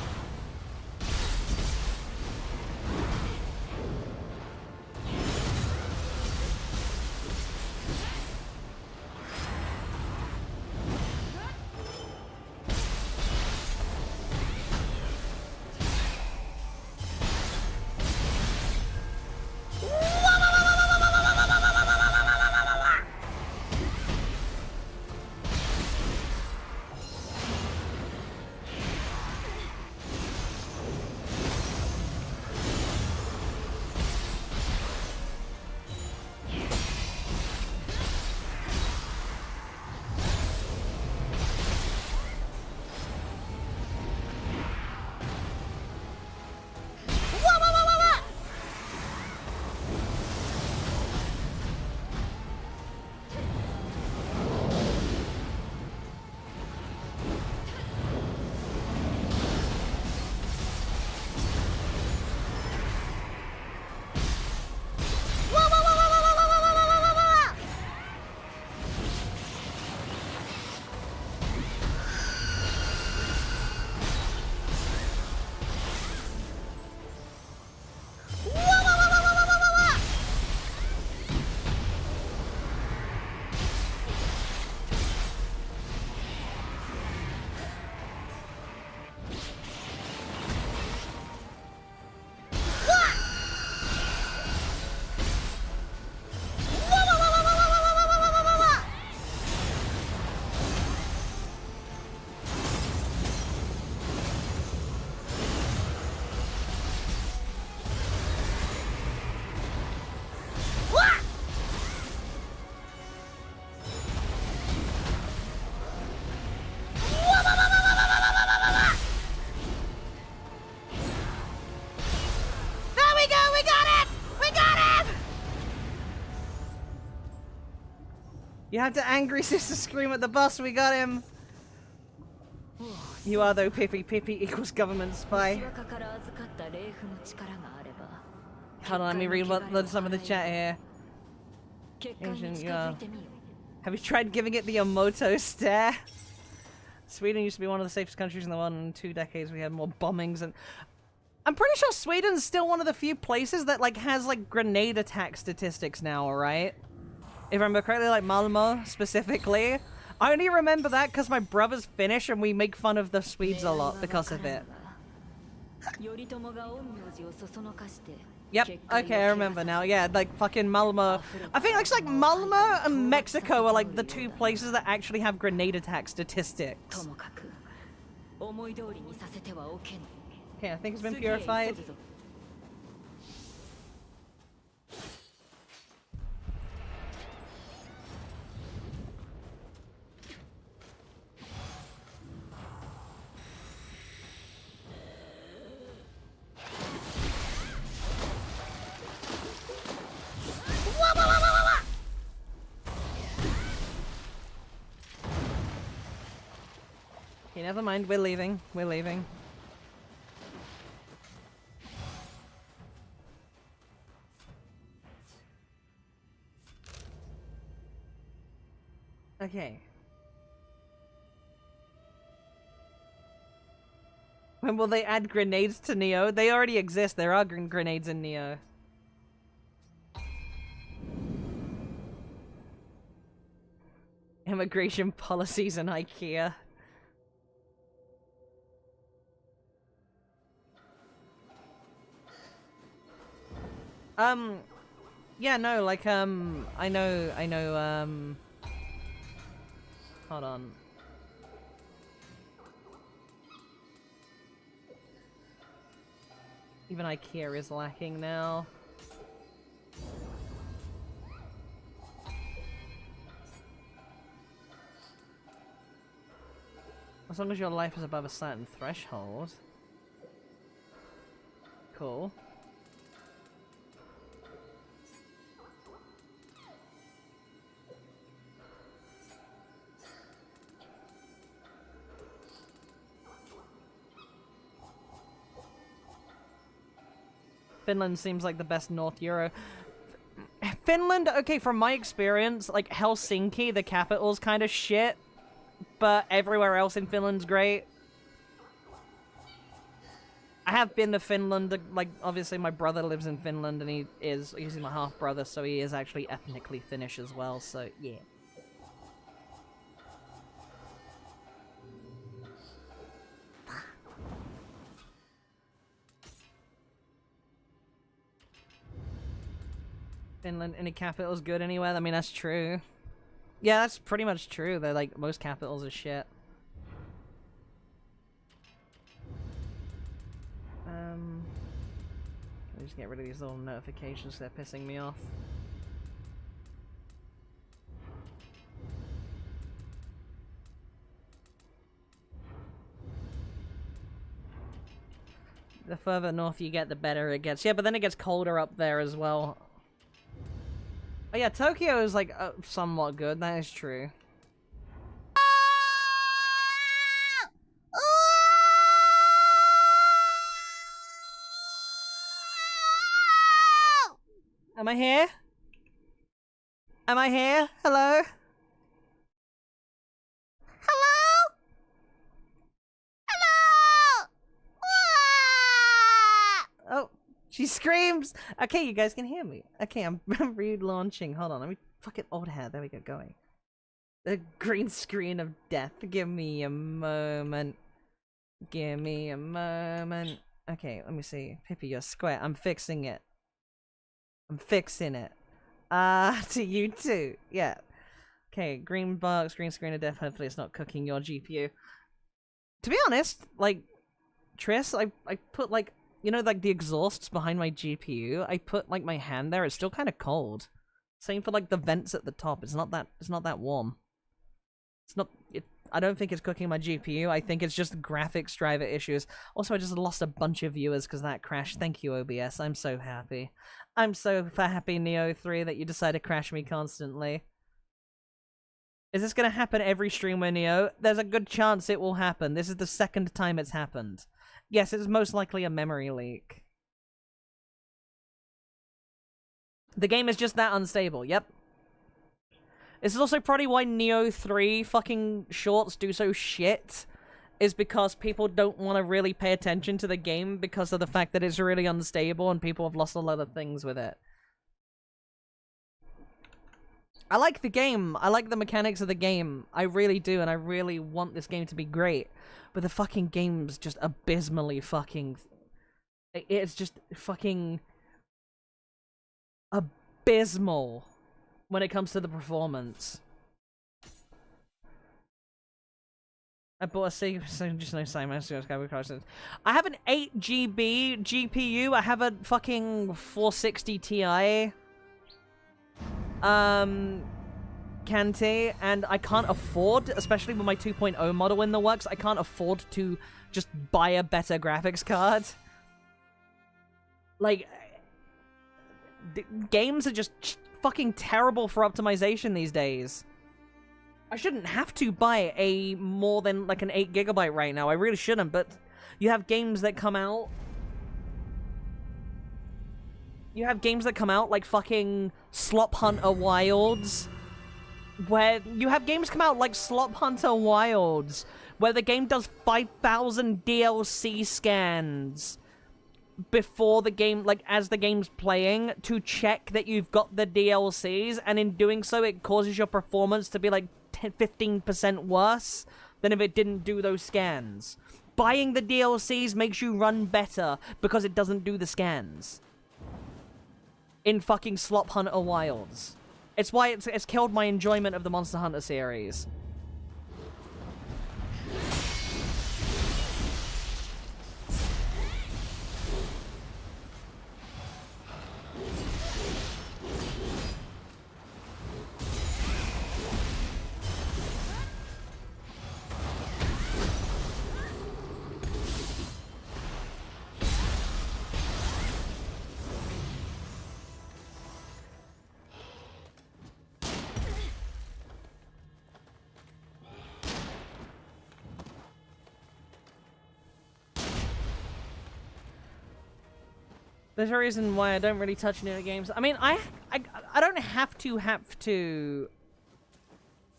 You have to angry sister scream at the boss, we got him! You are though, Pippy. Pippy equals government spy. Hold on, let me read some of the chat here. Asian, yeah. Have you tried giving it the Omoto stare? Sweden used to be one of the safest countries in the world. In 2 decades we had more bombings and... I'm pretty sure Sweden's still one of the few places that like has like grenade attack statistics now, alright? If I remember correctly, like Malmo specifically. I only remember that because my brother's Finnish and we make fun of the Swedes a lot because of it. Yep, okay, I remember now. Yeah, like fucking Malmo. I think it's like Malmo and Mexico are like the 2 places that actually have grenade attack statistics. Okay, I think it's been purified. Okay, never mind. We're leaving. We're leaving. Okay. When will they add grenades to Nioh? They already exist. There are grenades in Nioh. Immigration policies in IKEA. Yeah, no, like, I know, hold on. Even IKEA is lacking now. As long as your life is above a certain threshold. Cool. Finland seems like the best North Euro. Finland, okay, from my experience, like Helsinki, the capital's kind of shit, but everywhere else in Finland's great. I have been to Finland, like, obviously my brother lives in Finland and he's my half-brother, so he is actually ethnically Finnish as well, so yeah. Finland, any capital's good anywhere? I mean, that's true. Yeah, that's pretty much true. They're like, most capitals are shit. Let me just get rid of these little notifications, they're pissing me off. The further north you get, the better it gets. Yeah, but then it gets colder up there as well. Oh yeah, Tokyo is like somewhat good, that is true. Am I here? Am I here? Hello? Hello? Hello? Oh, she screams! Okay, you guys can hear me. Okay, I'm relaunching. Hold on, let me fucking old hair. There we go, going. The green screen of death. Give me a moment. Give me a moment. Okay, let me see. Pippy, you're square. I'm fixing it. I'm fixing it. To you too. Yeah. Okay, green box, green screen of death. Hopefully it's not cooking your GPU. To be honest, like, Triss, I put, like, you know, like, the exhausts behind my GPU? I put, like, my hand there. It's still kind of cold. Same for, like, the vents at the top. It's not that warm. It's not... I don't think it's cooking my GPU. I think it's just graphics driver issues. Also, I just lost a bunch of viewers because that crashed. Thank you, OBS. I'm so happy. I'm so happy, Nioh 3, that you decide to crash me constantly. Is this going to happen every streamer, Nioh? There's a good chance it will happen. This is the second time it's happened. Yes, it's most likely a memory leak. The game is just that unstable. Yep. This is also probably why Nioh 3 fucking shorts do so shit, is because people don't want to really pay attention to the game because of the fact that it's really unstable and people have lost a lot of things with it. I like the game. I like the mechanics of the game. I really do, and I really want this game to be great. But the fucking game's just abysmally fucking... It's just fucking... abysmal when it comes to the performance. I bought a just no Simon. I have an 8 GB GPU. I have a fucking 460 Ti. Kante, and I can't afford, especially with my 2.0 model in the works, I can't afford to just buy a better graphics card. Like, games are just fucking terrible for optimization these days. I shouldn't have to buy a more than like an 8 GB right now. I really shouldn't, but you have games that come out. You have games that come out like fucking Slop Hunter Wilds, where you have games come out like Slop Hunter Wilds, where the game does 5,000 DLC scans before the game, like as the game's playing, to check that you've got the DLCs, and in doing so it causes your performance to be like 15% worse than if it didn't do those scans. Buying the DLCs makes you run better because it doesn't do the scans. In fucking Slop Hunter Wilds. It's why it's killed my enjoyment of the Monster Hunter series. There's a reason why I don't really touch new games. I mean, I don't have to.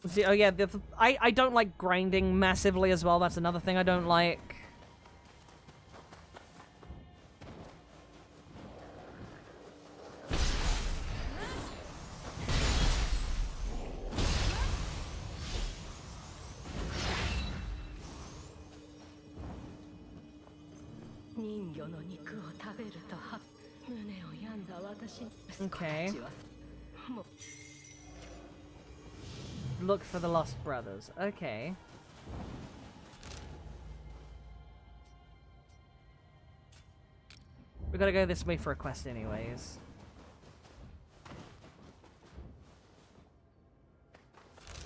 See, oh yeah, I don't like grinding massively as well. That's another thing I don't like. Okay. Look for the Lost Brothers. Okay. We gotta go this way for a quest anyways.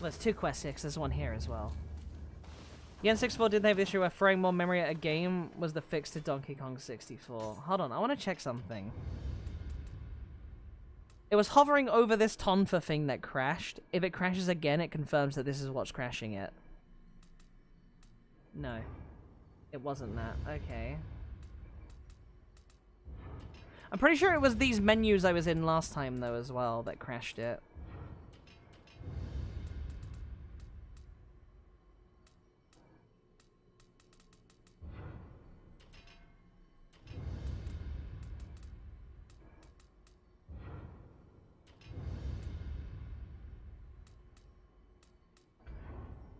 Well, there's 2 quests here, 'cause there's one here as well. The N64 didn't have the issue where throwing more memory at a game was the fix to Donkey Kong 64. Hold on, I want to check something. It was hovering over this Tonfa thing that crashed. If it crashes again, it confirms that this is what's crashing it. No. It wasn't that. Okay. I'm pretty sure it was these menus I was in last time, though, as well, that crashed it.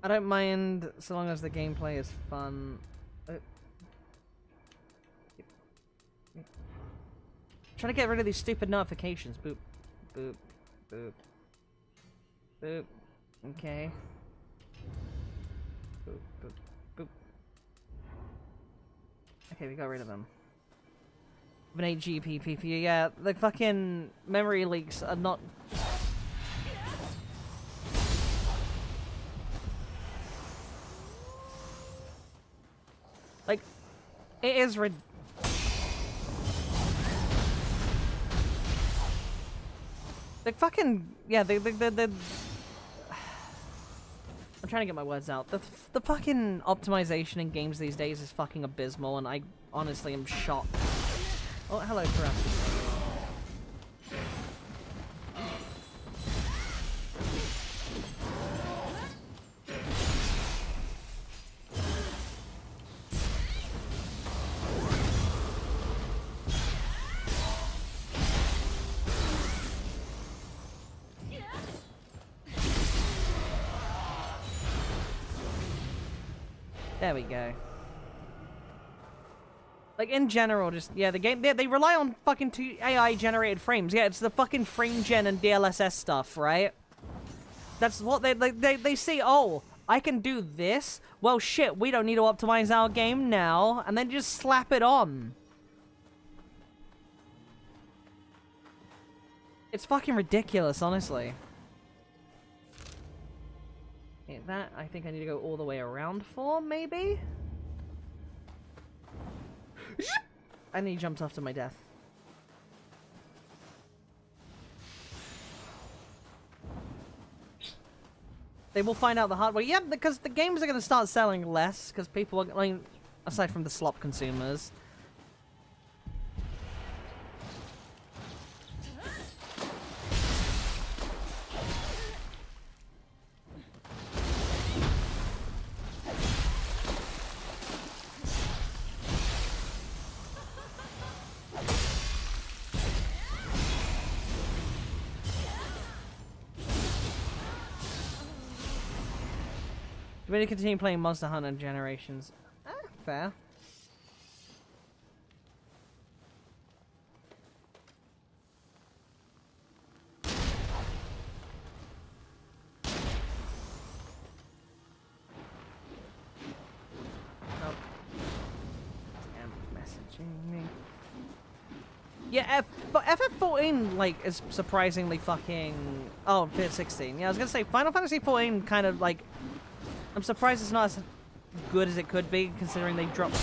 I don't mind so long as the gameplay is fun. Trying to get rid of these stupid notifications. Boop, boop, boop, boop. Okay. Boop, boop, boop. Okay, we got rid of them. An 8 GPPP. Yeah, the fucking memory leaks are not. Like, it is the fucking, yeah, the I'm trying to get my words out. The fucking optimization in games these days is fucking abysmal, and I honestly am shocked. Oh, hello, Karasi. There we go. Like, in general, just, yeah, the game, they rely on fucking AI-generated frames. Yeah, it's the fucking frame gen and DLSS stuff, right? That's what they see, oh, I can do this? Well, shit, we don't need to optimize our game now. And then just slap it on. It's fucking ridiculous, honestly. Okay, that, I think I need to go all the way around for, maybe? And he jumped off to my death. They will find out the hard way. Yeah, because the games are going to start selling less, because people are, I mean, aside from the slop consumers. Really continue playing Monster Hunter Generations. Fair. Oh. Damn, messaging me. Yeah, FF14 like is surprisingly fucking. Oh, 16. Yeah, I was gonna say Final Fantasy 14 kind of like. I'm surprised it's not as good as it could be, considering they dropped...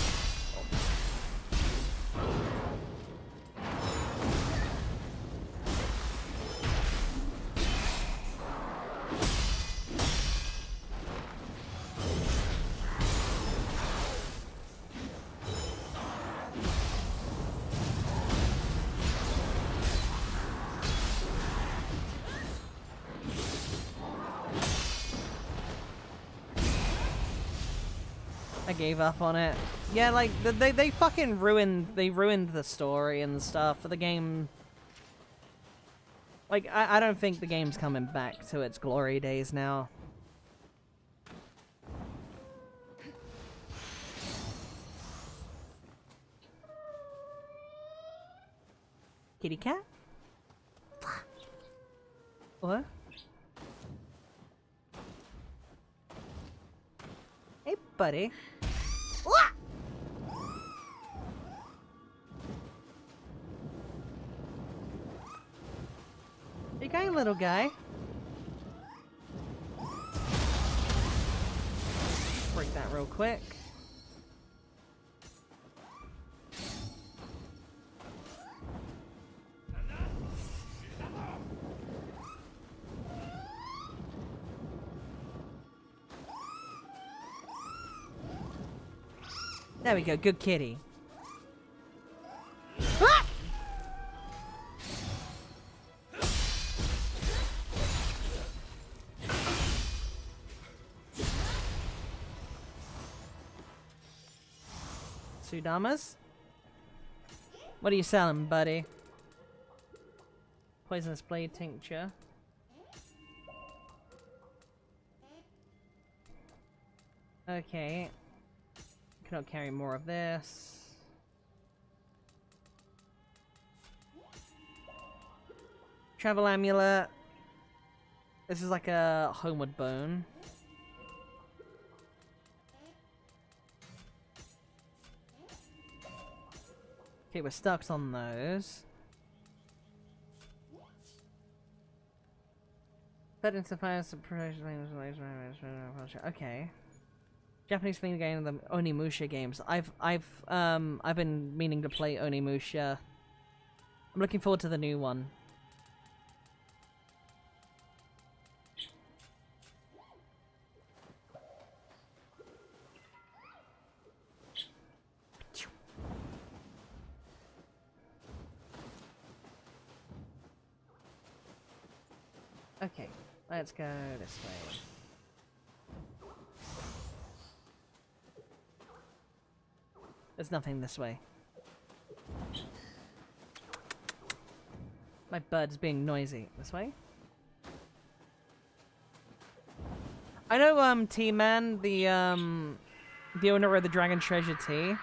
I gave up on it. Yeah, like, they fucking ruined the story and stuff for the game. Like, I don't think the game's coming back to its glory days now. Kitty cat? What? Hey, buddy. You going, little guy? Break that real quick. There we go, good kitty. Ah! Sudamas? What are you selling, buddy? Poisonous blade tincture. Okay. Cannot carry more of this. Travel amulet. This is like a homeward bone. Okay, we're stuck on those. But into fire okay. Japanese themed game, the Onimusha games. I've been meaning to play Onimusha. I'm looking forward to the new one. Okay, let's go this way. There's nothing this way. My bud's being noisy. This way? I know T-Man, the owner of the Dragon Treasure Tea,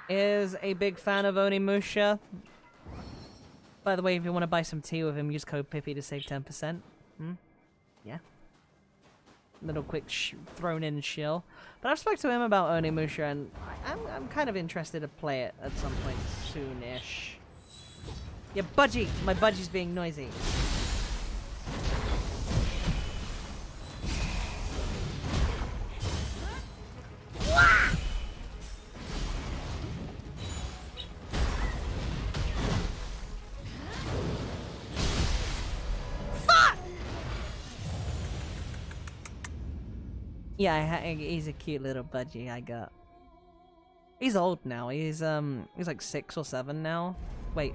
is a big fan of Onimusha. By the way, if you want to buy some tea with him, use code Pippy to save 10%. Yeah. Little quick thrown in shill. But I've spoke to him about Onimusha, and I'm kind of interested to play it at some point soon-ish. Yeah, Budgie! My Budgie's being noisy. Yeah, he's a cute little budgie I got. He's old now. He's like 6 or 7 now. Wait.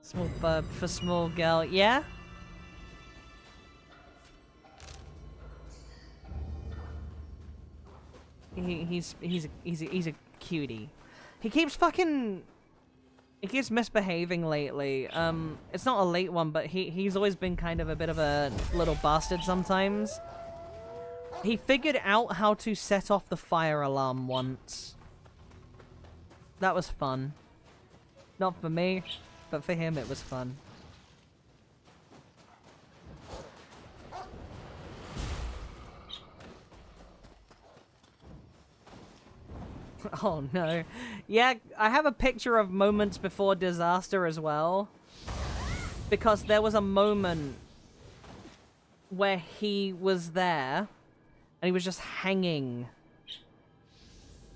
Small bub for small girl. Yeah? He's a cutie. He keeps misbehaving lately. It's not a late one, but he's always been kind of a bit of a little bastard sometimes. He figured out how to set off the fire alarm once. That was fun. Not for me, but for him it was fun. Oh no. Yeah, I have a picture of moments before disaster as well. Because there was a moment where he was there and he was just hanging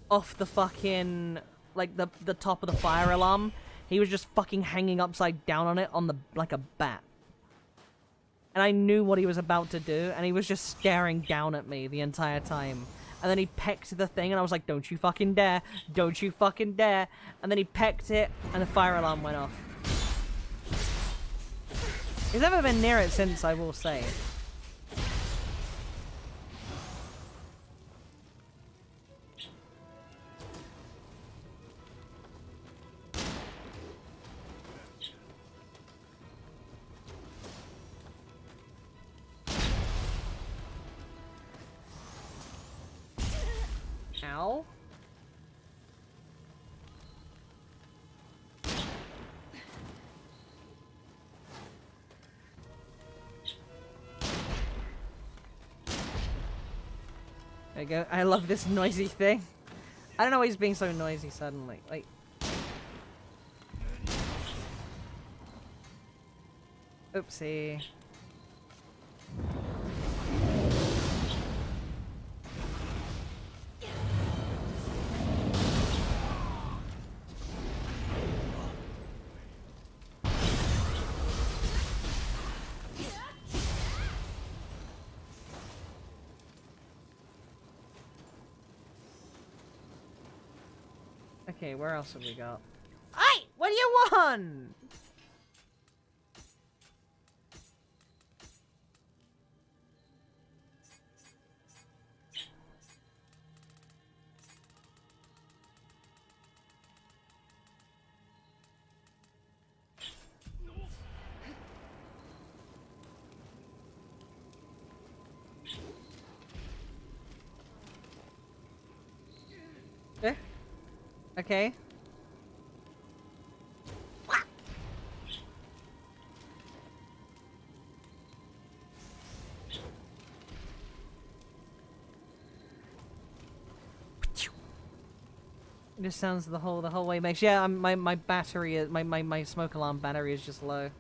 off the fucking, like, the top of the fire alarm. He was just fucking hanging upside down on it on the, like a bat. And I knew what he was about to do, and he was just staring down at me the entire time. And then he pecked the thing, and I was like, don't you fucking dare. Don't you fucking dare. And then he pecked it, and the fire alarm went off. He's never been near it since, I will say. Ow. There you go. I love this noisy thing. I don't know why he's being so noisy suddenly. Like... Oopsie. Okay, where else have we got? Hey! What do you want? Eh? Okay. It just sounds the whole way makes. Yeah, my battery is my smoke alarm battery is just low.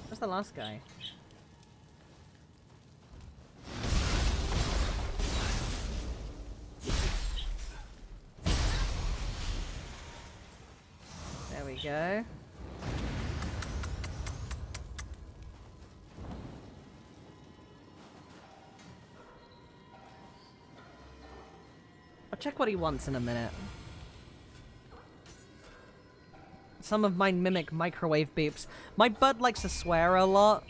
Where's the last guy? There we go. I'll check what he wants in a minute. Some of mine mimic microwave beeps. My bud likes to swear a lot.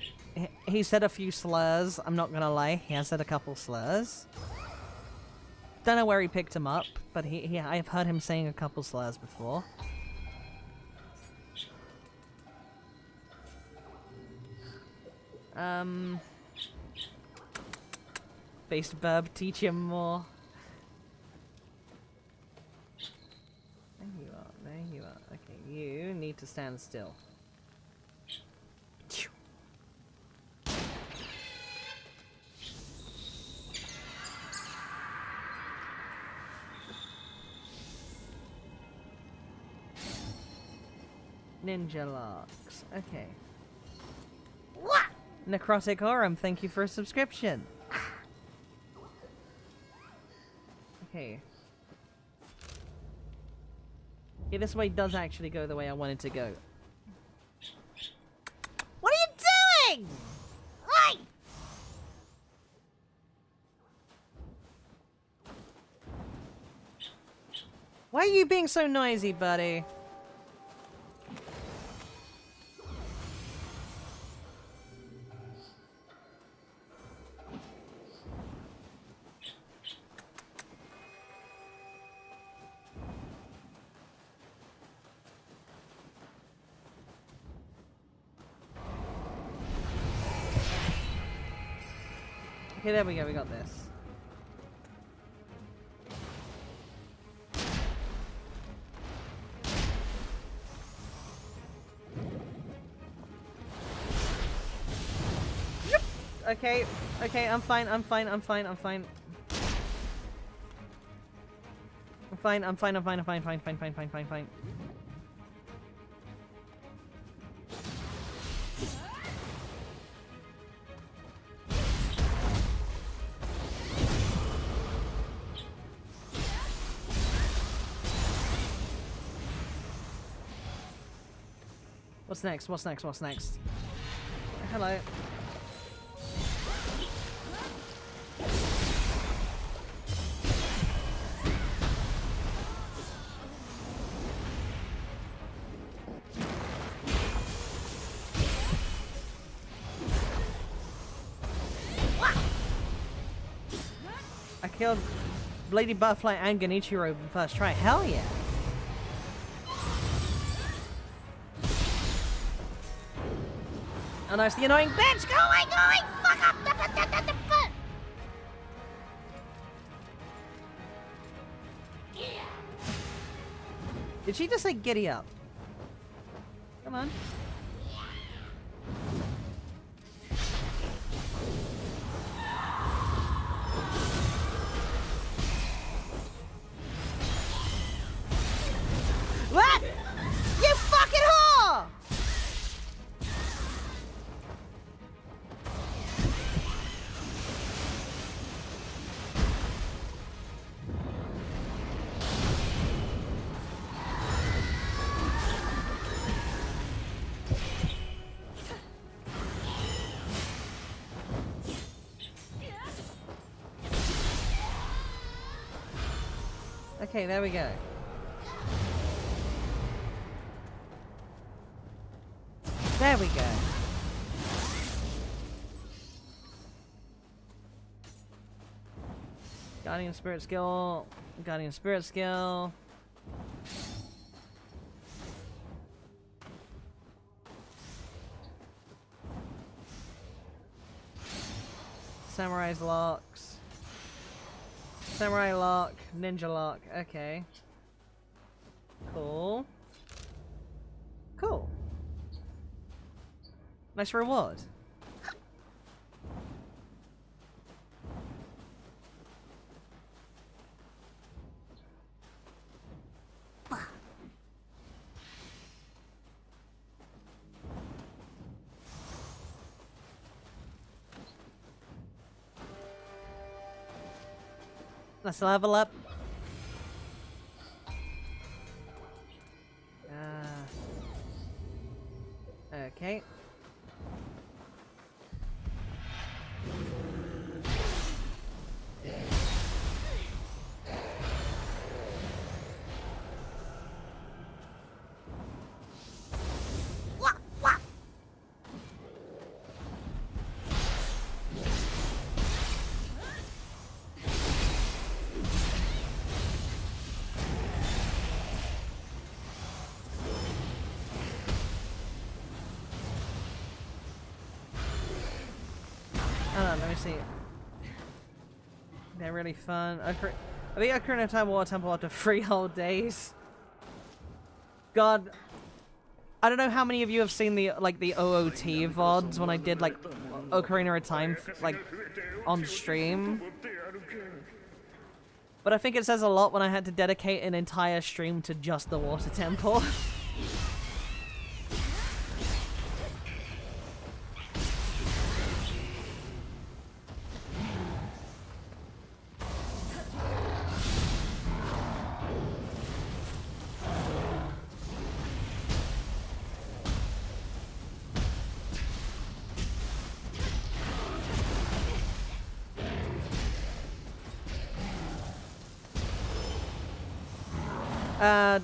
He said a few slurs, I'm not gonna lie. He has said a couple slurs. Don't know where he picked him up, but I've heard him saying a couple slurs before. Based burb, teach him more. There you are, there you are. Okay, you need to stand still. Ninja locks. Okay. What? Necrotic Aurum, thank you for a subscription. Okay. Yeah, this way does actually go the way I wanted to go. What are you doing? Hey! Why are you being so noisy, buddy? Okay, there we go, we got this. Okay, okay, I'm fine, I'm fine, I'm fine, I'm fine. I'm fine, I'm fine, I'm fine, I'm fine, fine, fine, fine, fine, fine, fine. What's next? What's next? What's next? Hello. I killed Lady Butterfly and Genichiro first try. Hell yeah. Oh no, it's the annoying bitch! Go away, go away! Fuck up! Did she just say giddy up? Come on. What? You fucking whore! Okay, there we go. There we go. Guardian Spirit skill. Guardian Spirit skill. Samurai's locks. Samurai lock. Ninja lock. Okay. Cool. Cool. Nice reward. Let's level up. Okay. Let me see. They're really fun. I think Ocarina of Time Water Temple after 3 whole days. God, I don't know how many of you have seen the the OOT VODs when I did Ocarina of Time on stream. But I think it says a lot when I had to dedicate an entire stream to just the Water Temple.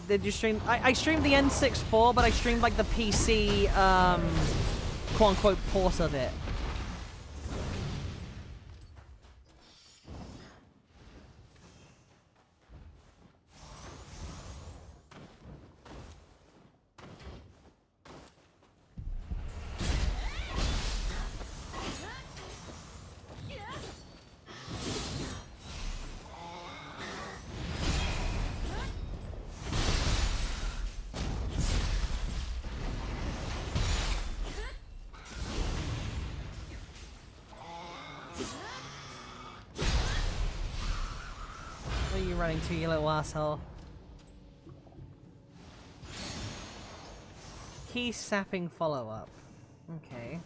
Did you stream? I streamed the N64, but I streamed like the PC, quote-unquote port of it. Where are you running to, you little asshole? Key sapping follow-up. Okay.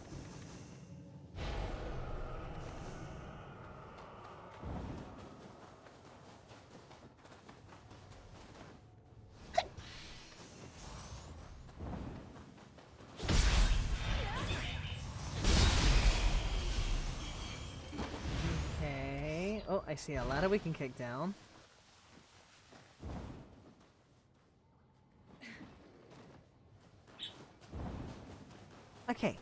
Okay. Oh, I see a ladder we can kick down. Okay.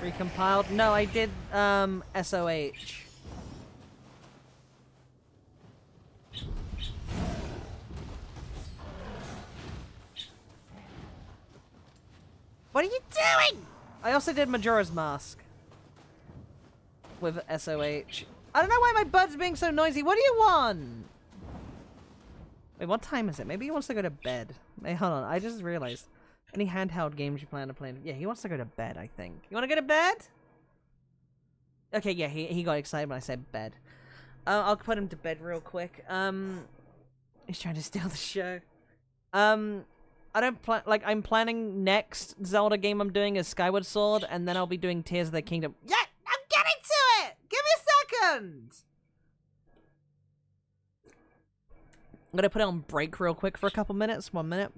Recompiled? No, I did, SOH. What are you doing? I also did Majora's Mask. With SOH. I don't know why my bud's being so noisy. What do you want? Wait, what time is it? Maybe he wants to go to bed. Hey, hold on. I just realized. Any handheld games you plan to play? Yeah, he wants to go to bed, I think. You want to go to bed? Okay, yeah, he got excited when I said bed. I'll put him to bed real quick. He's trying to steal the show. I don't plan, like, I'm planning next Zelda game I'm doing is Skyward Sword, and then I'll be doing Tears of the Kingdom. Yeah, I'm getting to it! Give me a second! I'm gonna put it on break real quick for a couple minutes. 1 minute.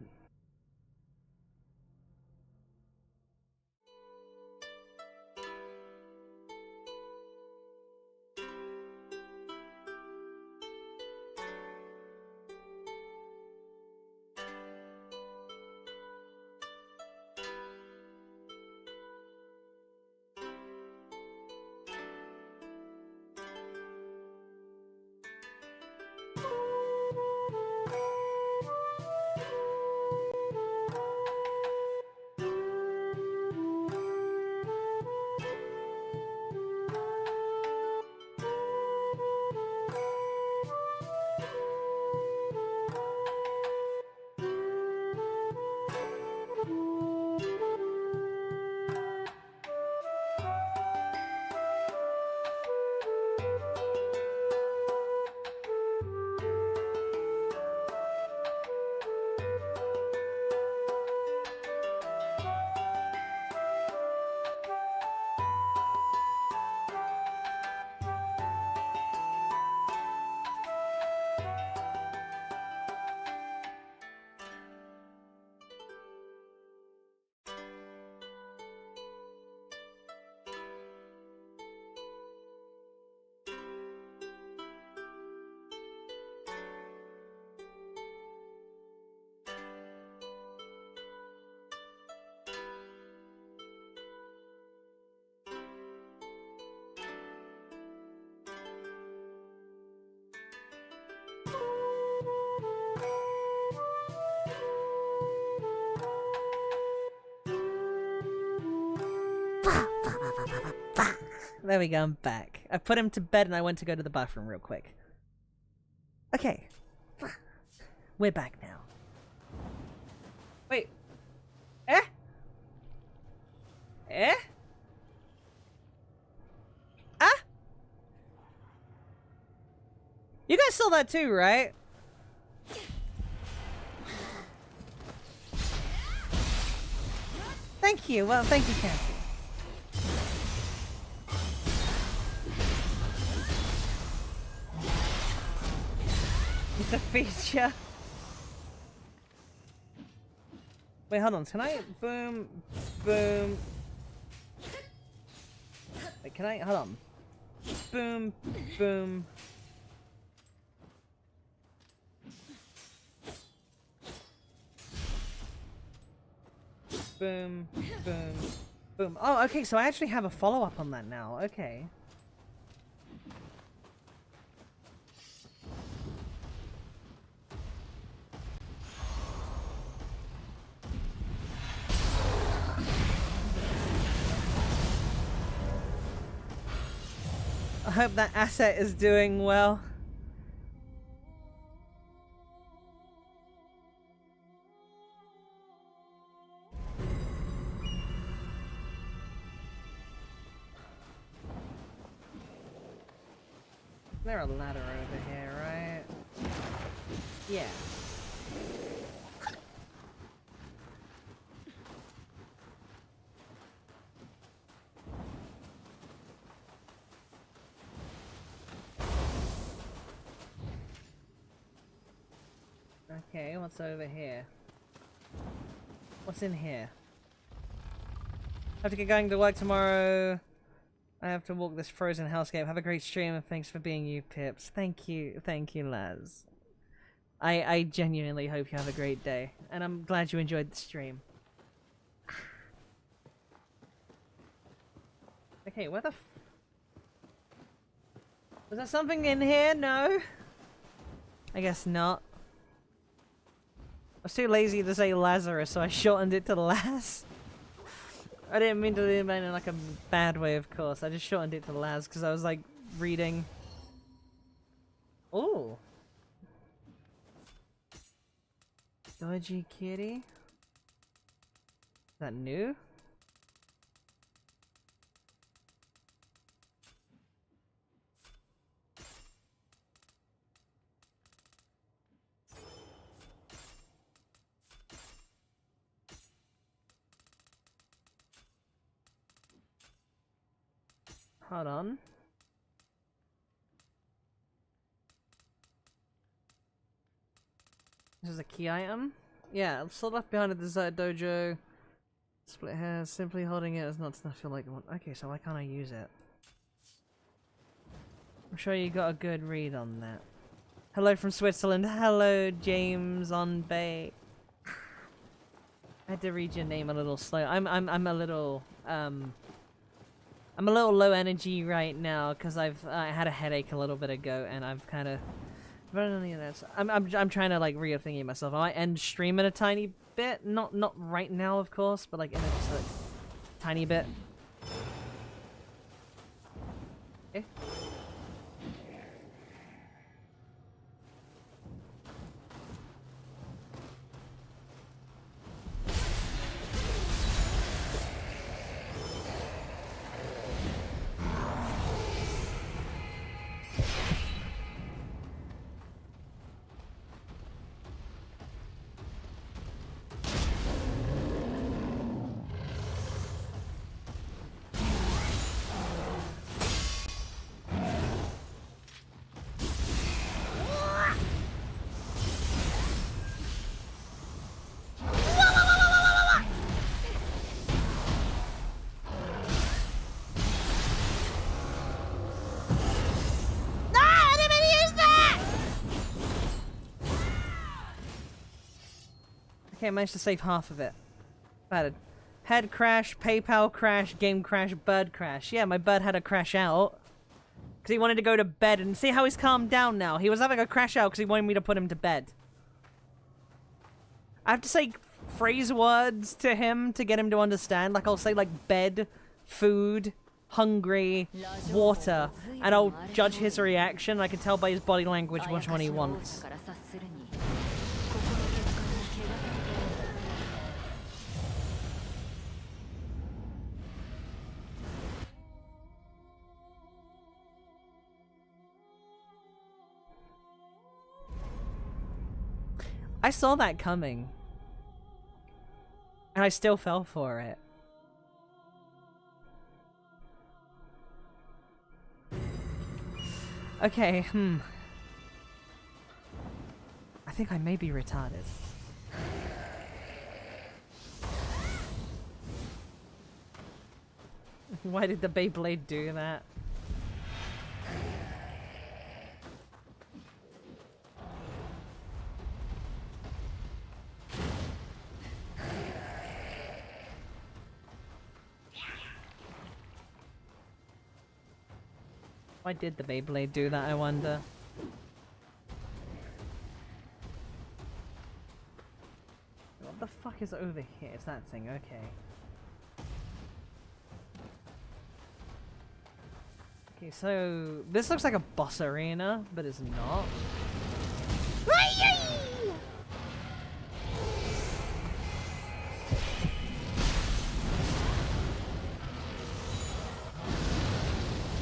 There we go, I'm back. I put him to bed and I went to go to the bathroom real quick. Okay. We're back now. Wait. Eh? Eh? Ah? You guys saw that too, right? Thank you. Well, thank you, Cassie. It's a feature. Wait, hold on. Can I boom, boom? Wait, can I? Hold on. Boom, boom. Boom, boom, boom. Oh, okay, so I actually have a follow-up on that now. Okay. I hope that asset is doing well. There's a ladder over here, right? Yeah. Okay, what's over here? What's in here? Have to get going to work tomorrow. I have to walk this frozen hellscape. Have a great stream and thanks for being you, Pips. Thank you, Laz. I genuinely hope you have a great day, and I'm glad you enjoyed the stream. Okay, where the f— was there something in here? No? I guess not. I was too lazy to say Lazarus, so I shortened it to Laz. I didn't mean to do it in like a bad way, of course. I just shortened it to Laz because I was like reading. Ooh. Dodgy kitty. Is that new? Hold on. This is a key item? Yeah, I'm still left behind at the deserted dojo. Split hair, simply holding it is not enough to feel like one. Okay, so why can't I use it? I'm sure you got a good read on that. Hello from Switzerland. Hello, James on Bay. I had to read your name a little slow. I'm a little I'm a little low energy right now because I had a headache a little bit ago and I've kind of I'm trying to like re-thinking myself. I might end stream in a tiny bit, not right now of course, but like in a just like tiny bit. Okay. Okay, I managed to save half of it. I had a head crash, PayPal crash, game crash, bird crash. Yeah, my bird had a crash out. Because he wanted to go to bed, and see how he's calmed down now. He was having a crash out because he wanted me to put him to bed. I have to say phrase words to him to get him to understand. Like, I'll say, like, bed, food, hungry, water. And I'll judge his reaction. I can tell by his body language which one he wants. I saw that coming. And I still fell for it. Okay, I think I may be retarded. Why did the Beyblade do that? Why did the Beyblade do that, I wonder? What the fuck is over here? It's that thing, okay. Okay, so this looks like a boss arena, but it's not.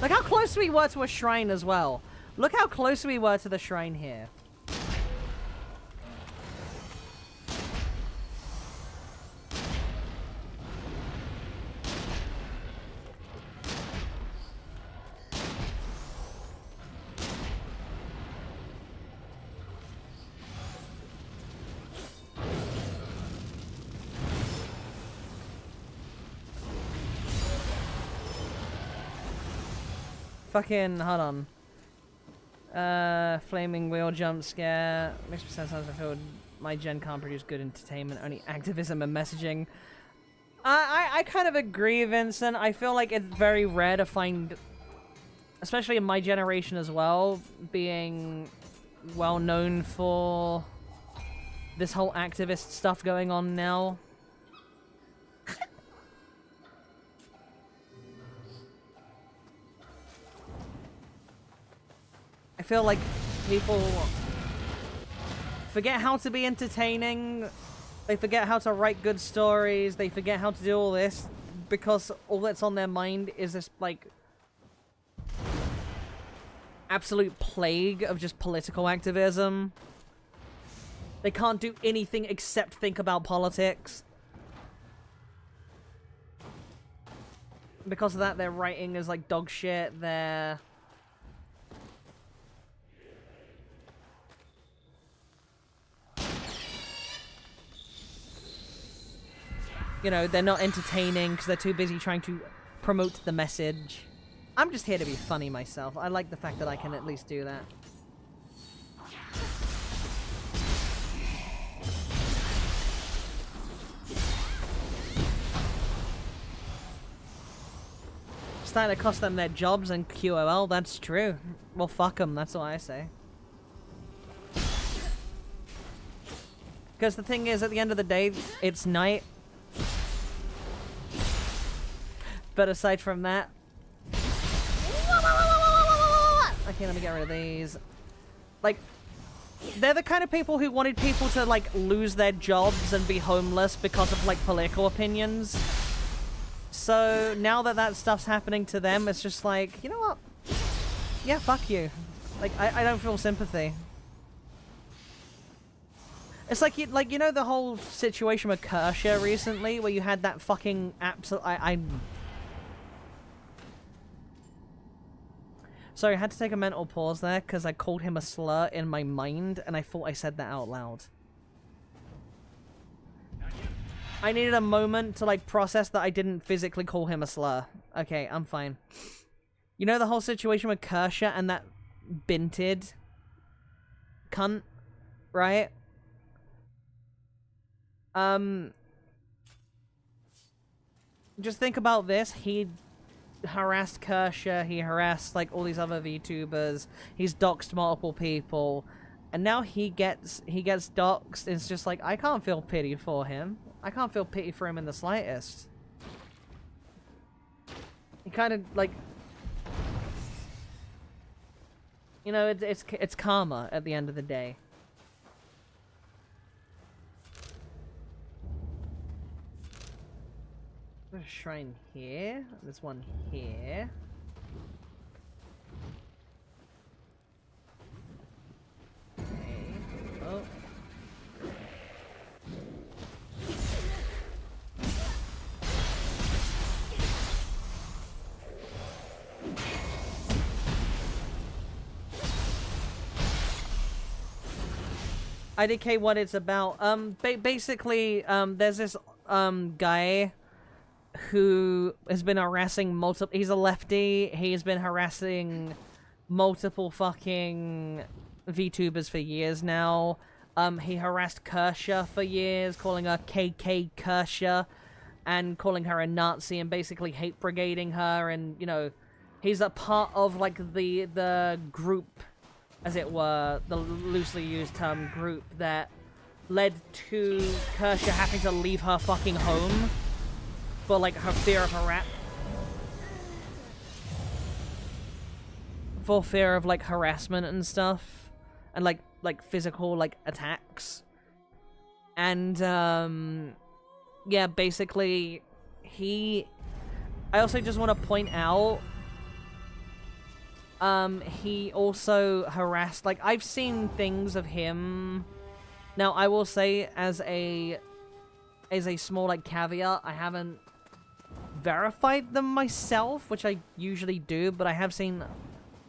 Look how close we were to a shrine as well. Look how close we were to the shrine here. Fucking, hold on. Flaming wheel jump scare. Makes me sometimes I feel my gen can't produce good entertainment, only activism and messaging. I kind of agree, Vincent. I feel like it's very rare to find, especially in my generation as well, being well known for this whole activist stuff going on now. I feel like people forget how to be entertaining, they forget how to write good stories, they forget how to do all this because all that's on their mind is this, like, absolute plague of just political activism. They can't do anything except think about politics. Because of that, their writing is like dog shit, their... You know, they're not entertaining because they're too busy trying to promote the message. I'm just here to be funny myself. I like the fact that I can at least do that. Starting to cost them their jobs and QOL, that's true. Well, fuck them, that's what I say. Because the thing is, at the end of the day, it's night. But aside from that... Okay, let me get rid of these. Like, they're the kind of people who wanted people to, like, lose their jobs and be homeless because of, like, political opinions. So, now that that stuff's happening to them, it's just like, you know what? Yeah, fuck you. Like, I don't feel sympathy. It's like, you know the whole situation with Kershaw recently, where you had that fucking absolute... Sorry, I had to take a mental pause there, because I called him a slur in my mind, and I thought I said that out loud. I needed a moment to, like, process that I didn't physically call him a slur. Okay, I'm fine. You know the whole situation with Kershaw and that binted cunt, right? Just think about this. He harassed Kershaw, he harassed, like, all these other VTubers, he's doxed multiple people, and now he gets doxed, and it's just like, I can't feel pity for him. I can't feel pity for him in the slightest. He kind of, like... You know, it's karma at the end of the day. There's a shrine here. There's one here. Okay. Oh. IDK what it's about. Basically, there's this, guy who has been harassing multiple... He's a lefty. He's been harassing multiple fucking VTubers for years now. He harassed Kersha for years, calling her KK Kersha, and calling her a Nazi and basically hate brigading her, and, you know, he's a part of, like, the group, as it were, the loosely used term group that led to Kersha having to leave her fucking home for, like, her fear of for fear of, like, harassment and stuff, and, like physical, like, attacks. And, yeah, basically, I also just want to point out, he also harassed, like, I've seen things of him. Now, I will say, as a small, like, caveat, I haven't verified them myself, which I usually do, but I have seen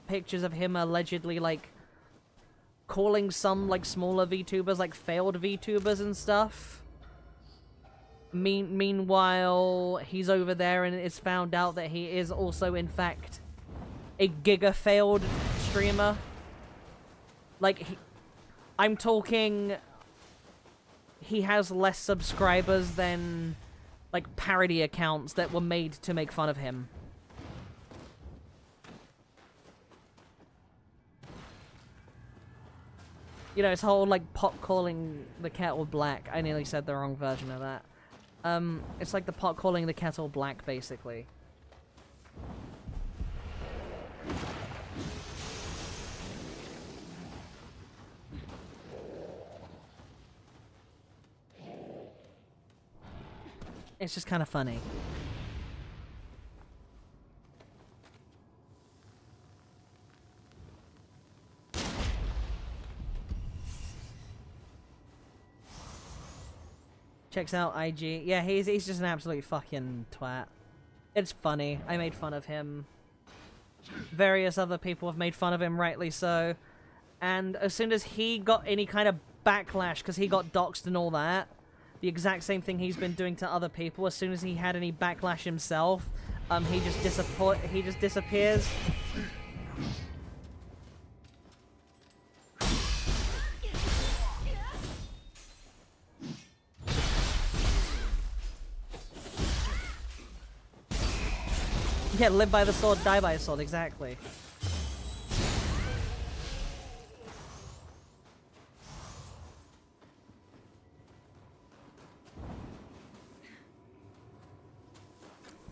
pictures of him allegedly, like, calling some, like, smaller VTubers, like, failed VTubers and stuff. Meanwhile, he's over there and it's found out that he is also, in fact, a giga-failed streamer. Like, I'm talking... He has less subscribers than, like, parody accounts that were made to make fun of him. You know, his whole, like, pot calling the kettle black. I nearly said the wrong version of that. It's like the pot calling the kettle black, basically. It's just kind of funny. Checks out IG. Yeah, he's just an absolute fucking twat. It's funny. I made fun of him. Various other people have made fun of him, rightly so. And as soon as he got any kind of backlash, because he got doxxed and all that, the exact same thing he's been doing to other people, as soon as he had any backlash himself, he just disappears. Yeah, live by the sword, die by a sword, exactly.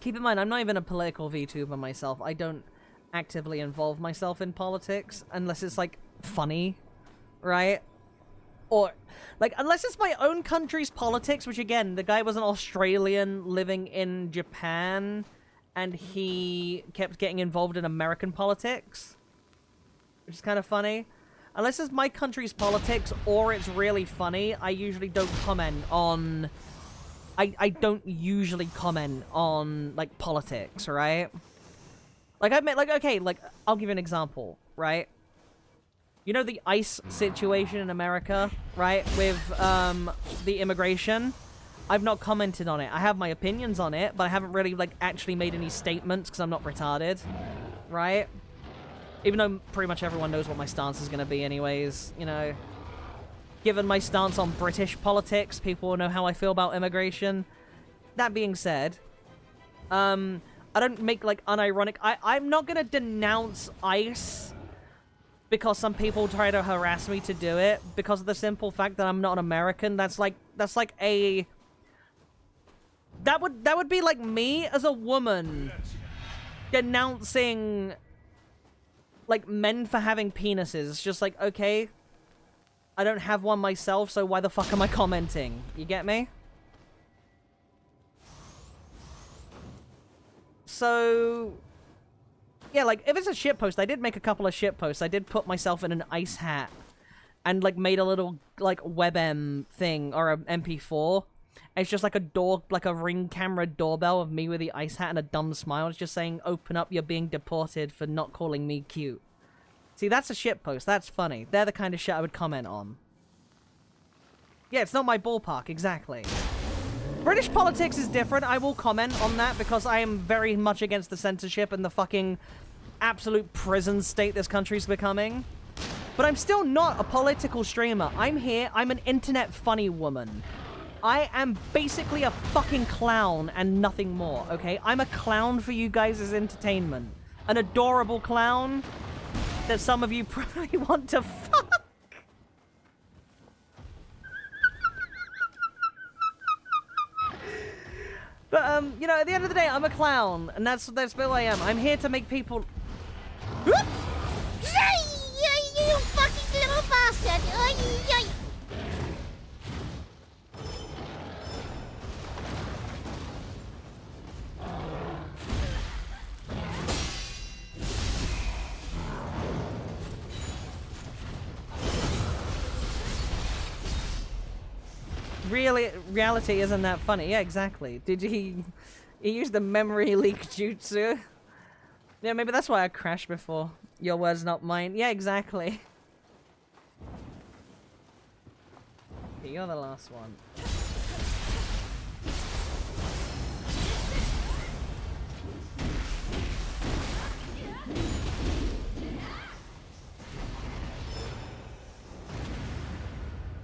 Keep in mind, I'm not even a political VTuber myself. I don't actively involve myself in politics unless it's, like, funny, right? Or, like, unless it's my own country's politics, which, again, the guy was an Australian living in Japan, and he kept getting involved in American politics, which is kind of funny. Unless it's my country's politics or it's really funny, I usually don't comment on... I don't usually comment on, like, politics, right? Like, I mean, like, okay, like, I'll give you an example, right? You know the ICE situation in America, right? With, the immigration? I've not commented on it. I have my opinions on it, but I haven't really, like, actually made any statements because I'm not retarded, right? Even though pretty much everyone knows what my stance is going to be anyways, you know. Given my stance on British politics, people will know how I feel about immigration. That being said, I don't make, like, unironic... I'm not going to denounce ICE because some people try to harass me to do it because of the simple fact that I'm not an American. That's like a... That would be like me as a woman denouncing, like, men for having penises. It's just like, okay, I don't have one myself, so why the fuck am I commenting? You get me? So, yeah, like, if it's a shitpost, I did make a couple of shitposts. I did put myself in an ice hat and, like, made a little, like, WebM thing or an MP4. It's just like a Ring camera doorbell of me with the ice hat and a dumb smile. It's just saying, open up, you're being deported for not calling me cute. See, that's a shitpost. That's funny. They're the kind of shit I would comment on. Yeah, it's not my ballpark, exactly. British politics is different. I will comment on that because I am very much against the censorship and the fucking absolute prison state this country's becoming. But I'm still not a political streamer. I'm here. I'm an internet funny woman. I am basically a fucking clown and nothing more, okay? I'm a clown for you guys' entertainment. An adorable clown that some of you probably want to fuck. But, you know, at the end of the day, I'm a clown, and that's who I am. I'm here to make people... You fucking little bastard! Really, reality isn't that funny. Yeah, exactly. Did he used the memory leak jutsu? Yeah, maybe that's why I crashed before. Your words, not mine. Yeah, exactly. Okay, you're the last one.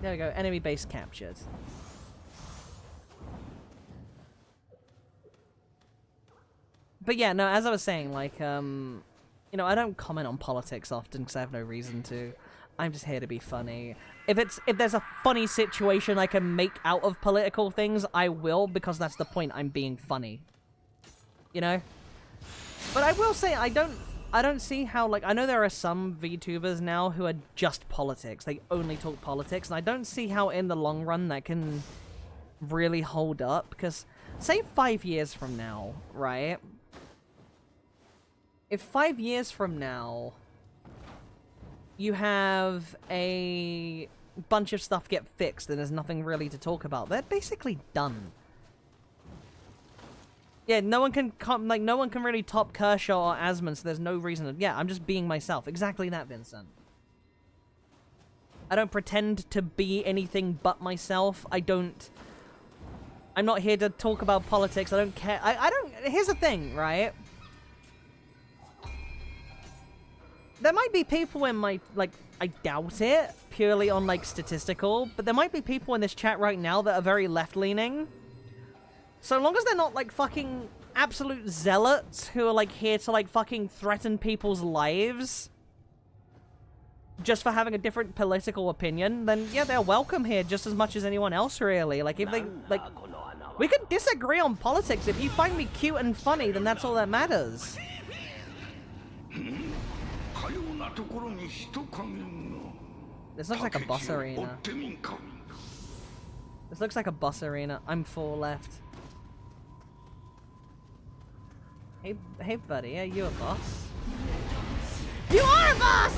There we go. Enemy base captured. But yeah, no, as I was saying, like, you know, I don't comment on politics often because I have no reason to. I'm just here to be funny. If there's a funny situation I can make out of political things, I will, because that's the point. I'm being funny. You know? But I will say, I don't see how, like, I know there are some VTubers now who are just politics. They only talk politics, and I don't see how in the long run that can really hold up, because say 5 years from now, right? If 5 years from now you have a bunch of stuff get fixed and there's nothing really to talk about, they're basically done. Yeah, no one can no one can really top Kershaw or Asmund, so there's no reason to... Yeah, I'm just being myself. Exactly that, Vincent. I don't pretend to be anything but myself. I'm not here to talk about politics. I don't care. I don't... Here's the thing, right? There might be people in my... Like, I doubt it, purely on, like, statistical, but there might be people in this chat right now that are very left-leaning. So long as they're not, like, fucking absolute zealots who are, like, here to, like, fucking threaten people's lives just for having a different political opinion, then, yeah, they're welcome here just as much as anyone else, really. Like, if they, like... We can disagree on politics. If you find me cute and funny, then that's all that matters. This looks like a bus arena. This looks like a bus arena. I'm 4 left. Hey buddy, are you a boss? You are a boss!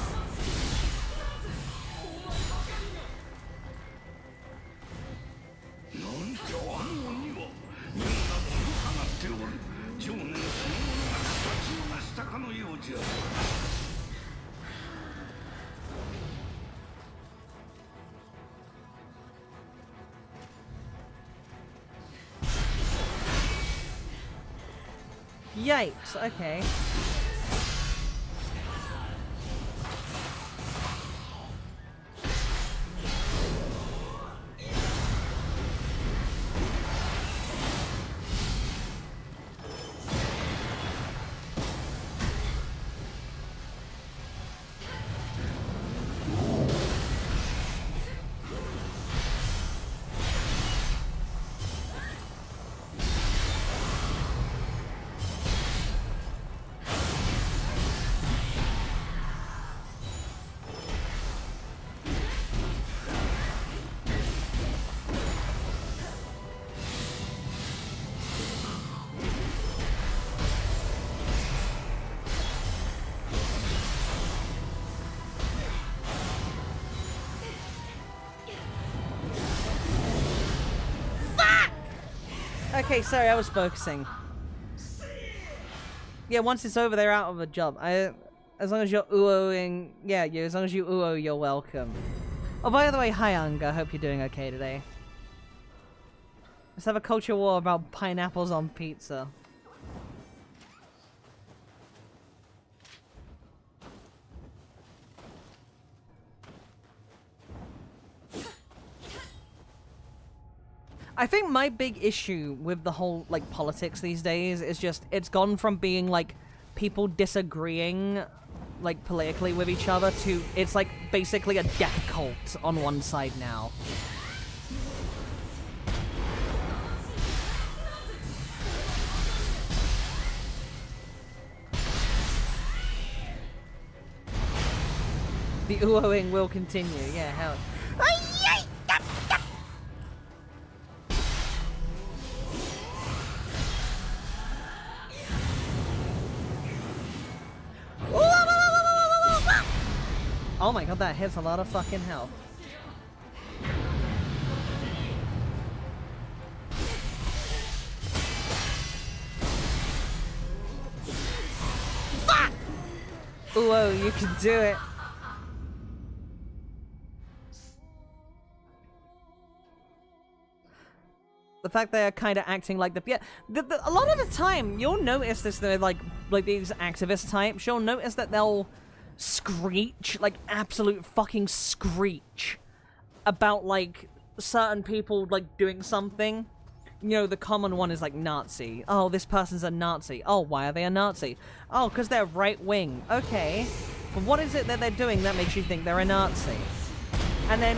Yikes, okay. Okay, sorry, I was focusing. Yeah, once it's over, they're out of a job. As long as you're uoing, yeah, as long as you uo, you're welcome. Oh, by the way, hi Anga, hope you're doing okay today. Let's have a culture war about pineapples on pizza. I think my big issue with the whole, like, politics these days is just, it's gone from being, like, people disagreeing, like, politically with each other to, it's, like, basically a death cult on one side now. The oohing will continue, yeah, hell. Oh my god, that hits a lot of fucking health. Fuck! Whoa, you can do it. The fact they're kind of acting like a lot of the time, you'll notice this, they're like these activist types, you'll notice that they'll screech, like absolute fucking screech about like certain people like doing something. You know, the common one is like Nazi. Oh, this person's a Nazi. Oh, why are they a Nazi? Oh, because they're right wing. Okay. But what is it that they're doing that makes you think they're a Nazi? And then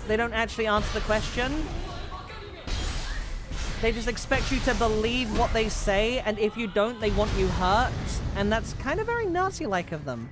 they don't actually answer the question. They just expect you to believe what they say, and if you don't, they want you hurt. And that's kind of very Nazi-like of them.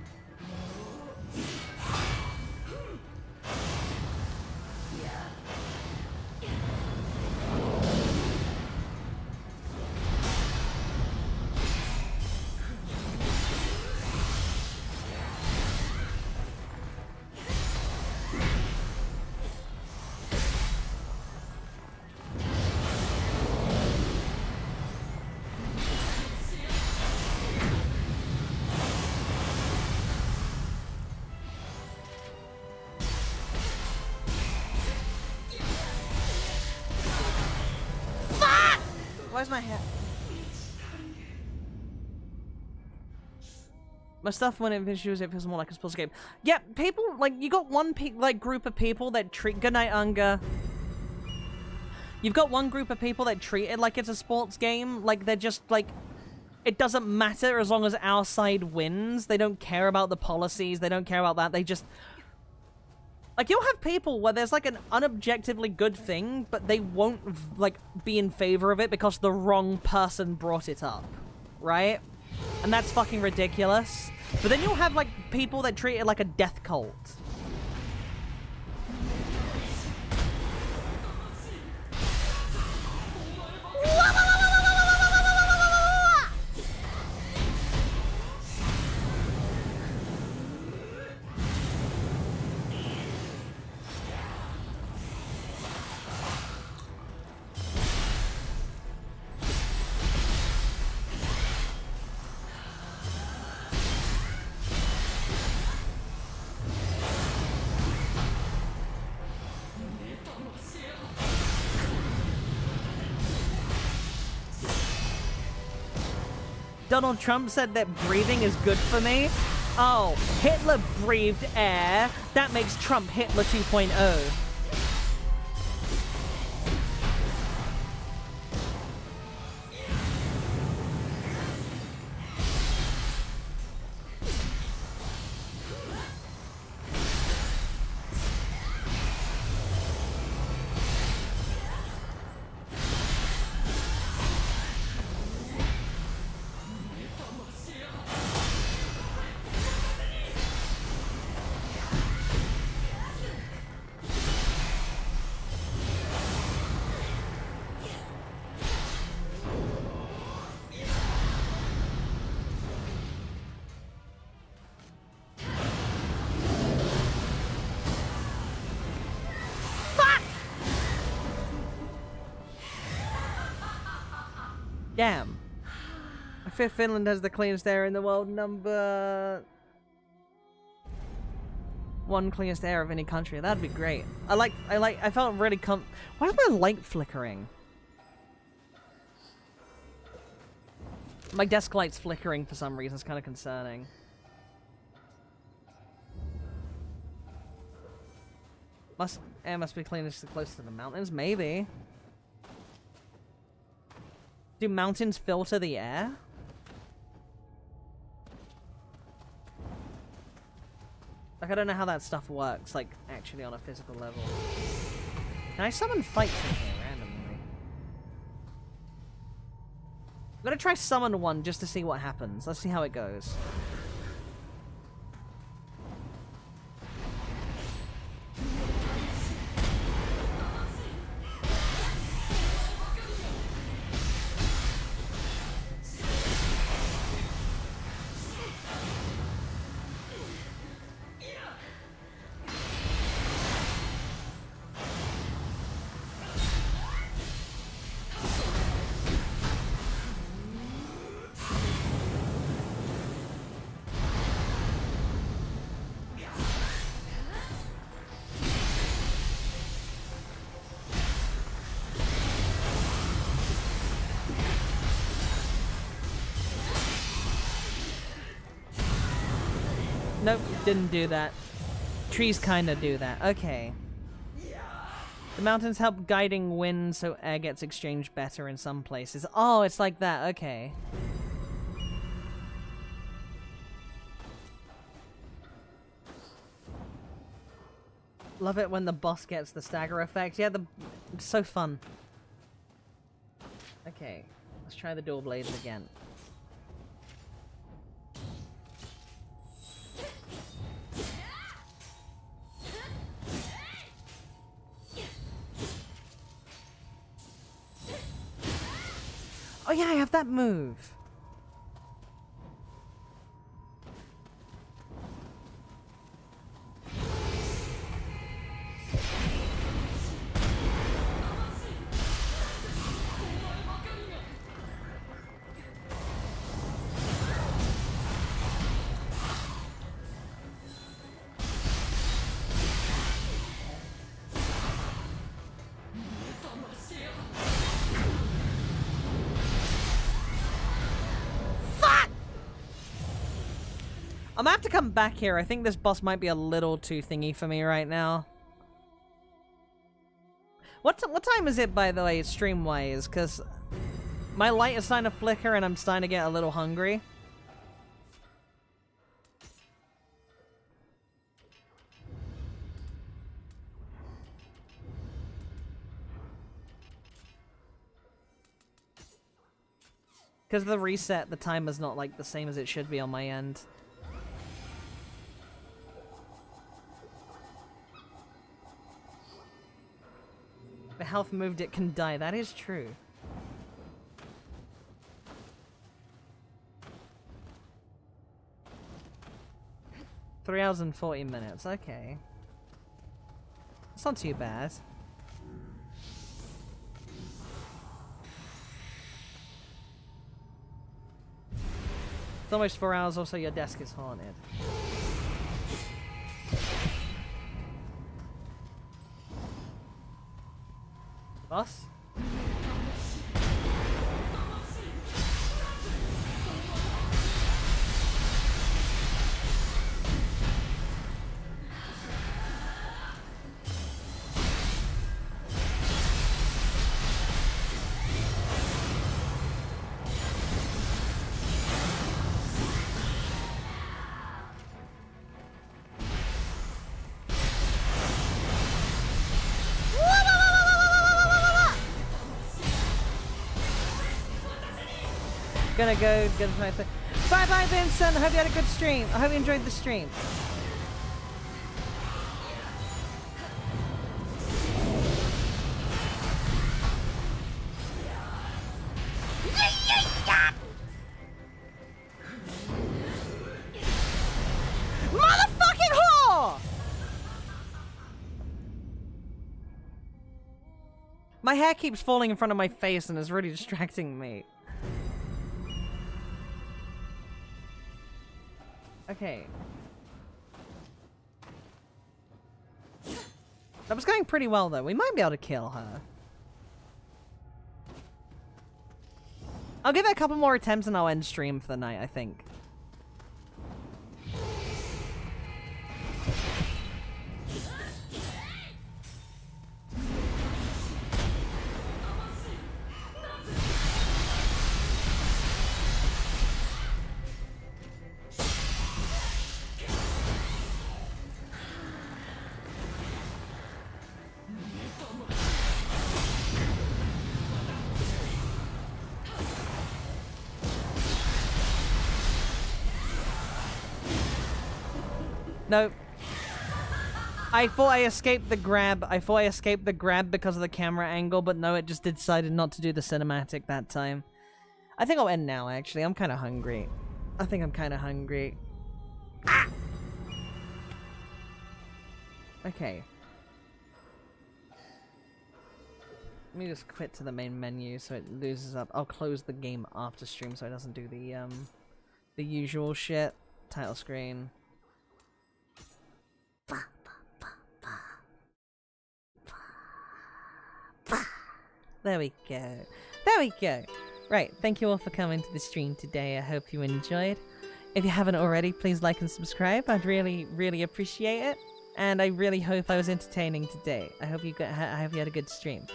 Where's my hat? My stuff when it visuals, it feels more like a sports game. Yeah, people, like, you got one group of people that treat... Good night, Unga. You've got one group of people that treat it like it's a sports game. Like, they're just, like... It doesn't matter as long as our side wins. They don't care about the policies. They don't care about that. They just... Like, you'll have people where there's, like, an unobjectively good thing, but they won't, like, be in favor of it because the wrong person brought it up. Right? And that's fucking ridiculous. But then you'll have, like, people that treat it like a death cult. Donald Trump said that breathing is good for me. Oh, Hitler breathed air. That makes Trump Hitler 2.0. Damn. I fear Finland has the cleanest air in the world. Number 1 cleanest air of any country. That'd be great. I felt really why is my light flickering? My desk light's flickering for some reason. It's kind of concerning. Air must be cleanest close to the mountains. Maybe. Do mountains filter the air? Like, I don't know how that stuff works, like, actually on a physical level. Can I summon fights in here randomly? I'm gonna try summon one just to see what happens. Let's see how it goes. Nope, didn't do that. Trees kinda do that. Okay. The mountains help guiding wind so air gets exchanged better in some places. Oh, it's like that. Okay. Love it when the boss gets the stagger effect. Yeah, it's so fun. Okay, let's try the dual blades again. Oh yeah, I have that move. I'm gonna have to come back here. I think this boss might be a little too thingy for me right now. What time is it, by the way, stream-wise? Because my light is starting to flicker and I'm starting to get a little hungry. Because of the reset, the timer's not, like, the same as it should be on my end. The health moved, it can die. That is true. Three hours and 40 minutes. Okay. It's not too bad. It's almost 4 hours, also your desk is haunted. Boss? Gonna go get my thing. Bye bye, Vincent. I hope you had a good stream. I hope you enjoyed the stream. Motherfucking whore! My hair keeps falling in front of my face and is really distracting me. Okay. That was going pretty well, though. We might be able to kill her. I'll give it a couple more attempts and I'll end stream for the night, I think. Nope. I thought I escaped the grab. I thought I escaped the grab because of the camera angle, but no, it just decided not to do the cinematic that time. I think I'll end now, actually. I'm kind of hungry. I think I'm kind of hungry. Ah! Okay. Let me just quit to the main menu so it loses up. I'll close the game after stream so it doesn't do the usual shit. Title screen. There we go. There we go. Right, thank you all for coming to the stream today. I hope you enjoyed. If you haven't already, please like and subscribe. I'd really, really appreciate it. And I really hope I was entertaining today. I hope you had a good stream.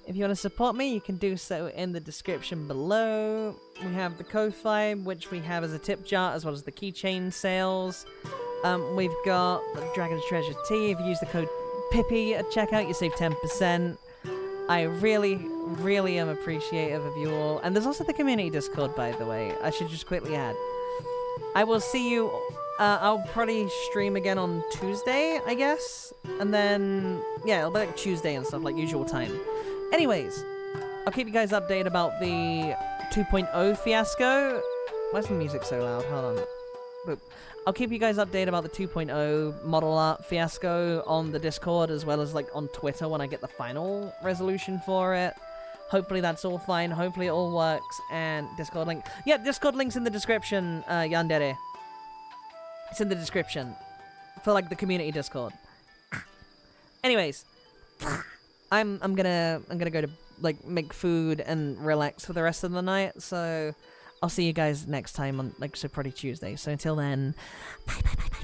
If you want to support me, you can do so in the description below. We have the Ko-Fi, which we have as a tip jar, as well as the keychain sales. We've got the Dragon's Treasure Tea. If you use the code Pippy at checkout, you save 10%. I really, really am appreciative of you all. And there's also the community Discord, by the way. I should just quickly add. I will see you... I'll probably stream again on Tuesday, I guess. And then... yeah, it'll be like Tuesday and stuff, like usual time. Anyways, I'll keep you guys updated about the 2.0 fiasco. Why is the music so loud? Hold on. Boop. I'll keep you guys updated about the 2.0 model art fiasco on the Discord, as well as like on Twitter when I get the final resolution for it. Hopefully that's all fine. Hopefully it all works. And Discord link. Yeah, Discord link's in the description, Yandere. It's in the description. For like the community Discord. Anyways. I'm gonna go to like make food and relax for the rest of the night, so I'll see you guys next time on, like, so probably Tuesday. So until then, bye bye bye.